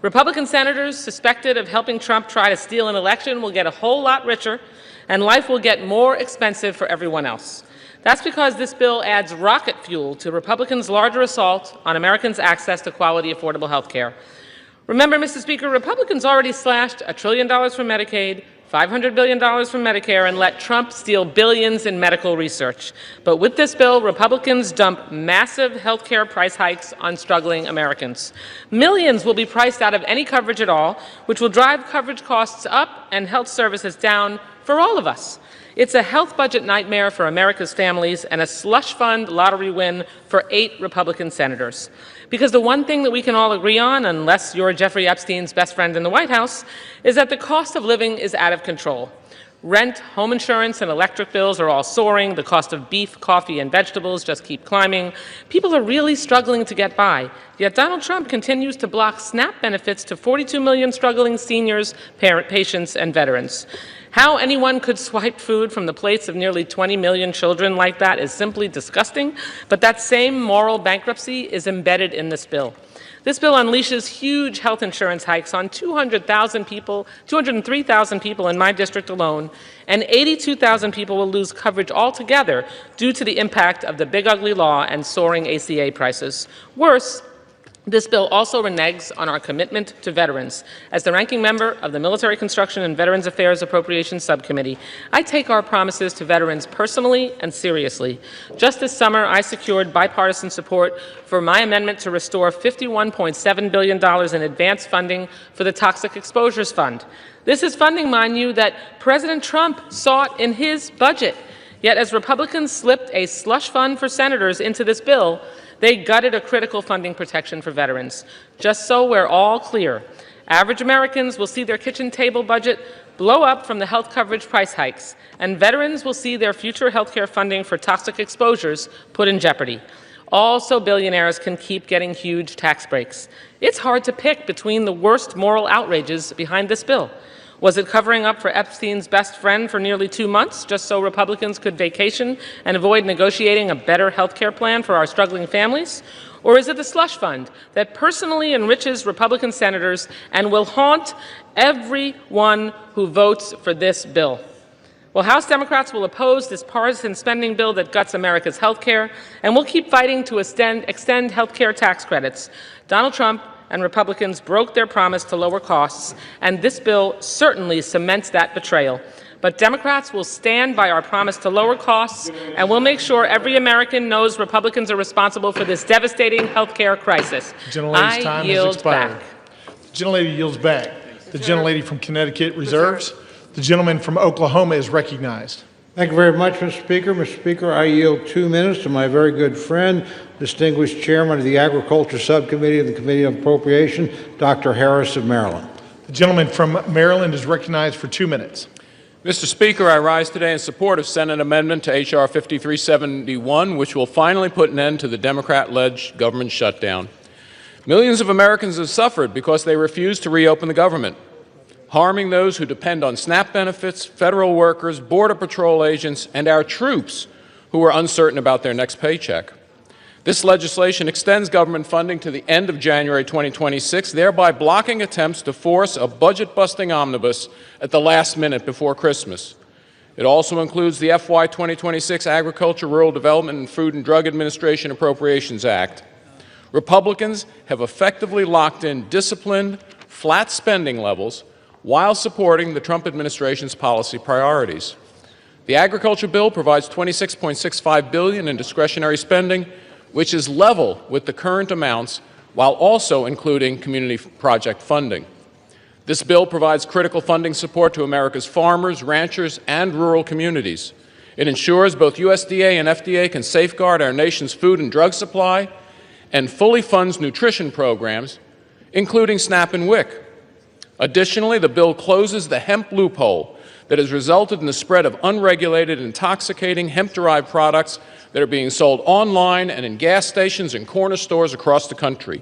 Republican senators suspected of helping Trump try to steal an election will get a whole lot richer, and life will get more expensive for everyone else. That's because this bill adds rocket fuel to Republicans' larger assault on Americans' access to quality, affordable health care. Remember, Mr. Speaker, Republicans already slashed $1 trillion from Medicaid, $500 billion from Medicare, and let Trump steal billions in medical research. But with this bill, Republicans dump massive health care price hikes on struggling Americans. Millions will be priced out of any coverage at all, which will drive coverage costs up and health services down for all of us. It's a health budget nightmare for America's families and a slush fund lottery win for 8 Republican senators. Because the one thing that we can all agree on, unless you're Jeffrey Epstein's best friend in the White House, is that the cost of living is out of control. Rent, home insurance, and electric bills are all soaring. The cost of beef, coffee, and vegetables just keep climbing. People are really struggling to get by. Yet Donald Trump continues to block SNAP benefits to 42 million struggling seniors, patients, and veterans. How anyone could swipe food from the plates of nearly 20 million children like that is simply disgusting, but that same moral bankruptcy is embedded in this bill. This bill unleashes huge health insurance hikes on 203,000 people in my district alone, and 82,000 people will lose coverage altogether due to the impact of the big ugly law and soaring ACA prices. Worse, this bill also reneges on our commitment to veterans. As the ranking member of the Military Construction and Veterans Affairs Appropriations Subcommittee, I take our promises to veterans personally and seriously. Just this summer, I secured bipartisan support for my amendment to restore $51.7 billion in advance funding for the Toxic Exposures Fund. This is funding, mind you, that President Trump sought in his budget. Yet as Republicans slipped a slush fund for senators into this bill, they gutted a critical funding protection for veterans. Just so we're all clear, Average Americans will see their kitchen table budget blow up from the health coverage price hikes, and veterans will see their future health care funding for toxic exposures put in jeopardy. Also, billionaires can keep getting huge tax breaks. It's hard to pick between the worst moral outrages behind this bill. Was it covering up for Epstein's best friend for nearly 2 months, just so Republicans could vacation and avoid negotiating a better health care plan for our struggling families? Or is it the slush fund that personally enriches Republican senators and will haunt everyone who votes for this bill? Well, House Democrats will oppose this partisan spending bill that guts America's health care, and we'll keep fighting to extend health care tax credits. Donald Trump and Republicans broke their promise to lower costs, and this bill certainly cements that betrayal. But Democrats will stand by our promise to lower costs, and we'll make sure every American knows Republicans are responsible for this devastating health care crisis. Gentlelady's time has expired. The gentlelady yields back. The gentlelady from Connecticut reserves. The gentleman from Oklahoma is recognized. Thank you very much, Mr. Speaker. Mr. Speaker, I yield 2 minutes to my very good friend, distinguished chairman of the Agriculture Subcommittee of the Committee on Appropriation, Dr. Harris of Maryland. The gentleman from Maryland is recognized for 2 minutes. Mr. Speaker, I rise today in support of Senate amendment to H.R. 5371, which will finally put an end to the Democrat-led government shutdown. Millions of Americans have suffered because they refuse to reopen the government, harming those who depend on SNAP benefits, federal workers, Border Patrol agents, and our troops who are uncertain about their next paycheck. This legislation extends government funding to the end of January 2026, thereby blocking attempts to force a budget-busting omnibus at the last minute before Christmas. It also includes the FY 2026 Agriculture, Rural Development, and Food and Drug Administration Appropriations Act. Republicans have effectively locked in disciplined, flat spending levels while supporting the Trump administration's policy priorities. The agriculture bill provides $26.65 billion in discretionary spending, which is level with the current amounts while also including community project funding. This bill provides critical funding support to America's farmers, ranchers, and rural communities. It ensures both USDA and FDA can safeguard our nation's food and drug supply and fully funds nutrition programs, including SNAP and WIC. Additionally, the bill closes the hemp loophole that has resulted in the spread of unregulated, intoxicating hemp-derived products that are being sold online and in gas stations and corner stores across the country.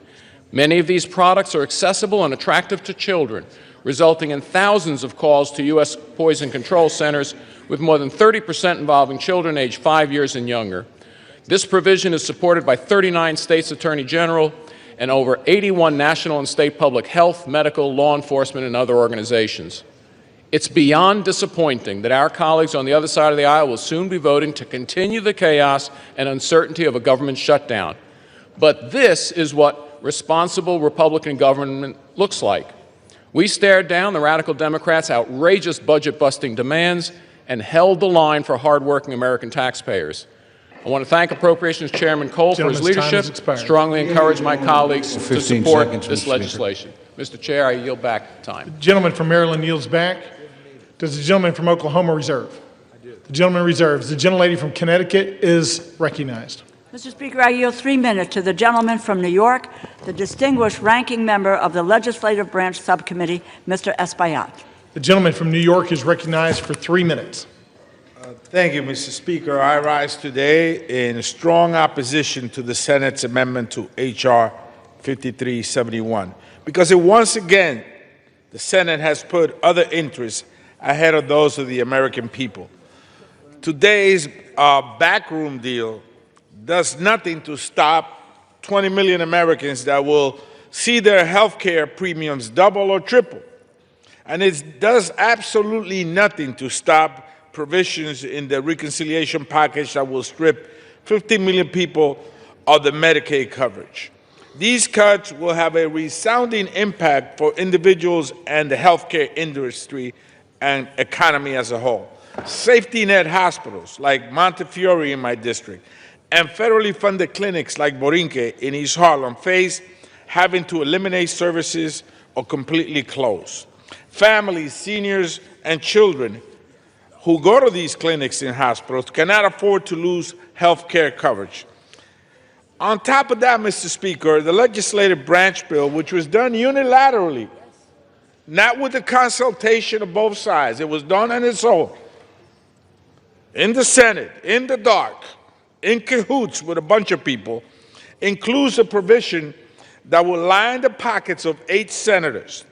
Many of these products are accessible and attractive to children, resulting in thousands of calls to U.S. poison control centers, with more than 30% involving children aged 5 years and younger. This provision is supported by 39 states' attorney general and over 81 national and state public health, medical, law enforcement, and other organizations. It's beyond disappointing that our colleagues on the other side of the aisle will soon be voting to continue the chaos and uncertainty of a government shutdown. But this is what responsible Republican government looks like. We stared down the radical Democrats' outrageous budget-busting demands and held the line for hardworking American taxpayers. I want to thank Appropriations Chairman Cole for his leadership, strongly encourage my colleagues to support this legislation. Mr. Chair, I yield back time. The gentleman from Maryland yields back. Does the gentleman from Oklahoma reserve? I do. The gentleman reserves. The gentlelady from Connecticut is recognized. Mr. Speaker, I yield 3 minutes to the gentleman from New York, the distinguished ranking member of the Legislative Branch Subcommittee, Mr. Espaillat. The gentleman from New York is recognized for 3 minutes. Thank you, Mr. Speaker. I rise today in strong opposition to the Senate's amendment to H.R. 5371 because once again, the Senate has put other interests ahead of those of the American people. Today's backroom deal does nothing to stop 20 million Americans that will see their health care premiums double or triple. And it does absolutely nothing to stop provisions in the reconciliation package that will strip 15 million people of the Medicaid coverage. These cuts will have a resounding impact for individuals and the healthcare industry and economy as a whole. Safety net hospitals like Montefiore in my district and federally funded clinics like Borinque in East Harlem face having to eliminate services or completely close. Families, seniors, and children who go to these clinics and hospitals cannot afford to lose health care coverage. On top of that, Mr. Speaker, the legislative branch bill, which was done unilaterally not with the consultation of both sides. It was done on its own, in the Senate, in the dark, in cahoots with a bunch of people, includes a provision that will line the pockets of 8 senators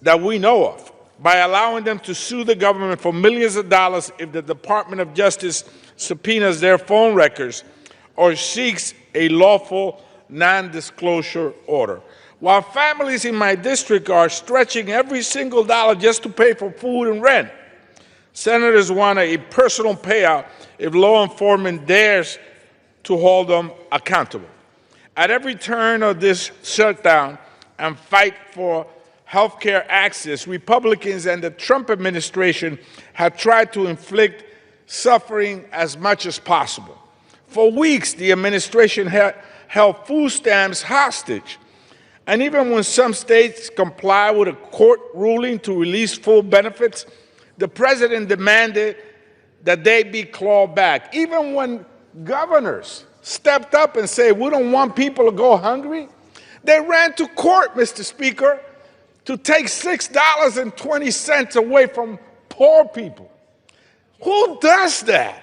that we know of by allowing them to sue the government for millions of dollars if the Department of Justice subpoenas their phone records or seeks a lawful non-disclosure order. While families in my district are stretching every single dollar just to pay for food and rent, senators want a personal payout if law enforcement dares to hold them accountable. At every turn of this shutdown and fight for health care access, Republicans and the Trump administration have tried to inflict suffering as much as possible. For weeks, the administration held food stamps hostage. And even when some states comply with a court ruling to release full benefits, the president demanded that they be clawed back. Even when governors stepped up and said, we don't want people to go hungry, they ran to court, Mr. Speaker, to take $6.20 away from poor people. Who does that?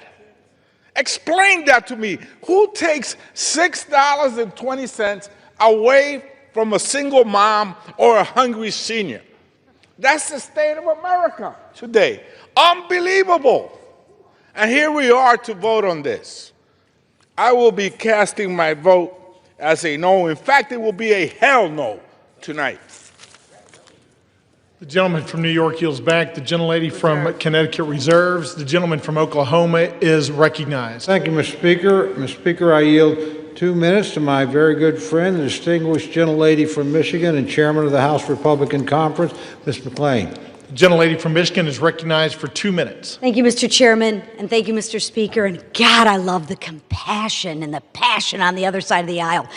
Explain that to me. Who takes $6.20 away from a single mom or a hungry senior? That's the state of America today. Unbelievable. And here we are to vote on this. I will be casting my vote as a no. In fact, it will be a hell no tonight. The gentleman from New York yields back. The gentlelady from Connecticut reserves. The gentleman from Oklahoma is recognized. Thank you, Mr. Speaker. Mr. Speaker, I yield 2 minutes to my very good friend, the distinguished gentlelady from Michigan and chairman of the House Republican Conference, Ms. McClain. The gentlelady from Michigan is recognized for 2 minutes. Thank you, Mr. Chairman, and thank you, Mr. Speaker. And God, I love the compassion and the passion on the other side of the aisle.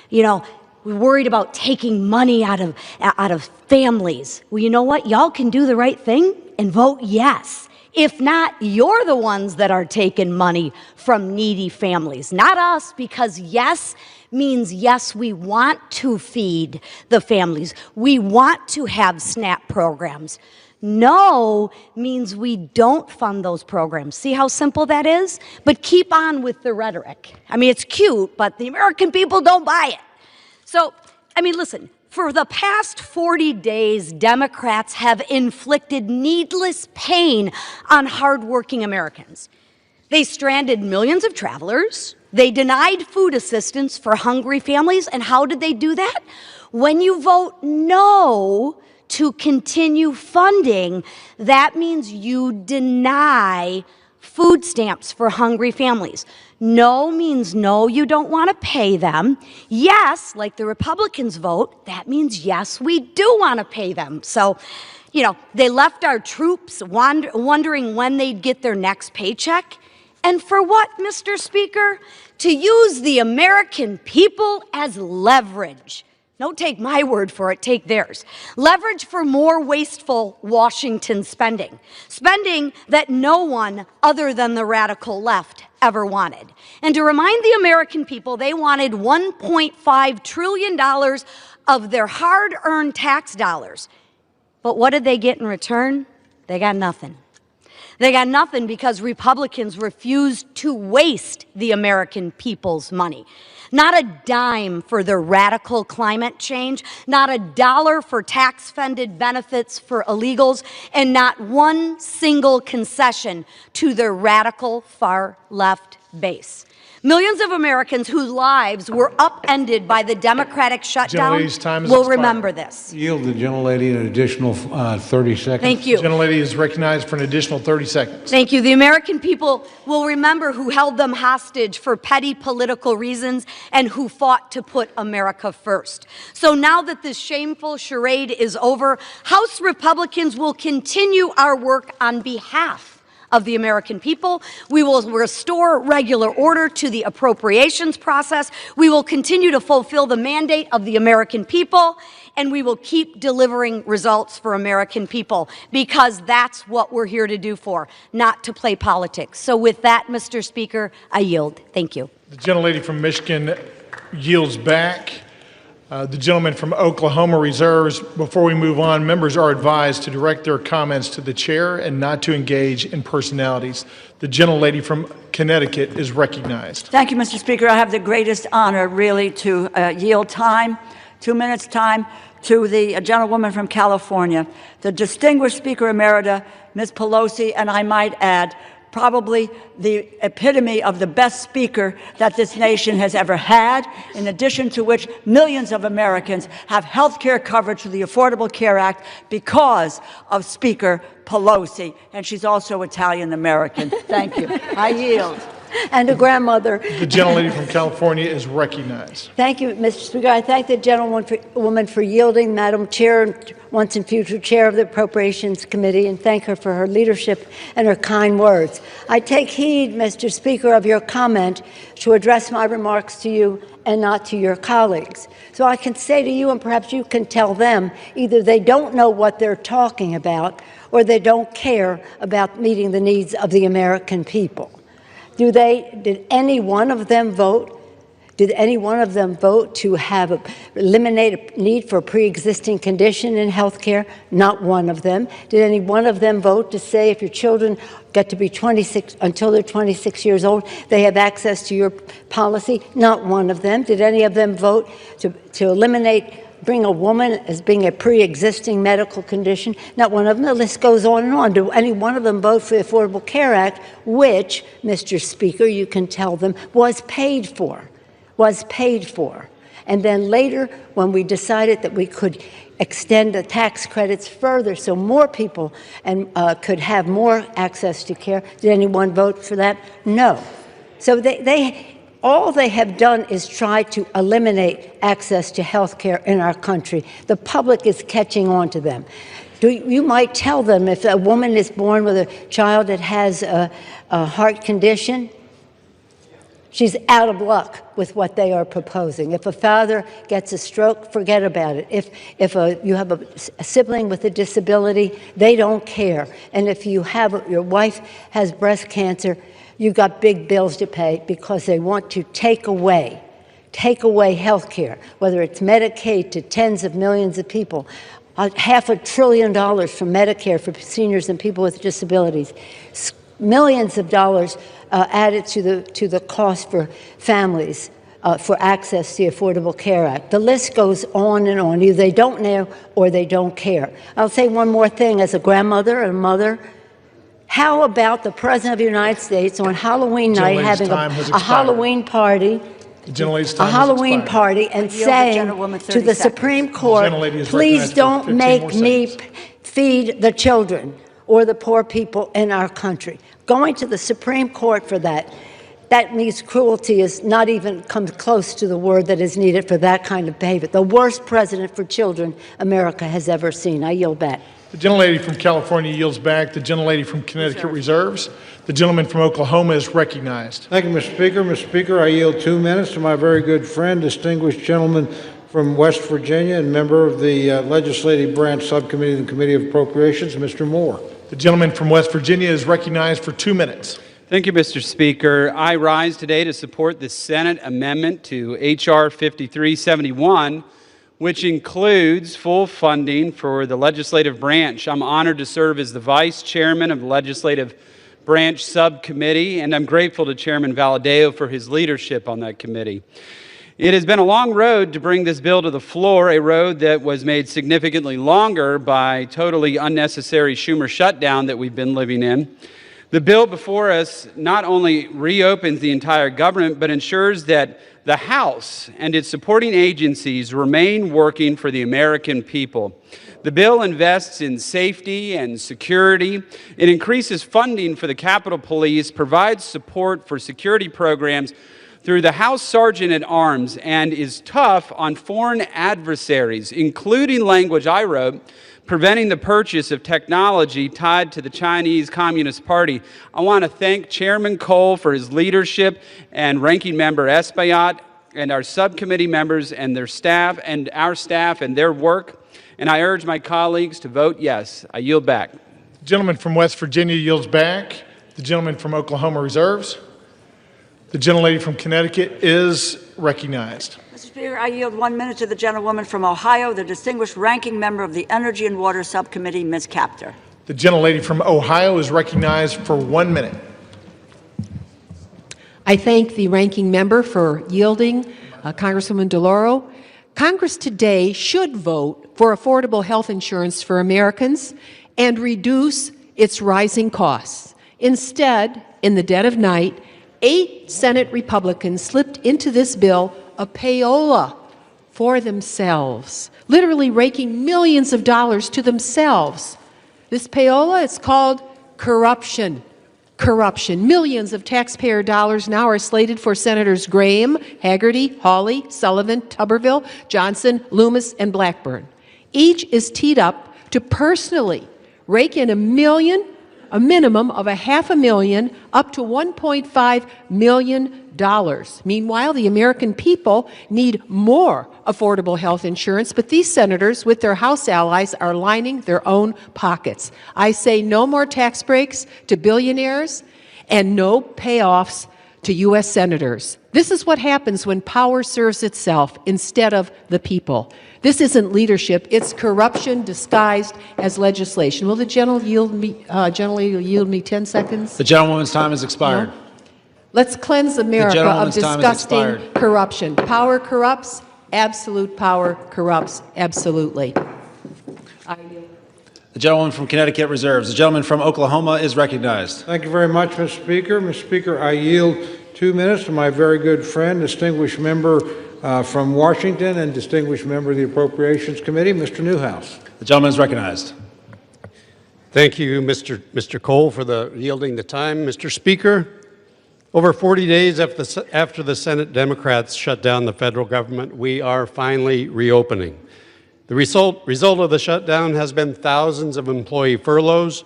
You know, we're worried about taking money out of families. Well, you know what? Y'all can do the right thing and vote yes. If not, you're the ones that are taking money from needy families, not us, because yes means yes, we want to feed the families. We want to have SNAP programs. No means we don't fund those programs. See how simple that is? But keep on with the rhetoric. I mean, it's cute, but the American people don't buy it. So, I mean, listen, for the past 40 days, Democrats have inflicted needless pain on hardworking Americans. They stranded millions of travelers. They denied food assistance for hungry families. And how did they do that? When you vote no to continue funding, that means you deny food stamps for hungry families. No means no, you don't want to pay them. Yes, like the Republicans vote, that means yes, we do want to pay them. So, you know, they left our troops wondering when they'd get their next paycheck. And for what, Mr. Speaker? To use the American people as leverage. Don't take my word for it, take theirs. Leverage for more wasteful Washington spending. Spending that no one other than the radical left ever wanted. And to remind the American people, they wanted $1.5 trillion of their hard-earned tax dollars. But what did they get in return? They got nothing. They got nothing because Republicans refused to waste the American people's money. Not a dime for their radical climate change, not a dollar for tax-funded benefits for illegals, and not one single concession to their radical far-left base. Millions of Americans whose lives were upended by the Democratic shutdown will remember this. Yield the gentlelady an additional 30 seconds. Thank you. The gentlelady is recognized for an additional 30 seconds. Thank you. The American people will remember who held them hostage for petty political reasons and who fought to put America first. So now that this shameful charade is over, House Republicans will continue our work on behalf of the American people. We will restore regular order to the appropriations process. We will continue to fulfill the mandate of the American people, and we will keep delivering results for American people, because that's what we're here to do for, not to play politics. So with that, Mr. Speaker, I yield. Thank you. The gentlelady from Michigan yields back. The gentleman from Oklahoma reserves. Before we move on, members are advised to direct their comments to the chair and not to engage in personalities. The gentlelady from Connecticut is recognized. Thank you, Mr. Speaker. I have the greatest honor, really, to yield time, 2 minutes time, to the gentlewoman from California, the distinguished Speaker Emerita, Ms. Pelosi, and I might add, probably the epitome of the best speaker that this nation has ever had, in addition to which millions of Americans have health care coverage through the Affordable Care Act because of Speaker Pelosi, and she's also Italian-American. Thank you. I yield. And a grandmother. The gentlelady from California is recognized. Thank you, Mr. Speaker. I thank the gentlewoman for yielding, Madam Chair, and once and future Chair of the Appropriations Committee, and thank her for her leadership and her kind words. I take heed, Mr. Speaker, of your comment to address my remarks to you and not to your colleagues. So I can say to you, and perhaps you can tell them, either they don't know what they're talking about or they don't care about meeting the needs of the American people. Did any one of them vote? Did any one of them vote to eliminate a need for a pre-existing condition in health care? Not one of them. Did any one of them vote to say if your children get to be 26, until they're 26 years old, they have access to your policy? Not one of them. Did any of them vote to bring a woman as being a pre-existing medical condition? Not one of them. The list goes on and on. Do any one of them vote for the Affordable Care Act, which, Mr. Speaker, you can tell them, was paid for? And then later, when we decided that we could extend the tax credits further so more people could have more access to care, did anyone vote for that? No. So all they have done is try to eliminate access to health care in our country. The public is catching on to them. You might tell them if a woman is born with a child that has a heart condition, she's out of luck with what they are proposing. If a father gets a stroke, forget about it. If you have a sibling with a disability, they don't care. And if your wife has breast cancer, you've got big bills to pay because they want to take away health care, whether it's Medicaid to tens of millions of people, $500 billion from Medicare for seniors and people with disabilities, millions of dollars added to the cost for families for access to the Affordable Care Act. The list goes on and on. Either they don't know or they don't care. I'll say one more thing as a grandmother and a mother. How about the President of the United States on Halloween night having a Halloween party, and saying to the Supreme Court, please don't make me feed the children or the poor people in our country. Going to the Supreme Court for that means cruelty is not even comes close to the word that is needed for that kind of behavior. The worst president for children America has ever seen. I yield back. The gentlelady from California yields back. The gentlelady from Connecticut reserves. The gentleman from Oklahoma is recognized. Thank you, Mr. Speaker. Mr. Speaker, I yield 2 minutes to my very good friend, distinguished gentleman from West Virginia and member of the Legislative Branch Subcommittee and Committee of Appropriations, Mr. Moore. The gentleman from West Virginia is recognized for 2 minutes. Thank you, Mr. Speaker. I rise today to support the Senate amendment to H.R. 5371, which includes full funding for the legislative branch. I'm honored to serve as the vice chairman of the Legislative Branch Subcommittee, and I'm grateful to Chairman Valadao for his leadership on that committee. It has been a long road to bring this bill to the floor, a road that was made significantly longer by totally unnecessary Schumer shutdown that we've been living in. The bill before us not only reopens the entire government, but ensures that the House and its supporting agencies remain working for the American people. The bill invests in safety and security. It increases funding for the Capitol Police, provides support for security programs through the House Sergeant at Arms, and is tough on foreign adversaries, including language I wrote, preventing the purchase of technology tied to the Chinese Communist Party. I want to thank Chairman Cole for his leadership and Ranking Member Espaillat and our subcommittee members and their staff and our staff and their work. And I urge my colleagues to vote yes. I yield back. The gentleman from West Virginia yields back. The gentleman from Oklahoma reserves. The gentlelady from Connecticut is recognized. Mr. Speaker, I yield 1 minute to the gentlewoman from Ohio, the distinguished ranking member of the Energy and Water Subcommittee, Ms. Kaptur. The gentlelady from Ohio is recognized for 1 minute. I thank the ranking member for yielding, Congresswoman DeLauro. Congress today should vote for affordable health insurance for Americans and reduce its rising costs. Instead, in the dead of night, 8 Senate Republicans slipped into this bill a payola for themselves, literally raking millions of dollars to themselves. This payola, it's called corruption. Corruption. Millions of taxpayer dollars now are slated for Senators Graham, Hagerty, Hawley, Sullivan, Tuberville, Johnson, Loomis, and Blackburn. Each is teed up to personally rake in a minimum of $500,000 up to $1.5 million. Meanwhile, the American people need more affordable health insurance, but these senators, with their House allies, are lining their own pockets. I say no more tax breaks to billionaires and no payoffs to U.S. senators. This is what happens when power serves itself instead of the people. This isn't leadership, it's corruption disguised as legislation. Will the gentleman yield me 10 seconds? The gentlewoman's time has expired. No? Let's cleanse America of disgusting corruption. Power corrupts, absolute power corrupts absolutely. The gentleman from Connecticut reserves. The gentleman from Oklahoma is recognized. Thank you very much, Mr. Speaker. Mr. Speaker, I yield 2 minutes to my very good friend, distinguished member from Washington and distinguished member of the Appropriations Committee, Mr. Newhouse. The gentleman is recognized. Thank you, Mr. Cole, for yielding the time. Mr. Speaker, over 40 days after the Senate Democrats shut down the federal government, we are finally reopening. The result of the shutdown has been thousands of employee furloughs,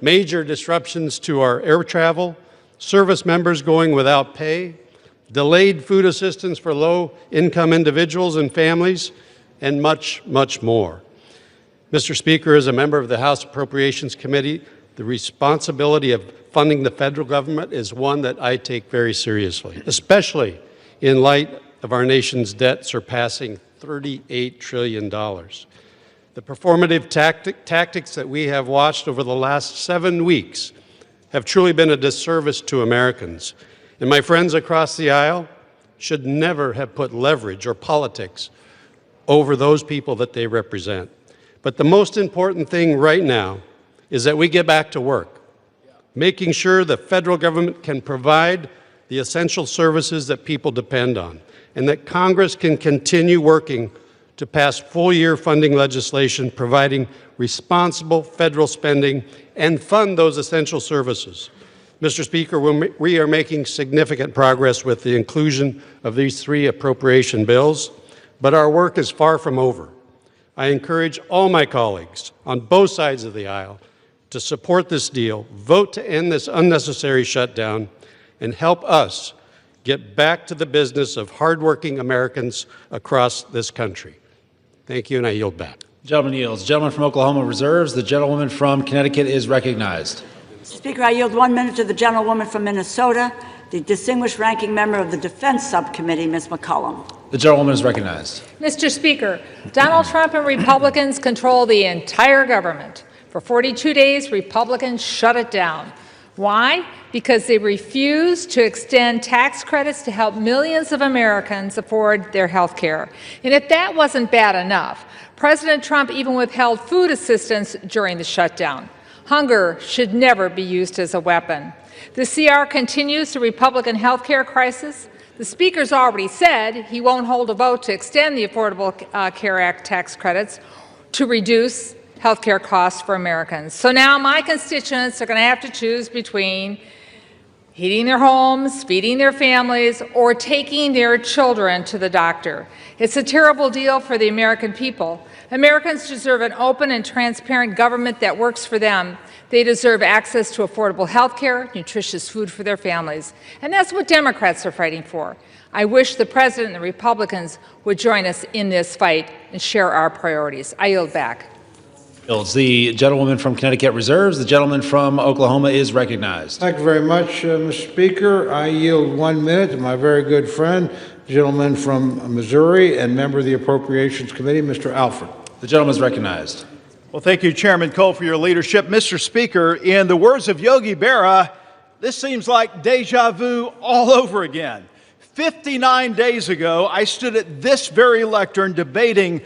major disruptions to our air travel, service members going without pay, delayed food assistance for low-income individuals and families, and much, much more. Mr. Speaker, as a member of the House Appropriations Committee, the responsibility of funding the federal government is one that I take very seriously, especially in light of our nation's debt surpassing $38 trillion. The performative tactics that we have watched over the last 7 weeks have truly been a disservice to Americans. And my friends across the aisle should never have put leverage or politics over those people that they represent. But the most important thing right now is that we get back to work, making sure the federal government can provide the essential services that people depend on, and that Congress can continue working to pass full-year funding legislation providing responsible federal spending and fund those essential services. Mr. Speaker, we are making significant progress with the inclusion of these 3 appropriation bills, but our work is far from over. I encourage all my colleagues on both sides of the aisle to support this deal, vote to end this unnecessary shutdown, and help us get back to the business of hardworking Americans across this country. Thank you, and I yield back. The gentleman yields. The gentleman from Oklahoma reserves. The gentlewoman from Connecticut is recognized. Speaker, I yield 1 minute to the gentlewoman from Minnesota, the distinguished ranking member of the Defense Subcommittee, Ms. McCollum. The gentlewoman is recognized. Mr. Speaker, Donald Trump and Republicans control the entire government. For 42 days, Republicans shut it down. Why? Because they refuse to extend tax credits to help millions of Americans afford their health care. And if that wasn't bad enough, President Trump even withheld food assistance during the shutdown. Hunger should never be used as a weapon. The CR continues the Republican health care crisis. The Speaker's already said he won't hold a vote to extend the Affordable Care Act tax credits to reduce health care costs for Americans. So now my constituents are going to have to choose between heating their homes, feeding their families, or taking their children to the doctor. It's a terrible deal for the American people. Americans deserve an open and transparent government that works for them. They deserve access to affordable health care, nutritious food for their families. And that's what Democrats are fighting for. I wish the President and the Republicans would join us in this fight and share our priorities. I yield back. The gentlewoman from Connecticut reserves. The gentleman from Oklahoma is recognized. Thank you very much, Mr. Speaker. I yield 1 minute to my very good friend, The gentleman from Missouri and member of the Appropriations Committee, Mr. Alford. The gentleman is recognized. Well, thank you, Chairman Cole, for your leadership. Mr. Speaker, in the words of Yogi Berra, this seems like deja vu all over again. 59 days ago, I stood at this very lectern debating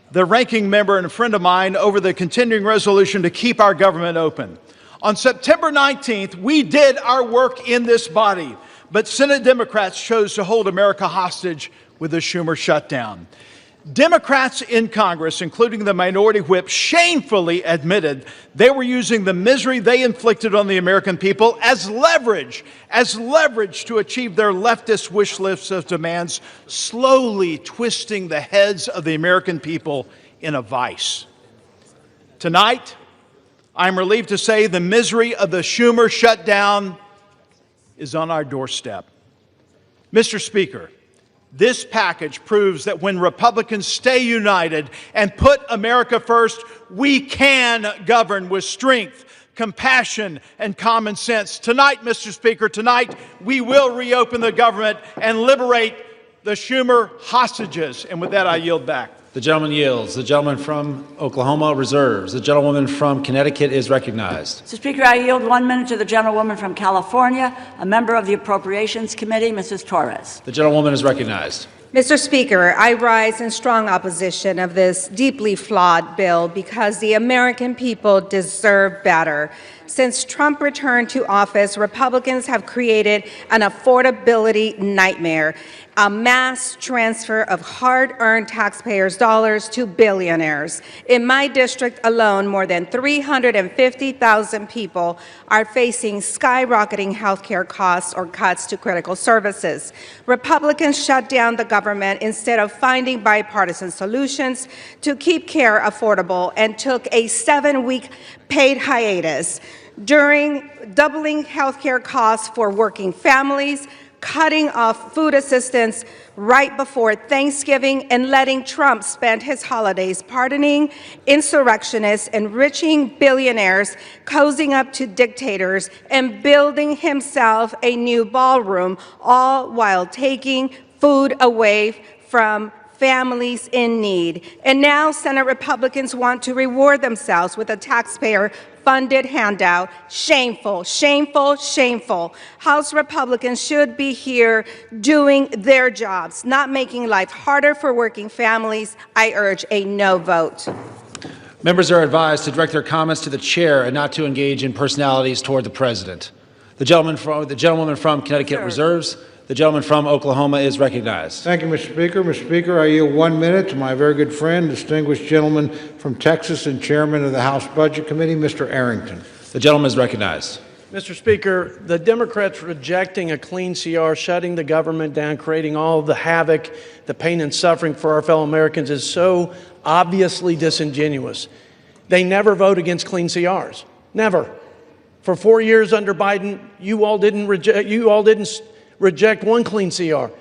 the ranking member and a friend of mine over the continuing resolution to keep our government open. On September 19th, we did our work in this body, but Senate Democrats chose to hold America hostage with the Schumer shutdown. Democrats in Congress, including the minority whip, shamefully admitted they were using the misery they inflicted on the American people as leverage to achieve their leftist wish list of demands, slowly twisting the heads of the American people in a vice. Tonight, I'm relieved to say the misery of the Schumer shutdown is on our doorstep. Mr. Speaker, this package proves that when Republicans stay united and put America first, we can govern with strength, compassion, and common sense. Tonight, Mr. Speaker, tonight we will reopen the government and liberate the Schumer hostages. And with that, I yield back. The gentleman yields. The gentleman from Oklahoma reserves. The gentlewoman from Connecticut is recognized. Mr. Speaker, I yield 1 minute to the gentlewoman from California, a member of the Appropriations Committee, Mrs. Torres. The gentlewoman is recognized. Mr. Speaker, I rise in strong opposition of this deeply flawed bill because the American people deserve better. Since Trump returned to office, Republicans have created an affordability nightmare, a mass transfer of hard-earned taxpayers' dollars to billionaires. In my district alone, more than 350,000 people are facing skyrocketing health care costs or cuts to critical services. Republicans shut down the government instead of finding bipartisan solutions to keep care affordable and took a 7-week paid hiatus, during doubling health care costs for working families, cutting off food assistance right before Thanksgiving, and letting Trump spend his holidays pardoning insurrectionists, enriching billionaires, cozying up to dictators, and building himself a new ballroom, all while taking food away from families in need. And now Senate Republicans want to reward themselves with a taxpayer-funded handout. Shameful, shameful, shameful. House Republicans should be here doing their jobs, not making life harder for working families. I urge a no vote. Members are advised to direct their comments to the chair and not to engage in personalities toward the president. The gentlewoman from Connecticut reserves. The gentleman from Oklahoma is recognized. Thank you, Mr. Speaker. Mr. Speaker, I yield 1 minute to my very good friend, distinguished gentleman from Texas and chairman of the House Budget Committee, Mr. Arrington. The gentleman is recognized. Mr. Speaker, the Democrats rejecting a clean CR, shutting the government down, creating all the havoc, the pain and suffering for our fellow Americans is so obviously disingenuous. They never vote against clean CRs. Never. For 4 years under Biden, you all didn't reject one clean CR.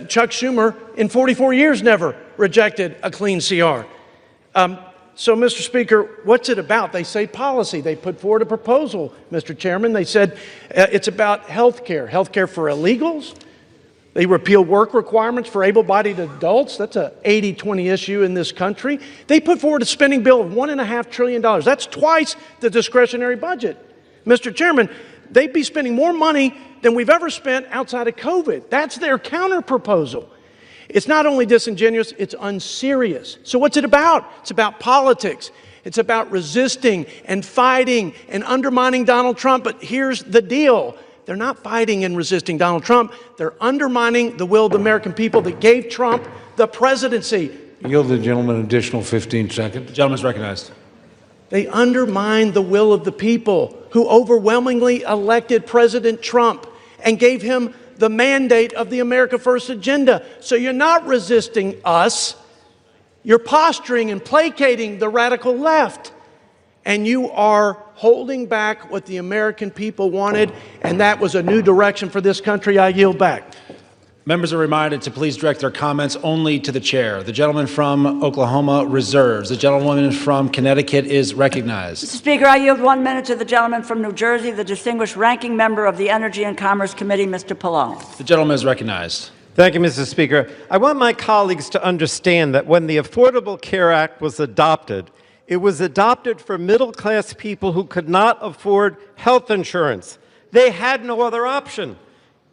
Chuck Schumer, in 44 years, never rejected a clean CR. So, Mr. Speaker, what's it about? They say policy. They put forward a proposal, Mr. Chairman. They said it's about health care for illegals. They repeal work requirements for able-bodied adults. That's an 80-20 issue in this country. They put forward a spending bill of $1.5 trillion. That's twice the discretionary budget. Mr. Chairman, they'd be spending more money than we've ever spent outside of COVID. That's their counter-proposal. It's not only disingenuous, it's unserious. So what's it about? It's about politics. It's about resisting and fighting and undermining Donald Trump. But here's the deal. They're not fighting and resisting Donald Trump. They're undermining the will of the American people that gave Trump the presidency. Yield the gentleman an additional 15 seconds. The gentleman is recognized. They undermined the will of the people who overwhelmingly elected President Trump and gave him the mandate of the America First agenda. So you're not resisting us. You're posturing and placating the radical left. And you are holding back what the American people wanted, and that was a new direction for this country. I yield back. Members are reminded to please direct their comments only to the chair. The gentleman from Oklahoma reserves. The gentlewoman from Connecticut is recognized. Mr. Speaker, I yield 1 minute to the gentleman from New Jersey, the distinguished ranking member of the Energy and Commerce Committee, Mr. Pallone. The gentleman is recognized. Thank you, Mr. Speaker. I want my colleagues to understand that when the Affordable Care Act was adopted, it was adopted for middle-class people who could not afford health insurance. They had no other option.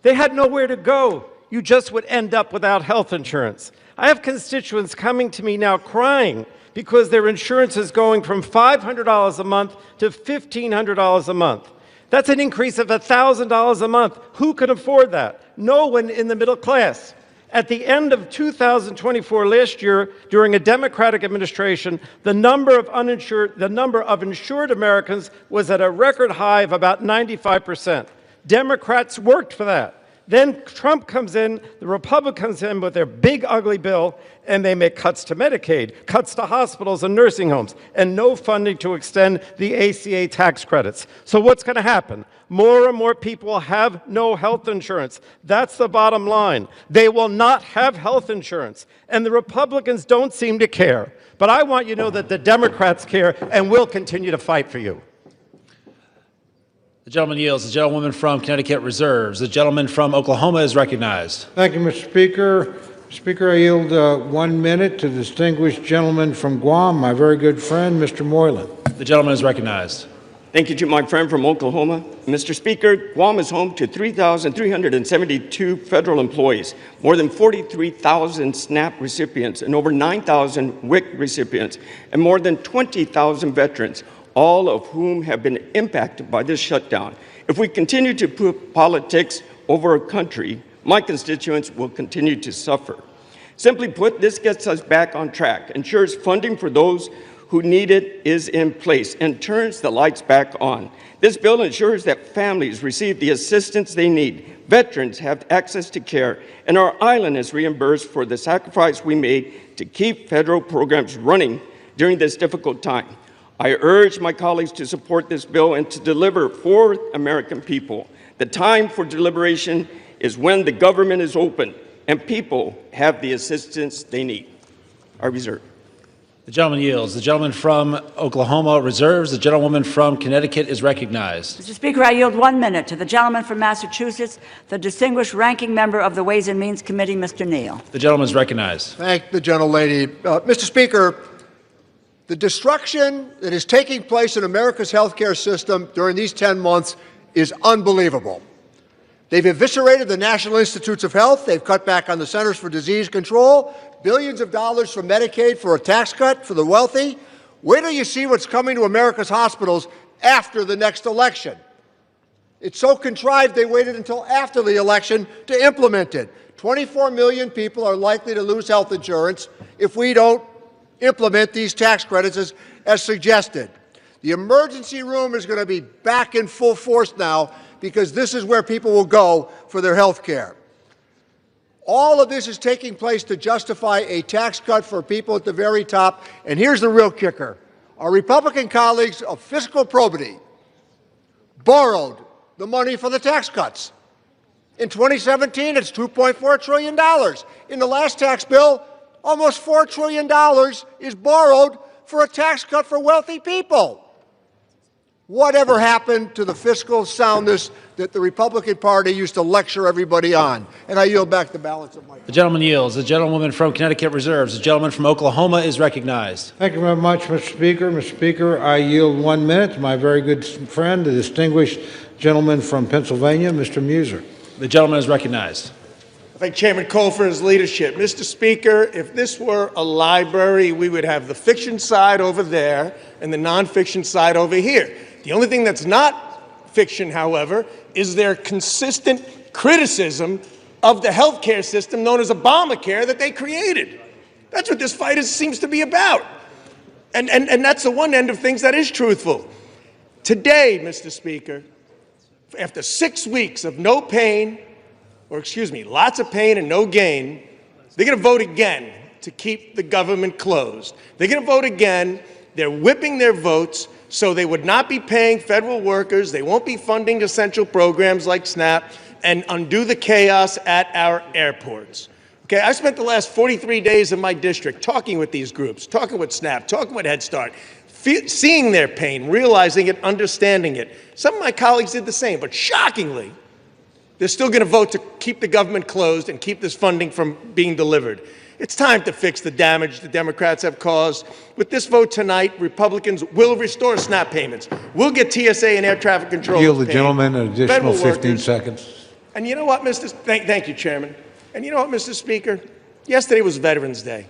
They had nowhere to go. You just would end up without health insurance. I have constituents coming to me now crying because their insurance is going from $500 a month to $1,500 a month. That's an increase of $1,000 a month. Who can afford that? No one in the middle class. At the end of 2024 last year, during a Democratic administration, the number of insured Americans was at a record high of about 95%. Democrats worked for that. Then Trump comes in, the Republicans come in with their big, ugly bill, and they make cuts to Medicaid, cuts to hospitals and nursing homes, and no funding to extend the ACA tax credits. So what's going to happen? More and more people will have no health insurance. That's the bottom line. They will not have health insurance, and the Republicans don't seem to care. But I want you to know that the Democrats care and will continue to fight for you. The gentleman yields. The gentlewoman from Connecticut reserves. The gentleman from Oklahoma is recognized. Thank you, Mr. Speaker. Speaker, I yield 1 minute to the distinguished gentleman from Guam, my very good friend, Mr. Moylan. The gentleman is recognized. Thank you to my friend from Oklahoma. Mr. Speaker, Guam is home to 3,372 federal employees, more than 43,000 SNAP recipients, and over 9,000 WIC recipients, and more than 20,000 veterans, all of whom have been impacted by this shutdown. If we continue to put politics over our country, my constituents will continue to suffer. Simply put, this gets us back on track, ensures funding for those who need it is in place, and turns the lights back on. This bill ensures that families receive the assistance they need, veterans have access to care, and our island is reimbursed for the sacrifice we made to keep federal programs running during this difficult time. I urge my colleagues to support this bill and to deliver for American people. The time for deliberation is when the government is open and people have the assistance they need. I reserve. The gentleman yields. The gentleman from Oklahoma reserves. The gentlewoman from Connecticut is recognized. Mr. Speaker, I yield 1 minute to the gentleman from Massachusetts, the distinguished ranking member of the Ways and Means Committee, Mr. Neal. The gentleman is recognized. Thank the gentlelady. Mr. Speaker, the destruction that is taking place in America's healthcare system during these 10 months is unbelievable. They've eviscerated the National Institutes of Health. They've cut back on the Centers for Disease Control, billions of dollars from Medicaid for a tax cut for the wealthy. Wait till you see what's coming to America's hospitals after the next election. It's so contrived they waited until after the election to implement it. 24 million people are likely to lose health insurance if we don't implement these tax credits as suggested. The emergency room is going to be back in full force now because this is where people will go for their health care. All of this is taking place to justify a tax cut for people at the very top. And here's the real kicker. Our Republican colleagues of fiscal probity borrowed the money for the tax cuts. In 2017, it's $2.4 trillion. In the last tax bill, almost $4 trillion is borrowed for a tax cut for wealthy people. Whatever happened to the fiscal soundness that the Republican Party used to lecture everybody on? And I yield back the balance of my time. The gentleman yields. The gentlewoman from Connecticut reserves. The gentleman from Oklahoma is recognized. Thank you very much, Mr. Speaker. Mr. Speaker, I yield 1 minute to my very good friend, the distinguished gentleman from Pennsylvania, Mr. Muser. The gentleman is recognized. I thank Chairman Cole for his leadership. Mr. Speaker, if this were a library, we would have the fiction side over there and the nonfiction side over here. The only thing that's not fiction, however, is their consistent criticism of the health care system known as Obamacare that they created. That's what this fight seems to be about. And that's the one end of things that is truthful. Today, Mr. Speaker, after 6 weeks of no pain, lots of pain and no gain, they're going to vote again to keep the government closed. They're going to vote again. They're whipping their votes so they would not be paying federal workers. They won't be funding essential programs like SNAP and undo the chaos at our airports. Okay, I spent the last 43 days in my district talking with these groups, talking with SNAP, talking with Head Start, seeing their pain, realizing it, understanding it. Some of my colleagues did the same, but shockingly, They're still going to vote to keep the government closed and keep this funding from being delivered. It's time to fix the damage the Democrats have caused. With this vote tonight, Republicans will restore SNAP payments. We'll get TSA and air traffic control. Yield the gentleman an additional 15 seconds. And you know what, Thank you, Chairman. And you know what, Mr. Speaker? Yesterday was Veterans Day.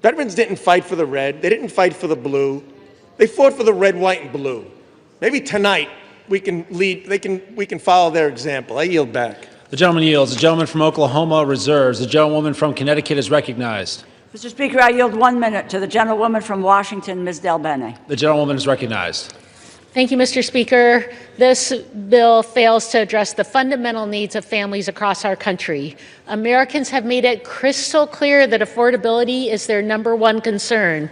Veterans didn't fight for the red. They didn't fight for the blue. They fought for the red, white, and blue. Maybe tonight we can follow their example. I yield back. The gentleman yields. The gentleman from Oklahoma reserves. The gentlewoman from Connecticut is recognized. Mr. Speaker, I yield 1 minute to the gentlewoman from Washington, Ms. Del Bene. The gentlewoman is recognized. Thank you, Mr. Speaker. This bill fails to address the fundamental needs of families across our country. Americans have made it crystal clear that affordability is their #1 concern.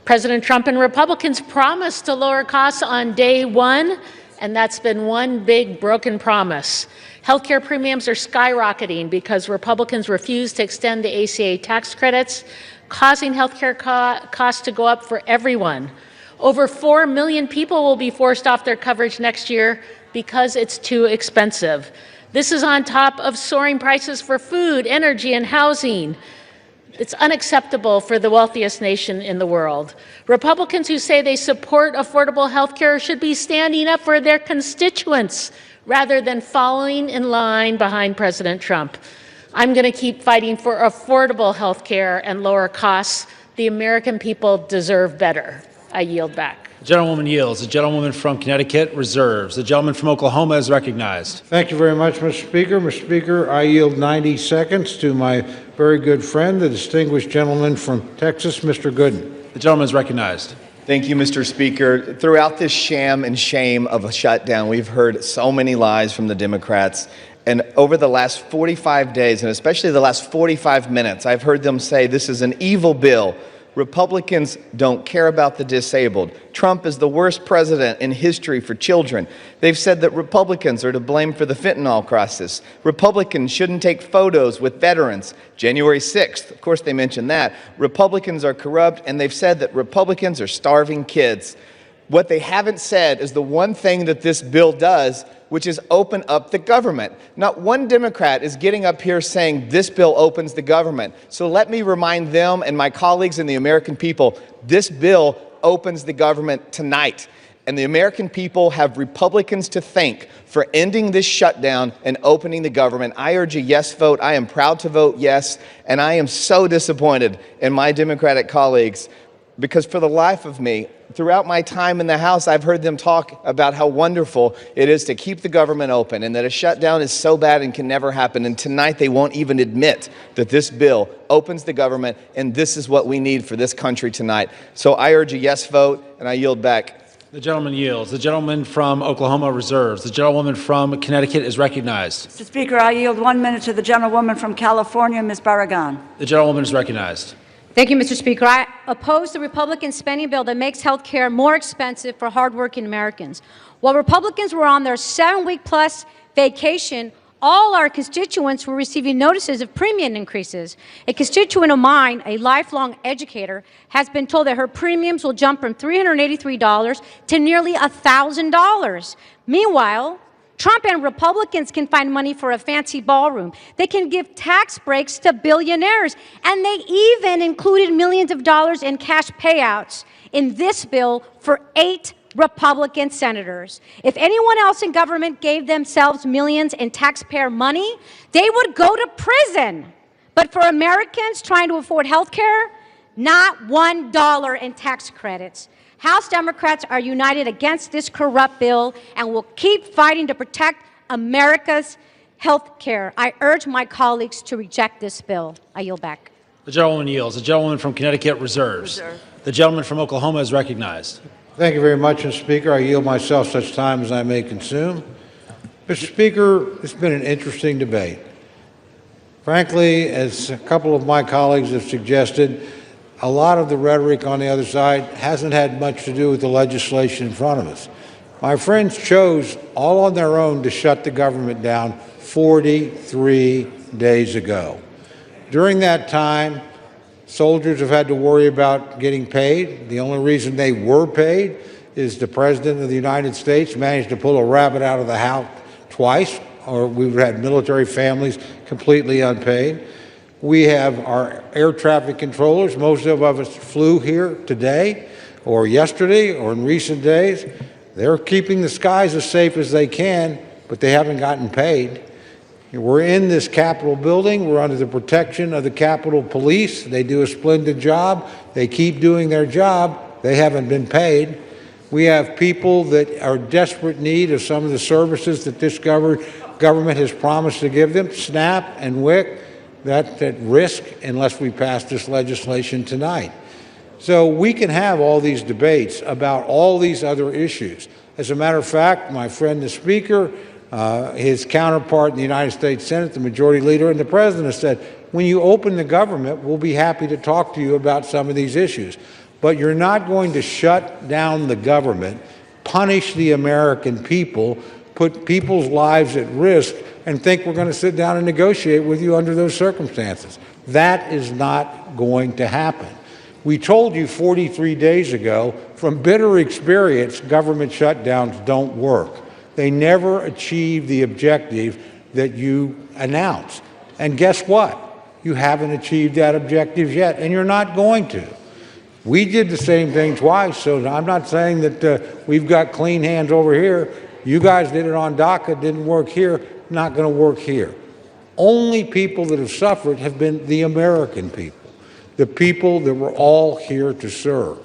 President Trump and Republicans promised to lower costs on day one, and that's been one big broken promise. Healthcare premiums are skyrocketing because Republicans refuse to extend the ACA tax credits, causing healthcare costs to go up for everyone. Over 4 million people will be forced off their coverage next year because it's too expensive. This is on top of soaring prices for food, energy, and housing. It's unacceptable for the wealthiest nation in the world. Republicans who say they support affordable health care should be standing up for their constituents rather than following in line behind President Trump. I'm going to keep fighting for affordable health care and lower costs. The American people deserve better. I yield back. The gentlewoman yields. The gentlewoman from Connecticut reserves. The gentleman from Oklahoma is recognized. Thank you very much, Mr. Speaker. Mr. Speaker, I yield 90 seconds to my very good friend, the distinguished gentleman from Texas, Mr. Gooden. The gentleman is recognized. Thank you, Mr. Speaker. Throughout this sham and shame of a shutdown, we've heard so many lies from the Democrats. And over the last 45 days, and especially the last 45 minutes, I've heard them say this is an evil bill. Republicans don't care about the disabled. Trump is the worst president in history for children. They've said that Republicans are to blame for the fentanyl crisis. Republicans shouldn't take photos with veterans. January 6th, of course they mentioned that. Republicans are corrupt, and they've said that Republicans are starving kids. What they haven't said is the one thing that this bill does, which is open up the government. Not one Democrat is getting up here saying this bill opens the government. So let me remind them and my colleagues and the American people, this bill opens the government tonight. And the American people have Republicans to thank for ending this shutdown and opening the government. I urge a yes vote. I am proud to vote yes. And I am so disappointed in my Democratic colleagues because for the life of me, throughout my time in the House, I've heard them talk about how wonderful it is to keep the government open and that a shutdown is so bad and can never happen. And tonight they won't even admit that this bill opens the government, and this is what we need for this country tonight. So I urge a yes vote, and I yield back. The gentleman yields. The gentleman from Oklahoma reserves. The gentlewoman from Connecticut is recognized. Mr. Speaker, I yield 1 minute to the gentlewoman from California, Ms. Barragan. The gentlewoman is recognized. Thank you, Mr. Speaker. I oppose the Republican spending bill that makes health care more expensive for hardworking Americans. While Republicans were on their 7-week-plus vacation, all our constituents were receiving notices of premium increases. A constituent of mine, a lifelong educator, has been told that her premiums will jump from $383 to nearly $1,000. Meanwhile, Trump and Republicans can find money for a fancy ballroom. They can give tax breaks to billionaires. And they even included millions of dollars in cash payouts in this bill for 8 Republican senators. If anyone else in government gave themselves millions in taxpayer money, they would go to prison. But for Americans trying to afford health care, not $1 in tax credits. House Democrats are united against this corrupt bill and will keep fighting to protect America's health care. I urge my colleagues to reject this bill. I yield back. The gentlewoman yields. The gentlewoman from Connecticut reserves. The gentleman from Oklahoma is recognized. Thank you very much, Mr. Speaker. I yield myself such time as I may consume. Mr. Speaker, it's been an interesting debate. Frankly, as a couple of my colleagues have suggested, a lot of the rhetoric on the other side hasn't had much to do with the legislation in front of us. My friends chose all on their own to shut the government down 43 days ago. During that time, soldiers have had to worry about getting paid. The only reason they were paid is the President of the United States managed to pull a rabbit out of the hat twice or we would have had military families completely unpaid. We have our air traffic controllers. Most of us flew here today or yesterday or in recent days. They're keeping the skies as safe as they can, but they haven't gotten paid. We're in this Capitol building. We're under the protection of the Capitol Police. They do a splendid job. They keep doing their job. They haven't been paid. We have people that are in desperate need of some of the services that this government has promised to give them. SNAP and WIC, that's at risk unless we pass this legislation tonight. So we can have all these debates about all these other issues. As a matter of fact, my friend the Speaker, his counterpart in the United States Senate, the Majority Leader, and the President said, when you open the government, we'll be happy to talk to you about some of these issues. But you're not going to shut down the government, punish the American people, put people's lives at risk, and think we're going to sit down and negotiate with you under those circumstances. That is not going to happen. We told you 43 days ago, from bitter experience, government shutdowns don't work. They never achieve the objective that you announced. And guess what? You haven't achieved that objective yet, and you're not going to. We did the same thing twice, so I'm not saying that we've got clean hands over here. You guys did it on DACA, didn't work here, not going to work here. Only people that have suffered have been the American people, the people that we're all here to serve.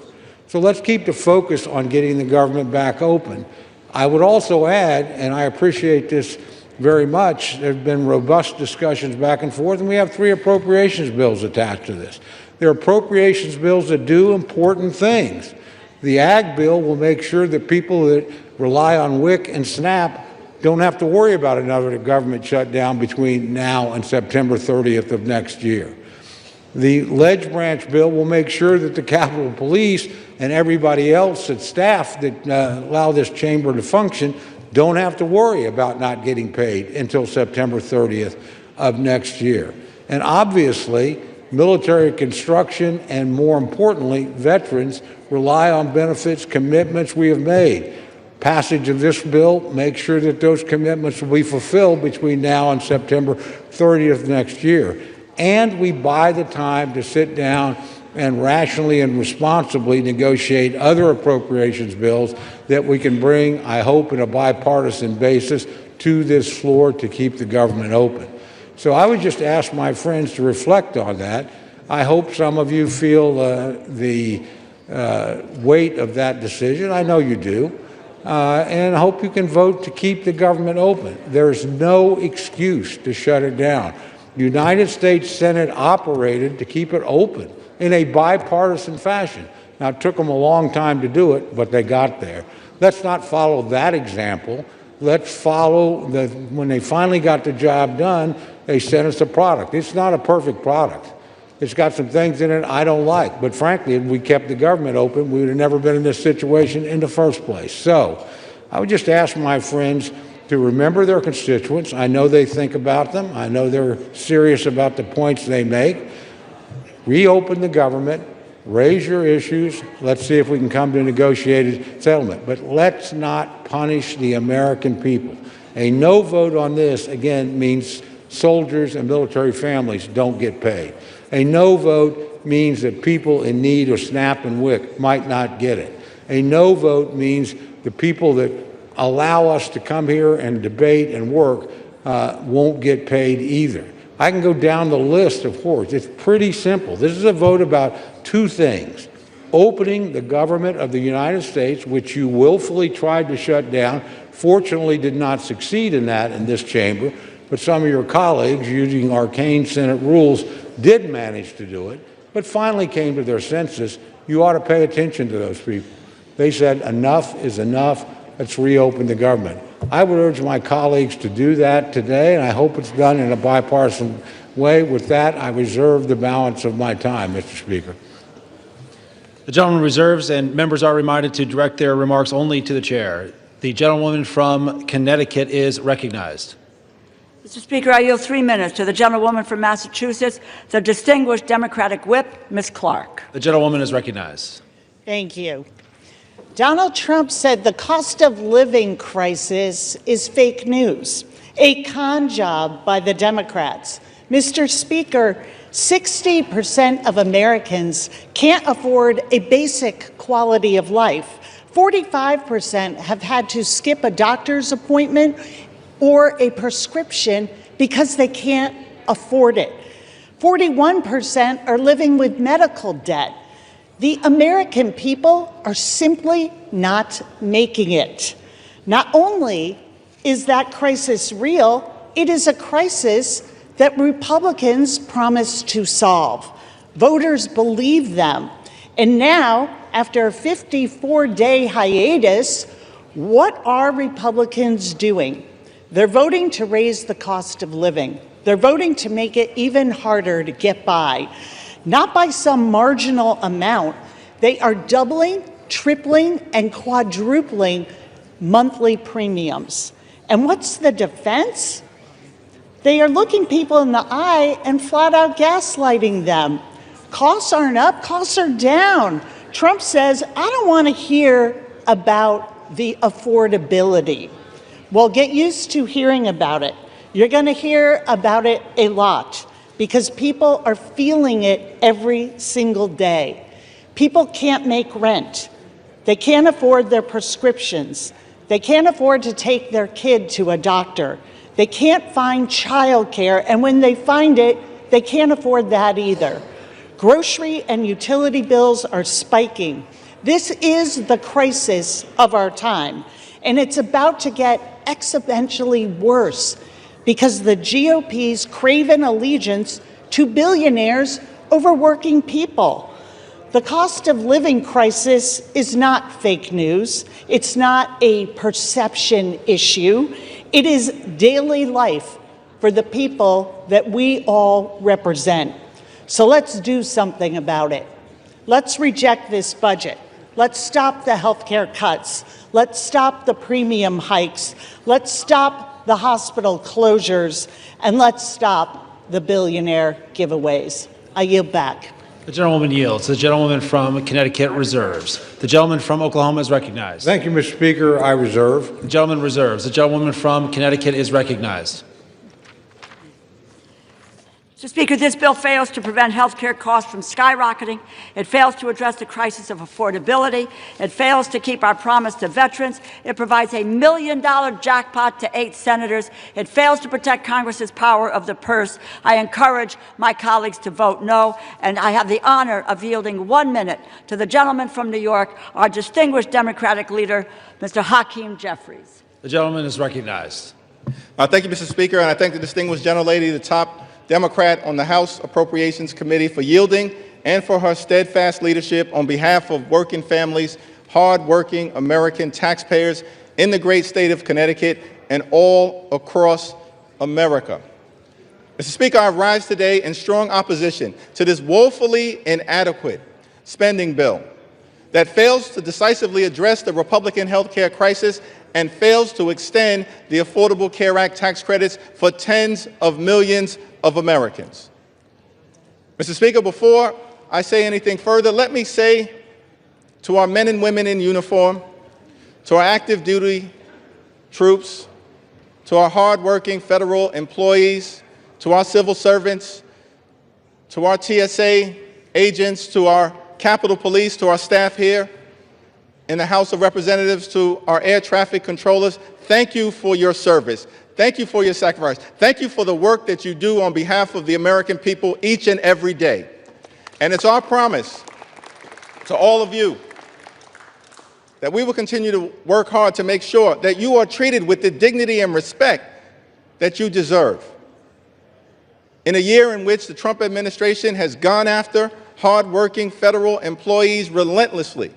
So let's keep the focus on getting the government back open. I would also add, and I appreciate this very much, there have been robust discussions back and forth, and we have 3 appropriations bills attached to this. They're appropriations bills that do important things. The Ag bill will make sure that people that rely on WIC and SNAP don't have to worry about another government shutdown between now and September 30th of next year. The Ledge Branch bill will make sure that the Capitol Police and everybody else at staff that allow this chamber to function don't have to worry about not getting paid until September 30th of next year. And obviously, military construction and, more importantly, veterans rely on benefits commitments we have made. Passage of this bill makes sure that those commitments will be fulfilled between now and September 30th next year. And we buy the time to sit down and rationally and responsibly negotiate other appropriations bills that we can bring, I hope, in a bipartisan basis to this floor to keep the government open. So I would just ask my friends to reflect on that. I hope some of you feel the weight of that decision. I know you do. And I hope you can vote to keep the government open. There's no excuse to shut it down. The United States Senate operated to keep it open in a bipartisan fashion. Now, it took them a long time to do it, but they got there. Let's not follow that example. Let's follow when they finally got the job done, they sent us a product. It's not a perfect product. It's got some things in it I don't like. But frankly, if we kept the government open, we would have never been in this situation in the first place. So I would just ask my friends to remember their constituents. I know they think about them. I know they're serious about the points they make. Reopen the government. Raise your issues. Let's see if we can come to a negotiated settlement. But let's not punish the American people. A no vote on this, again, means soldiers and military families don't get paid. A no vote means that people in need of SNAP and WIC might not get it. A no vote means the people that allow us to come here and debate and work won't get paid either. I can go down the list of course. It's pretty simple. This is a vote about 2 things. Opening the government of the United States, which you willfully tried to shut down, fortunately did not succeed in that in this chamber, but some of your colleagues, using arcane Senate rules, did manage to do it, but finally came to their senses. You ought to pay attention to those people. They said, enough is enough. Let's reopen the government. I would urge my colleagues to do that today, and I hope it's done in a bipartisan way. With that, I reserve the balance of my time, Mr. Speaker. The gentleman reserves, and members are reminded to direct their remarks only to the chair. The gentlewoman from Connecticut is recognized. Mr. Speaker, I yield 3 minutes to the gentlewoman from Massachusetts, the distinguished Democratic whip, Ms. Clark. The gentlewoman is recognized. Thank you. Donald Trump said the cost of living crisis is fake news, a con job by the Democrats. Mr. Speaker, 60% of Americans can't afford a basic quality of life. 45% have had to skip a doctor's appointment or a prescription because they can't afford it. 41% are living with medical debt. The American people are simply not making it. Not only is that crisis real, it is a crisis that Republicans promised to solve. Voters believe them. And now, after a 54-day hiatus, what are Republicans doing? They're voting to raise the cost of living. They're voting to make it even harder to get by. Not by some marginal amount. They are doubling, tripling, and quadrupling monthly premiums. And what's the defense? They are looking people in the eye and flat out gaslighting them. Costs aren't up, costs are down. Trump says, I don't want to hear about the affordability. Well, get used to hearing about it. You're going to hear about it a lot because people are feeling it every single day. People can't make rent. They can't afford their prescriptions. They can't afford to take their kid to a doctor. They can't find childcare, and when they find it, they can't afford that either. Grocery and utility bills are spiking. This is the crisis of our time, and it's about to get exponentially worse because the GOP's craven allegiance to billionaires over working people. The cost of living crisis is not fake news. It's not a perception issue. It is daily life for the people that we all represent. So let's do something about it. Let's reject this budget. Let's stop the health care cuts. Let's stop the premium hikes. Let's stop the hospital closures. And let's stop the billionaire giveaways. I yield back. The gentlewoman yields. The gentlewoman from Connecticut reserves. The gentleman from Oklahoma is recognized. Thank you, Mr. Speaker. I reserve. The gentleman reserves. The gentlewoman from Connecticut is recognized. Mr. Speaker, this bill fails to prevent health care costs from skyrocketing. It fails to address the crisis of affordability. It fails to keep our promise to veterans. It provides a $1 million jackpot to 8 senators. It fails to protect Congress's power of the purse. I encourage my colleagues to vote no, and I have the honor of yielding 1 minute to the gentleman from New York, our distinguished Democratic leader, Mr. Hakeem Jeffries. The gentleman is recognized. Thank you, Mr. Speaker, and I thank the distinguished gentlelady, the top Democrat on the House Appropriations Committee, for yielding and for her steadfast leadership on behalf of working families, hard-working American taxpayers in the great state of Connecticut and all across America. Mr. Speaker, I rise today in strong opposition to this woefully inadequate spending bill that fails to decisively address the Republican health care crisis and fails to extend the Affordable Care Act tax credits for tens of millions of Americans. Mr. Speaker, before I say anything further, let me say to our men and women in uniform, to our active duty troops, to our hardworking federal employees, to our civil servants, to our TSA agents, to our Capitol Police, to our staff here in the House of Representatives, to our air traffic controllers, thank you for your service. Thank you for your sacrifice. Thank you for the work that you do on behalf of the American people each and every day. And it's our promise to all of you that we will continue to work hard to make sure that you are treated with the dignity and respect that you deserve. In a year in which the Trump administration has gone after hardworking federal employees relentlessly,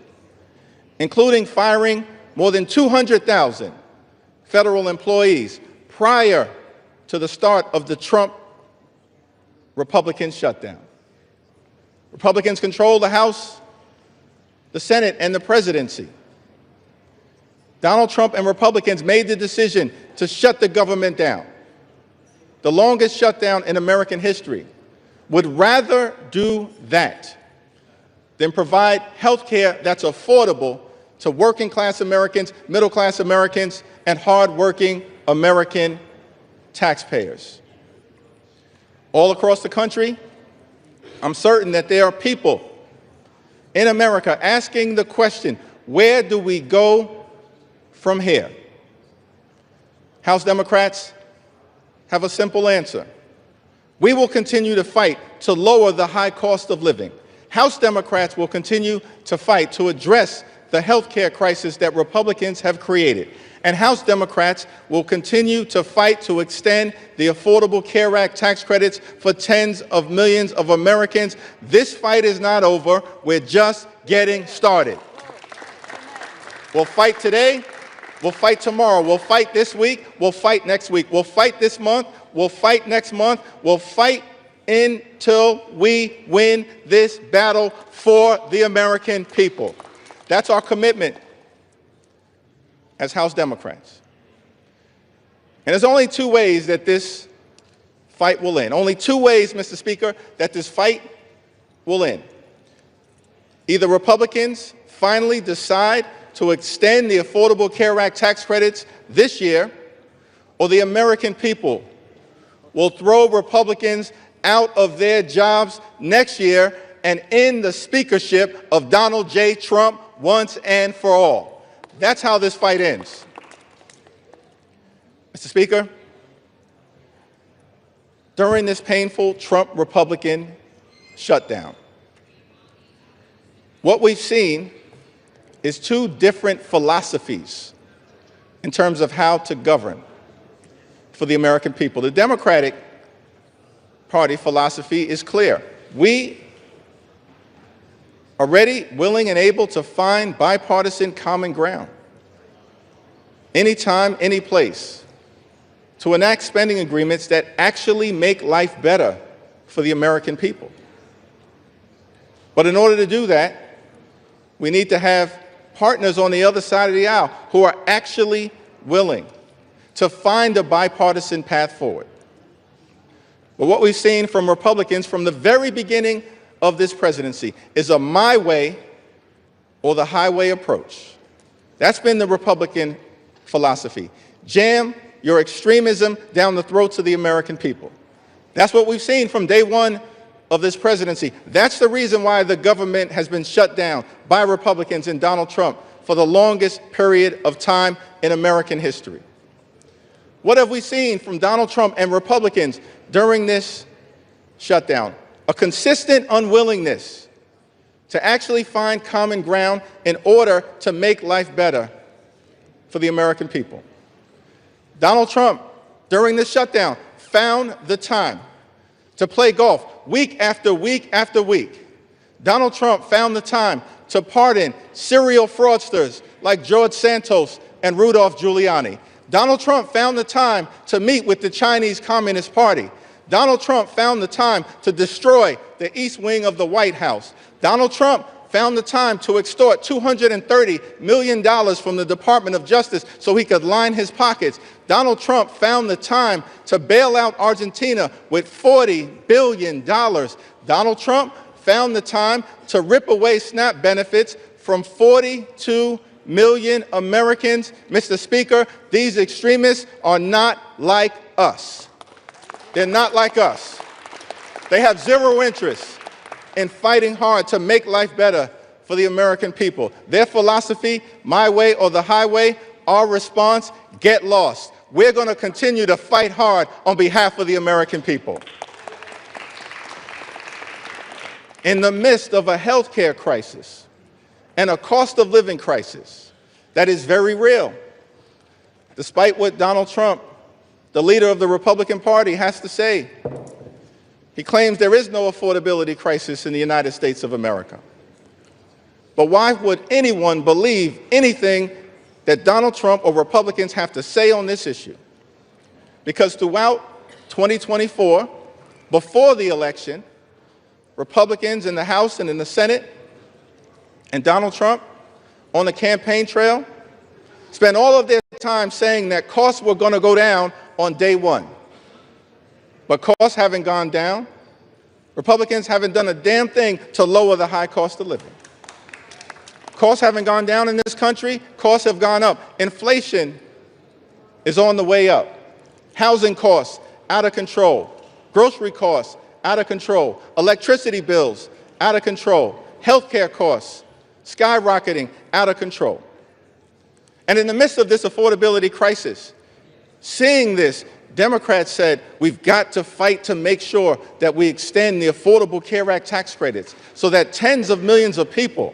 including firing more than 200,000 federal employees prior to the start of the Trump Republican shutdown. Republicans control the House, the Senate, and the presidency. Donald Trump and Republicans made the decision to shut the government down, the longest shutdown in American history. Would rather do that than provide health care that's affordable to working class Americans, middle class Americans, and hardworking American taxpayers. All across the country, I'm certain that there are people in America asking the question, where do we go from here? House Democrats have a simple answer. We will continue to fight to lower the high cost of living. House Democrats will continue to fight to address the health care crisis that Republicans have created. And House Democrats will continue to fight to extend the Affordable Care Act tax credits for tens of millions of Americans. This fight is not over. We're just getting started. We'll fight today. We'll fight tomorrow. We'll fight this week. We'll fight next week. We'll fight this month. We'll fight next month. We'll fight until we win this battle for the American people. That's our commitment as House Democrats. And there's only two ways that this fight will end. Only two ways, Mr. Speaker, that this fight will end. Either Republicans finally decide to extend the Affordable Care Act tax credits this year, or the American people will throw Republicans out of their jobs next year and end the speakership of Donald J. Trump once and for all. That's how this fight ends. Mr. Speaker, during this painful Trump-Republican shutdown, what we've seen is two different philosophies in terms of how to govern for the American people. The Democratic Party philosophy is clear. We are ready, willing, and able to find bipartisan common ground anytime, any place, to enact spending agreements that actually make life better for the American people. But in order to do that, we need to have partners on the other side of the aisle who are actually willing to find a bipartisan path forward. But what we've seen from Republicans from the very beginning of this presidency is a my way or the highway approach. That's been the Republican philosophy. Jam your extremism down the throats of the American people. That's what we've seen from day one of this presidency. That's the reason why the government has been shut down by Republicans and Donald Trump for the longest period of time in American history. What have we seen from Donald Trump and Republicans during this shutdown? A consistent unwillingness to actually find common ground in order to make life better for the American people. Donald Trump, during this shutdown, found the time to play golf week after week after week. Donald Trump found the time to pardon serial fraudsters like George Santos and Rudolph Giuliani. Donald Trump found the time to meet with the Chinese Communist Party. Donald Trump found the time to destroy the East Wing of the White House. Donald Trump found the time to extort $230 million from the Department of Justice so he could line his pockets. Donald Trump found the time to bail out Argentina with $40 billion. Donald Trump found the time to rip away SNAP benefits from 42 million Americans. Mr. Speaker, these extremists are not like us. They're not like us. They have zero interest in fighting hard to make life better for the American people. Their philosophy, my way or the highway, our response, get lost. We're going to continue to fight hard on behalf of the American people. In the midst of a health care crisis and a cost of living crisis that is very real, despite what Donald Trump, the leader of the Republican Party, has to say. He claims there is no affordability crisis in the United States of America. But why would anyone believe anything that Donald Trump or Republicans have to say on this issue? Because throughout 2024, before the election, Republicans in the House and in the Senate and Donald Trump on the campaign trail spent all of their time saying that costs were going to go down on day one. But costs haven't gone down. Republicans haven't done a damn thing to lower the high cost of living. Costs haven't gone down in this country. Costs have gone up. Inflation is on the way up. Housing costs, out of control. Grocery costs, out of control. Electricity bills, out of control. Healthcare costs, skyrocketing, out of control. And in the midst of this affordability crisis, seeing this, Democrats said, we've got to fight to make sure that we extend the Affordable Care Act tax credits so that tens of millions of people,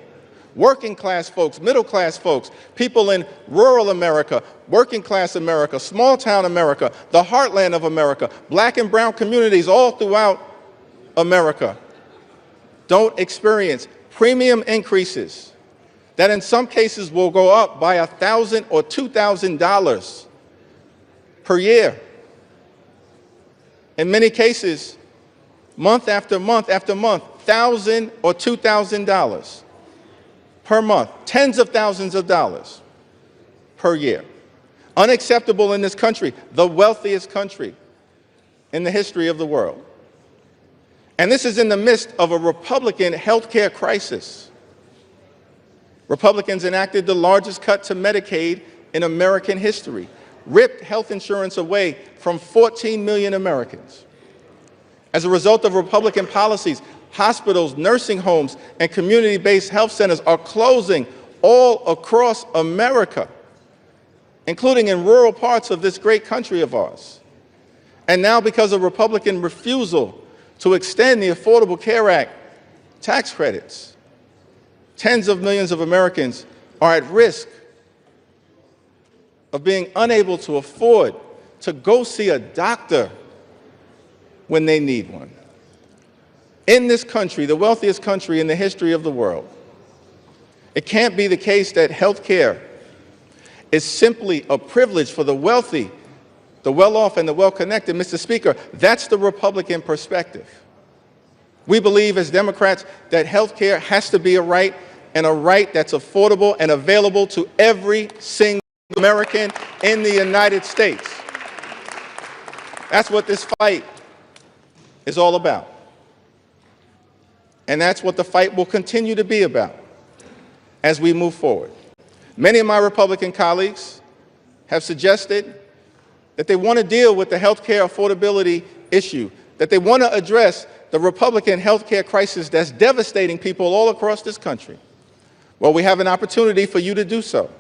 working class folks, middle class folks, people in rural America, working class America, small town America, the heartland of America, black and brown communities all throughout America, don't experience premium increases that in some cases will go up by $1,000 or $2,000 per year. In many cases, month after month after month, $1,000 or $2,000 per month, tens of thousands of dollars per year. Unacceptable in this country, the wealthiest country in the history of the world. And this is in the midst of a Republican health care crisis. Republicans enacted the largest cut to Medicaid in American history, ripped health insurance away from 14 million Americans. As a result of Republican policies, hospitals, nursing homes, and community-based health centers are closing all across America, including in rural parts of this great country of ours. And now, because of Republican refusal to extend the Affordable Care Act tax credits, tens of millions of Americans are at risk of being unable to afford to go see a doctor when they need one. In this country, the wealthiest country in the history of the world, it can't be the case that health care is simply a privilege for the wealthy, the well-off, and the well-connected. Mr. Speaker, that's the Republican perspective. We believe as Democrats that health care has to be a right, and a right that's affordable and available to every single American in the United States. That's what this fight is all about. And that's what the fight will continue to be about as we move forward. Many of my Republican colleagues have suggested that they want to deal with the health care affordability issue, that they want to address the Republican health care crisis that's devastating people all across this country. Well, we have an opportunity for you to do so.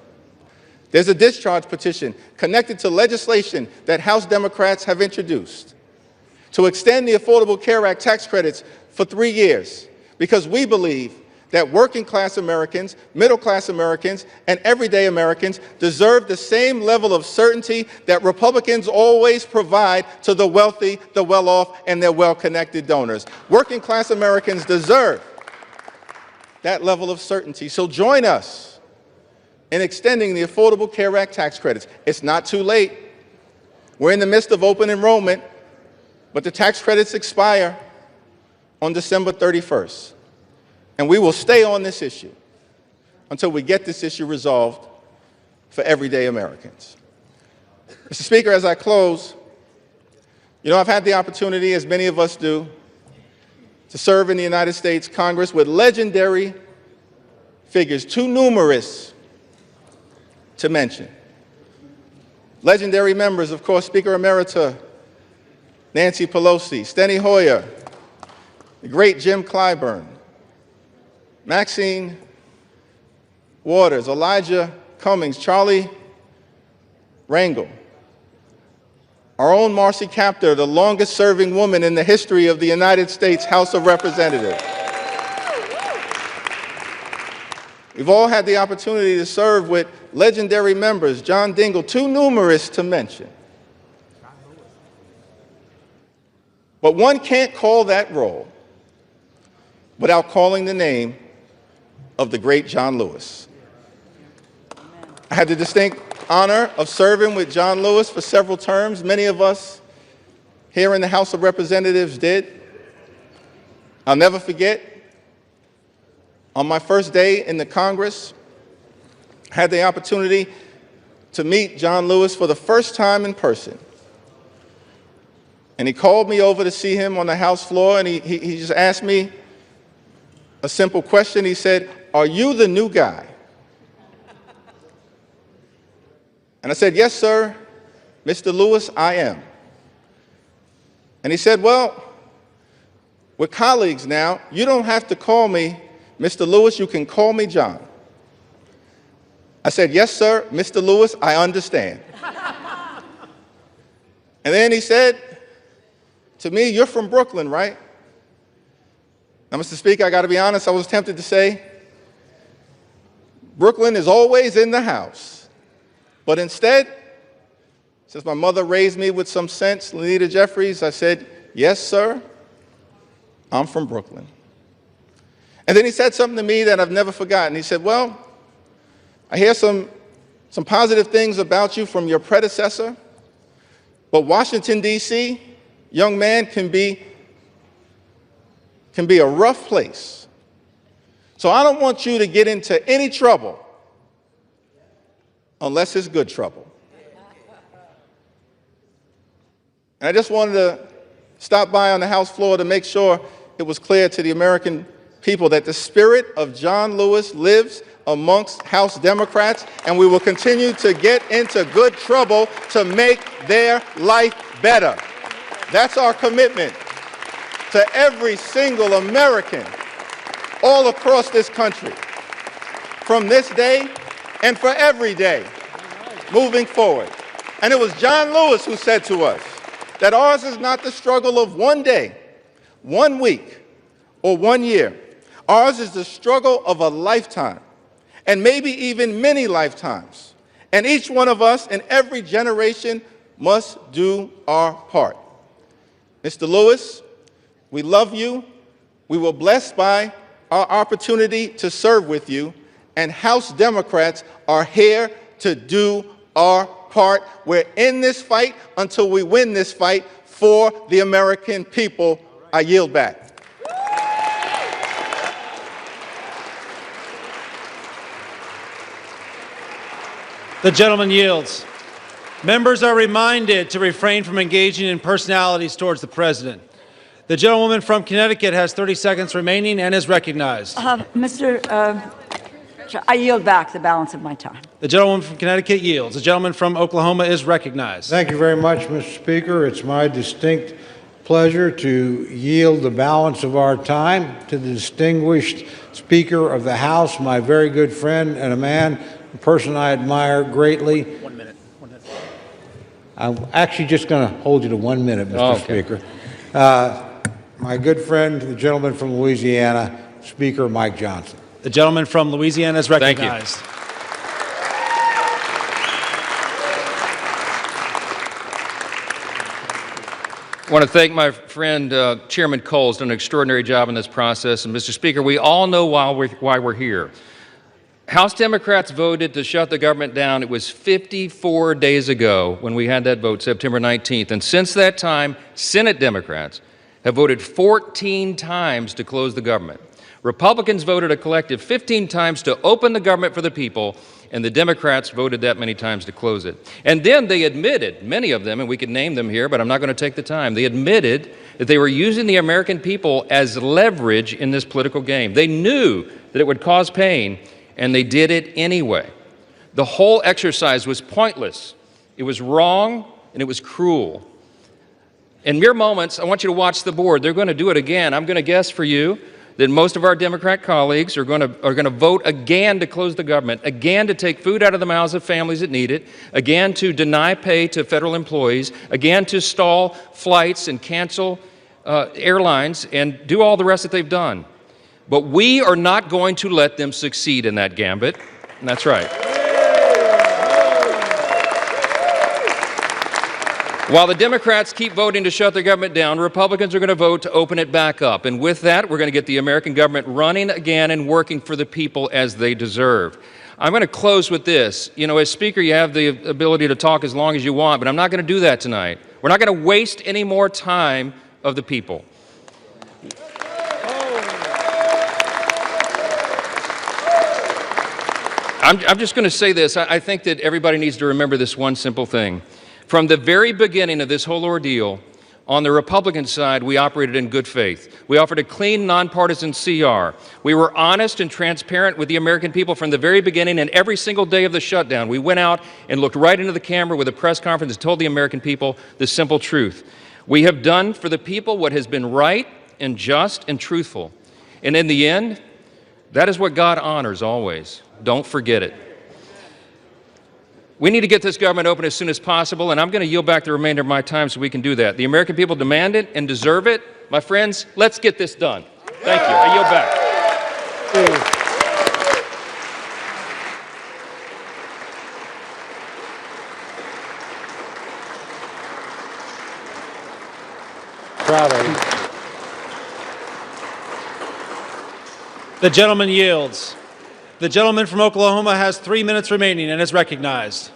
There's a discharge petition connected to legislation that House Democrats have introduced to extend the Affordable Care Act tax credits for 3 years, because we believe that working class Americans, middle class Americans, and everyday Americans deserve the same level of certainty that Republicans always provide to the wealthy, the well-off, and their well-connected donors. Working class Americans deserve that level of certainty. So join us in extending the Affordable Care Act tax credits. It's not too late. We're in the midst of open enrollment, but the tax credits expire on December 31st. And we will stay on this issue until we get this issue resolved for everyday Americans. Mr. Speaker, as I close, I've had the opportunity, as many of us do, to serve in the United States Congress with legendary figures, too numerous to mention. Legendary members, of course, Speaker Emerita Nancy Pelosi, Steny Hoyer, the great Jim Clyburn, Maxine Waters, Elijah Cummings, Charlie Rangel, our own Marcy Kaptur, the longest-serving woman in the history of the United States House of Representatives. We've all had the opportunity to serve with legendary members, John Dingell, too numerous to mention. But one can't call that role without calling the name of the great John Lewis. I had the distinct honor of serving with John Lewis for several terms. Many of us here in the House of Representatives did. I'll never forget, on my first day in the Congress, I had the opportunity to meet John Lewis for the first time in person. And he called me over to see him on the House floor, and he just asked me a simple question. He said, "Are you the new guy?" And I said, "Yes, sir, Mr. Lewis, I am." And he said, well, we're colleagues now. You don't have to call me Mr. Lewis. You can call me John. I said, yes, sir, Mr. Lewis, I understand. And then he said to me, you're from Brooklyn, right? Now, Mr. Speaker, I got to be honest, I was tempted to say, Brooklyn is always in the house. But instead, since my mother raised me with some sense, Lenita Jeffries, I said, yes, sir, I'm from Brooklyn. And then he said something to me that I've never forgotten. He said, well, I hear some positive things about you from your predecessor, but Washington, D.C., young man, can be a rough place. So I don't want you to get into any trouble unless it's good trouble. And I just wanted to stop by on the House floor to make sure it was clear to the American people that the spirit of John Lewis lives amongst House Democrats, and we will continue to get into good trouble to make their life better. That's our commitment to every single American all across this country, from this day and for every day moving forward. And it was John Lewis who said to us that ours is not the struggle of one day, 1 week, or 1 year. Ours is the struggle of a lifetime, and maybe even many lifetimes. And each one of us in every generation must do our part. Mr. Lewis, we love you. We were blessed by our opportunity to serve with you, and House Democrats are here to do our part. We're in this fight until we win this fight for the American people. I yield back. The gentleman yields. Members are reminded to refrain from engaging in personalities towards the president. The gentlewoman from Connecticut has 30 seconds remaining and is recognized. I yield back the balance of my time. The gentlewoman from Connecticut yields. The gentleman from Oklahoma is recognized. Thank you very much, Mr. Speaker. It's my distinct pleasure to yield the balance of our time to the distinguished Speaker of the House, my very good friend and a person I admire greatly. 1 minute. 1 minute. I'm actually just going to hold you to 1 minute, Mr. Speaker. My good friend, the gentleman from Louisiana, Speaker Mike Johnson. The gentleman from Louisiana is recognized. Thank you. I want to thank my friend Chairman Cole. Has done an extraordinary job in this process. And Mr. Speaker, we all know why we're here. House Democrats voted to shut the government down. It was 54 days ago when we had that vote, September 19th. And since that time, Senate Democrats have voted 14 times to close the government. Republicans voted a collective 15 times to open the government for the people, and the Democrats voted that many times to close it. And then they admitted, many of them, and we could name them here, but I'm not going to take the time, they admitted that they were using the American people as leverage in this political game. They knew that it would cause pain, and they did it anyway. The whole exercise was pointless. It was wrong, and it was cruel. In mere moments, I want you to watch the board. They're going to do it again. I'm going to guess for you that most of our Democrat colleagues are going to vote again to close the government, again to take food out of the mouths of families that need it, again to deny pay to federal employees, again to stall flights and cancel airlines and do all the rest that they've done. But we are not going to let them succeed in that gambit, and that's right. While the Democrats keep voting to shut their government down, Republicans are going to vote to open it back up. And with that, we're going to get the American government running again and working for the people as they deserve. I'm going to close with this. You know, as Speaker, you have the ability to talk as long as you want, but I'm not going to do that tonight. We're not going to waste any more time of the people. I'm just going to say this. I think that everybody needs to remember this one simple thing. From the very beginning of this whole ordeal, on the Republican side, we operated in good faith. We offered a clean, nonpartisan CR. We were honest and transparent with the American people from the very beginning, and every single day of the shutdown, we went out and looked right into the camera with a press conference and told the American people the simple truth. We have done for the people what has been right and just and truthful. And in the end, that is what God honors always. Don't forget it. We need to get this government open as soon as possible, and I'm going to yield back the remainder of my time so we can do that. The American people demand it and deserve it. My friends, let's get this done. Thank you. I yield back. Proud of you. The gentleman yields. The gentleman from Oklahoma has 3 minutes remaining and is recognized.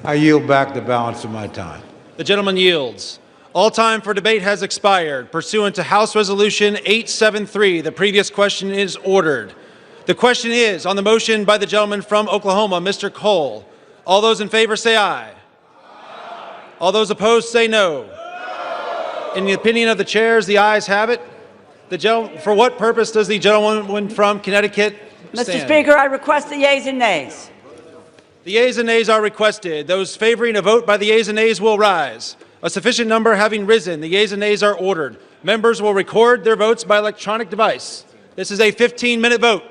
I yield back the balance of my time. The gentleman yields. All time for debate has expired. Pursuant to House Resolution 873, the previous question is ordered. The question is on the motion by the gentleman from Oklahoma, Mr. Cole. All those in favor say aye. All those opposed say no. In the opinion of the chairs, the ayes have it. For what purpose does the gentleman from Connecticut stand? Mr. Speaker, I request the yeas and nays. The yeas and nays are requested. Those favoring a vote by the yeas and nays will rise. A sufficient number having risen, the yeas and nays are ordered. Members will record their votes by electronic device. This is a 15-minute vote.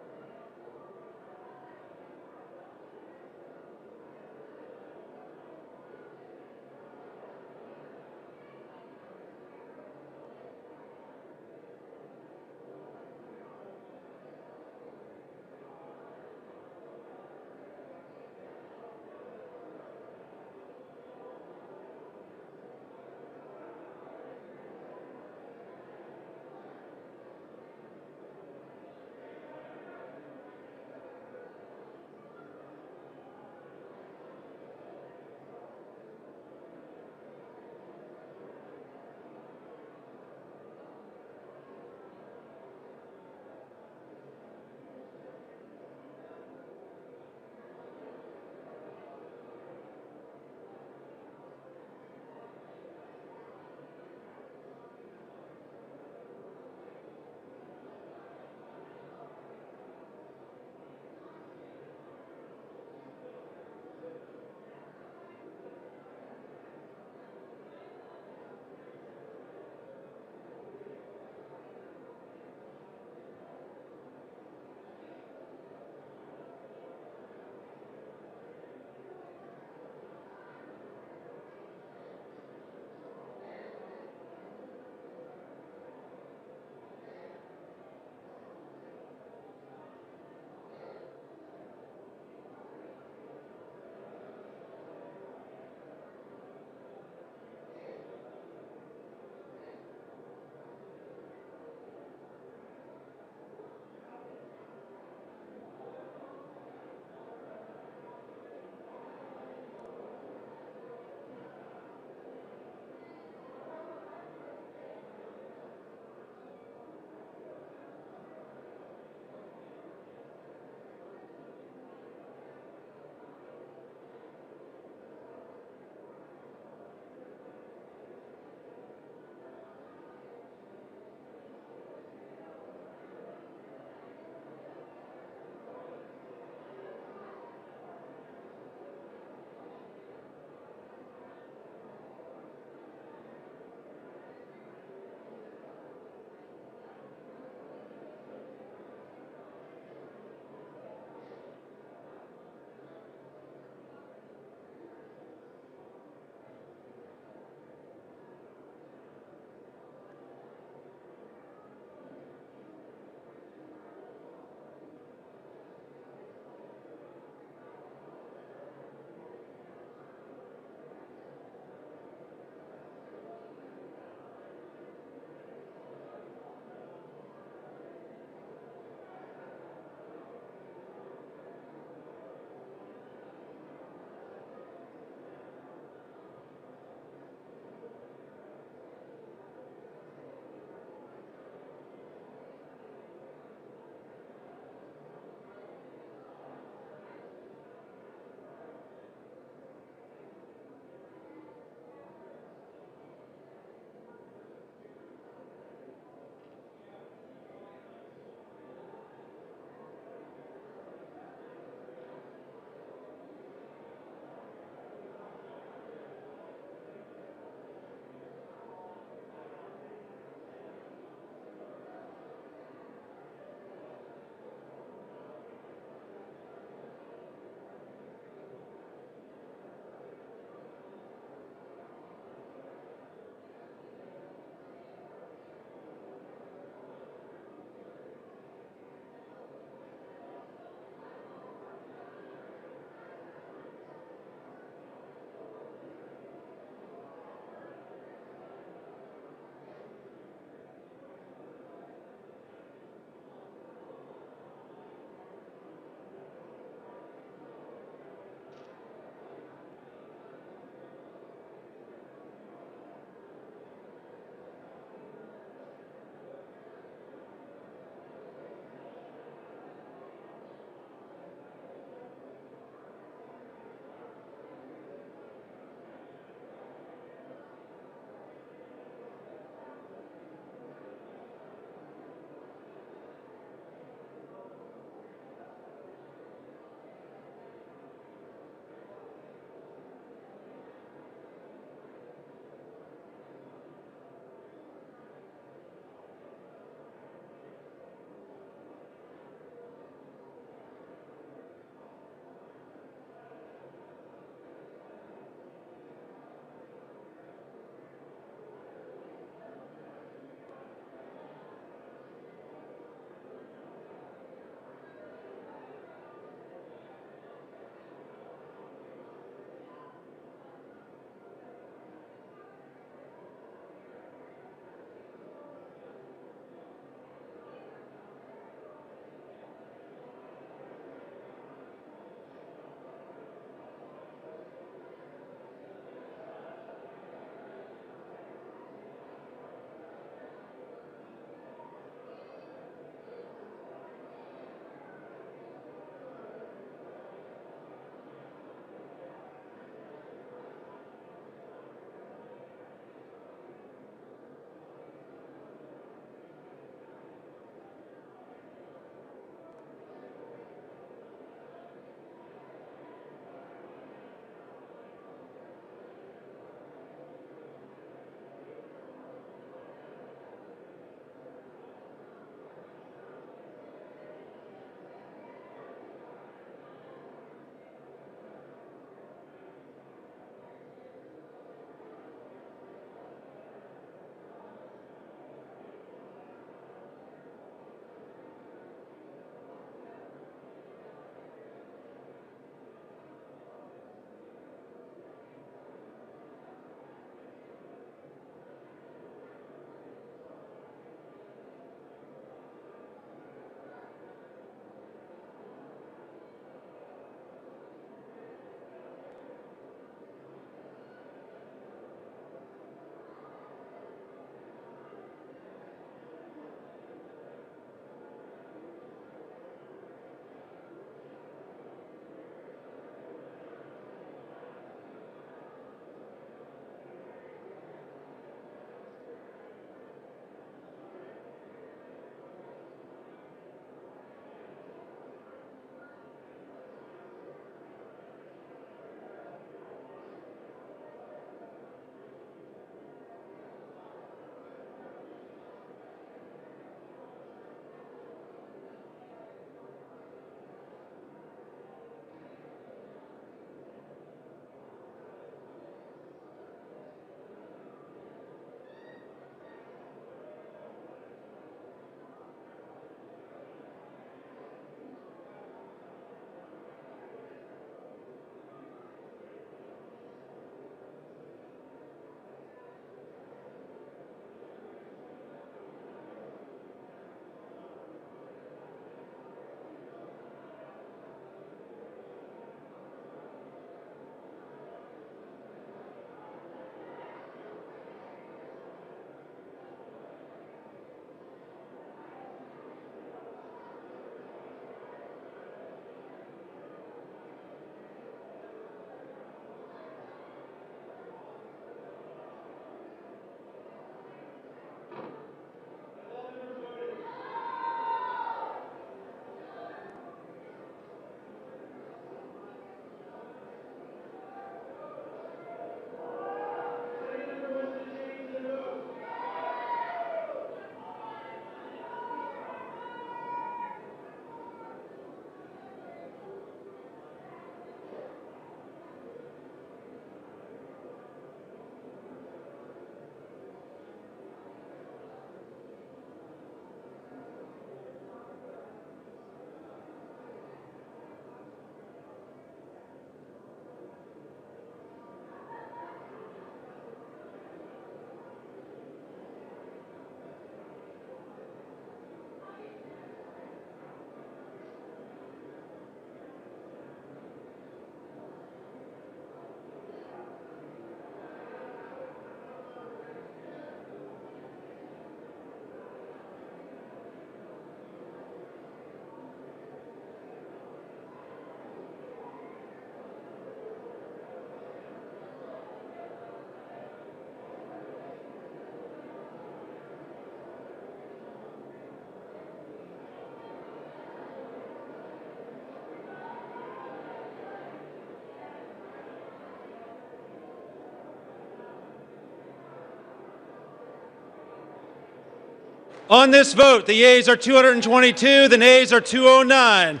On this vote, the yeas are 222, the nays are 209.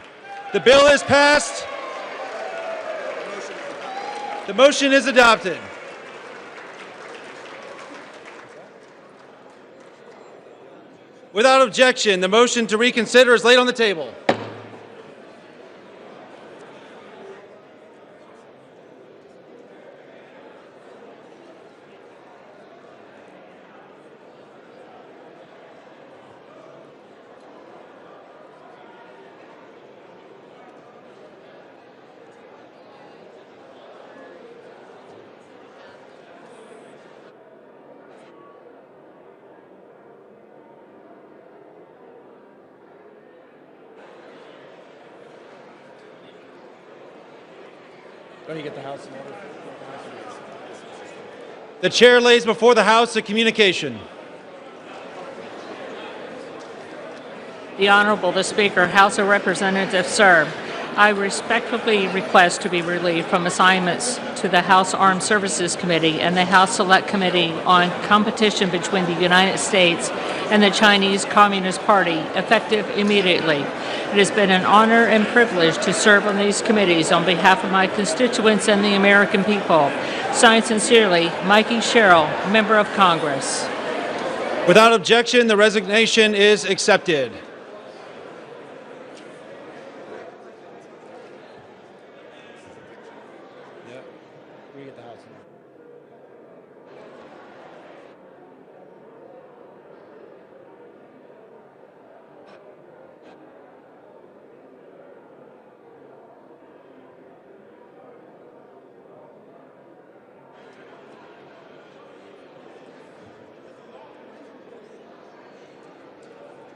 The bill is passed. The motion is adopted. Without objection, the motion to reconsider is laid on the table. Don't you get the House in order? The chair lays before the House a communication. The Honorable the Speaker, House of Representatives, sir. I respectfully request to be relieved from assignments to the House Armed Services Committee and the House Select Committee on competition between the United States and the Chinese Communist Party, effective immediately. It has been an honor and privilege to serve on these committees on behalf of my constituents and the American people. Signed sincerely, Mikey Sherrill, Member of Congress. Without objection, the resignation is accepted.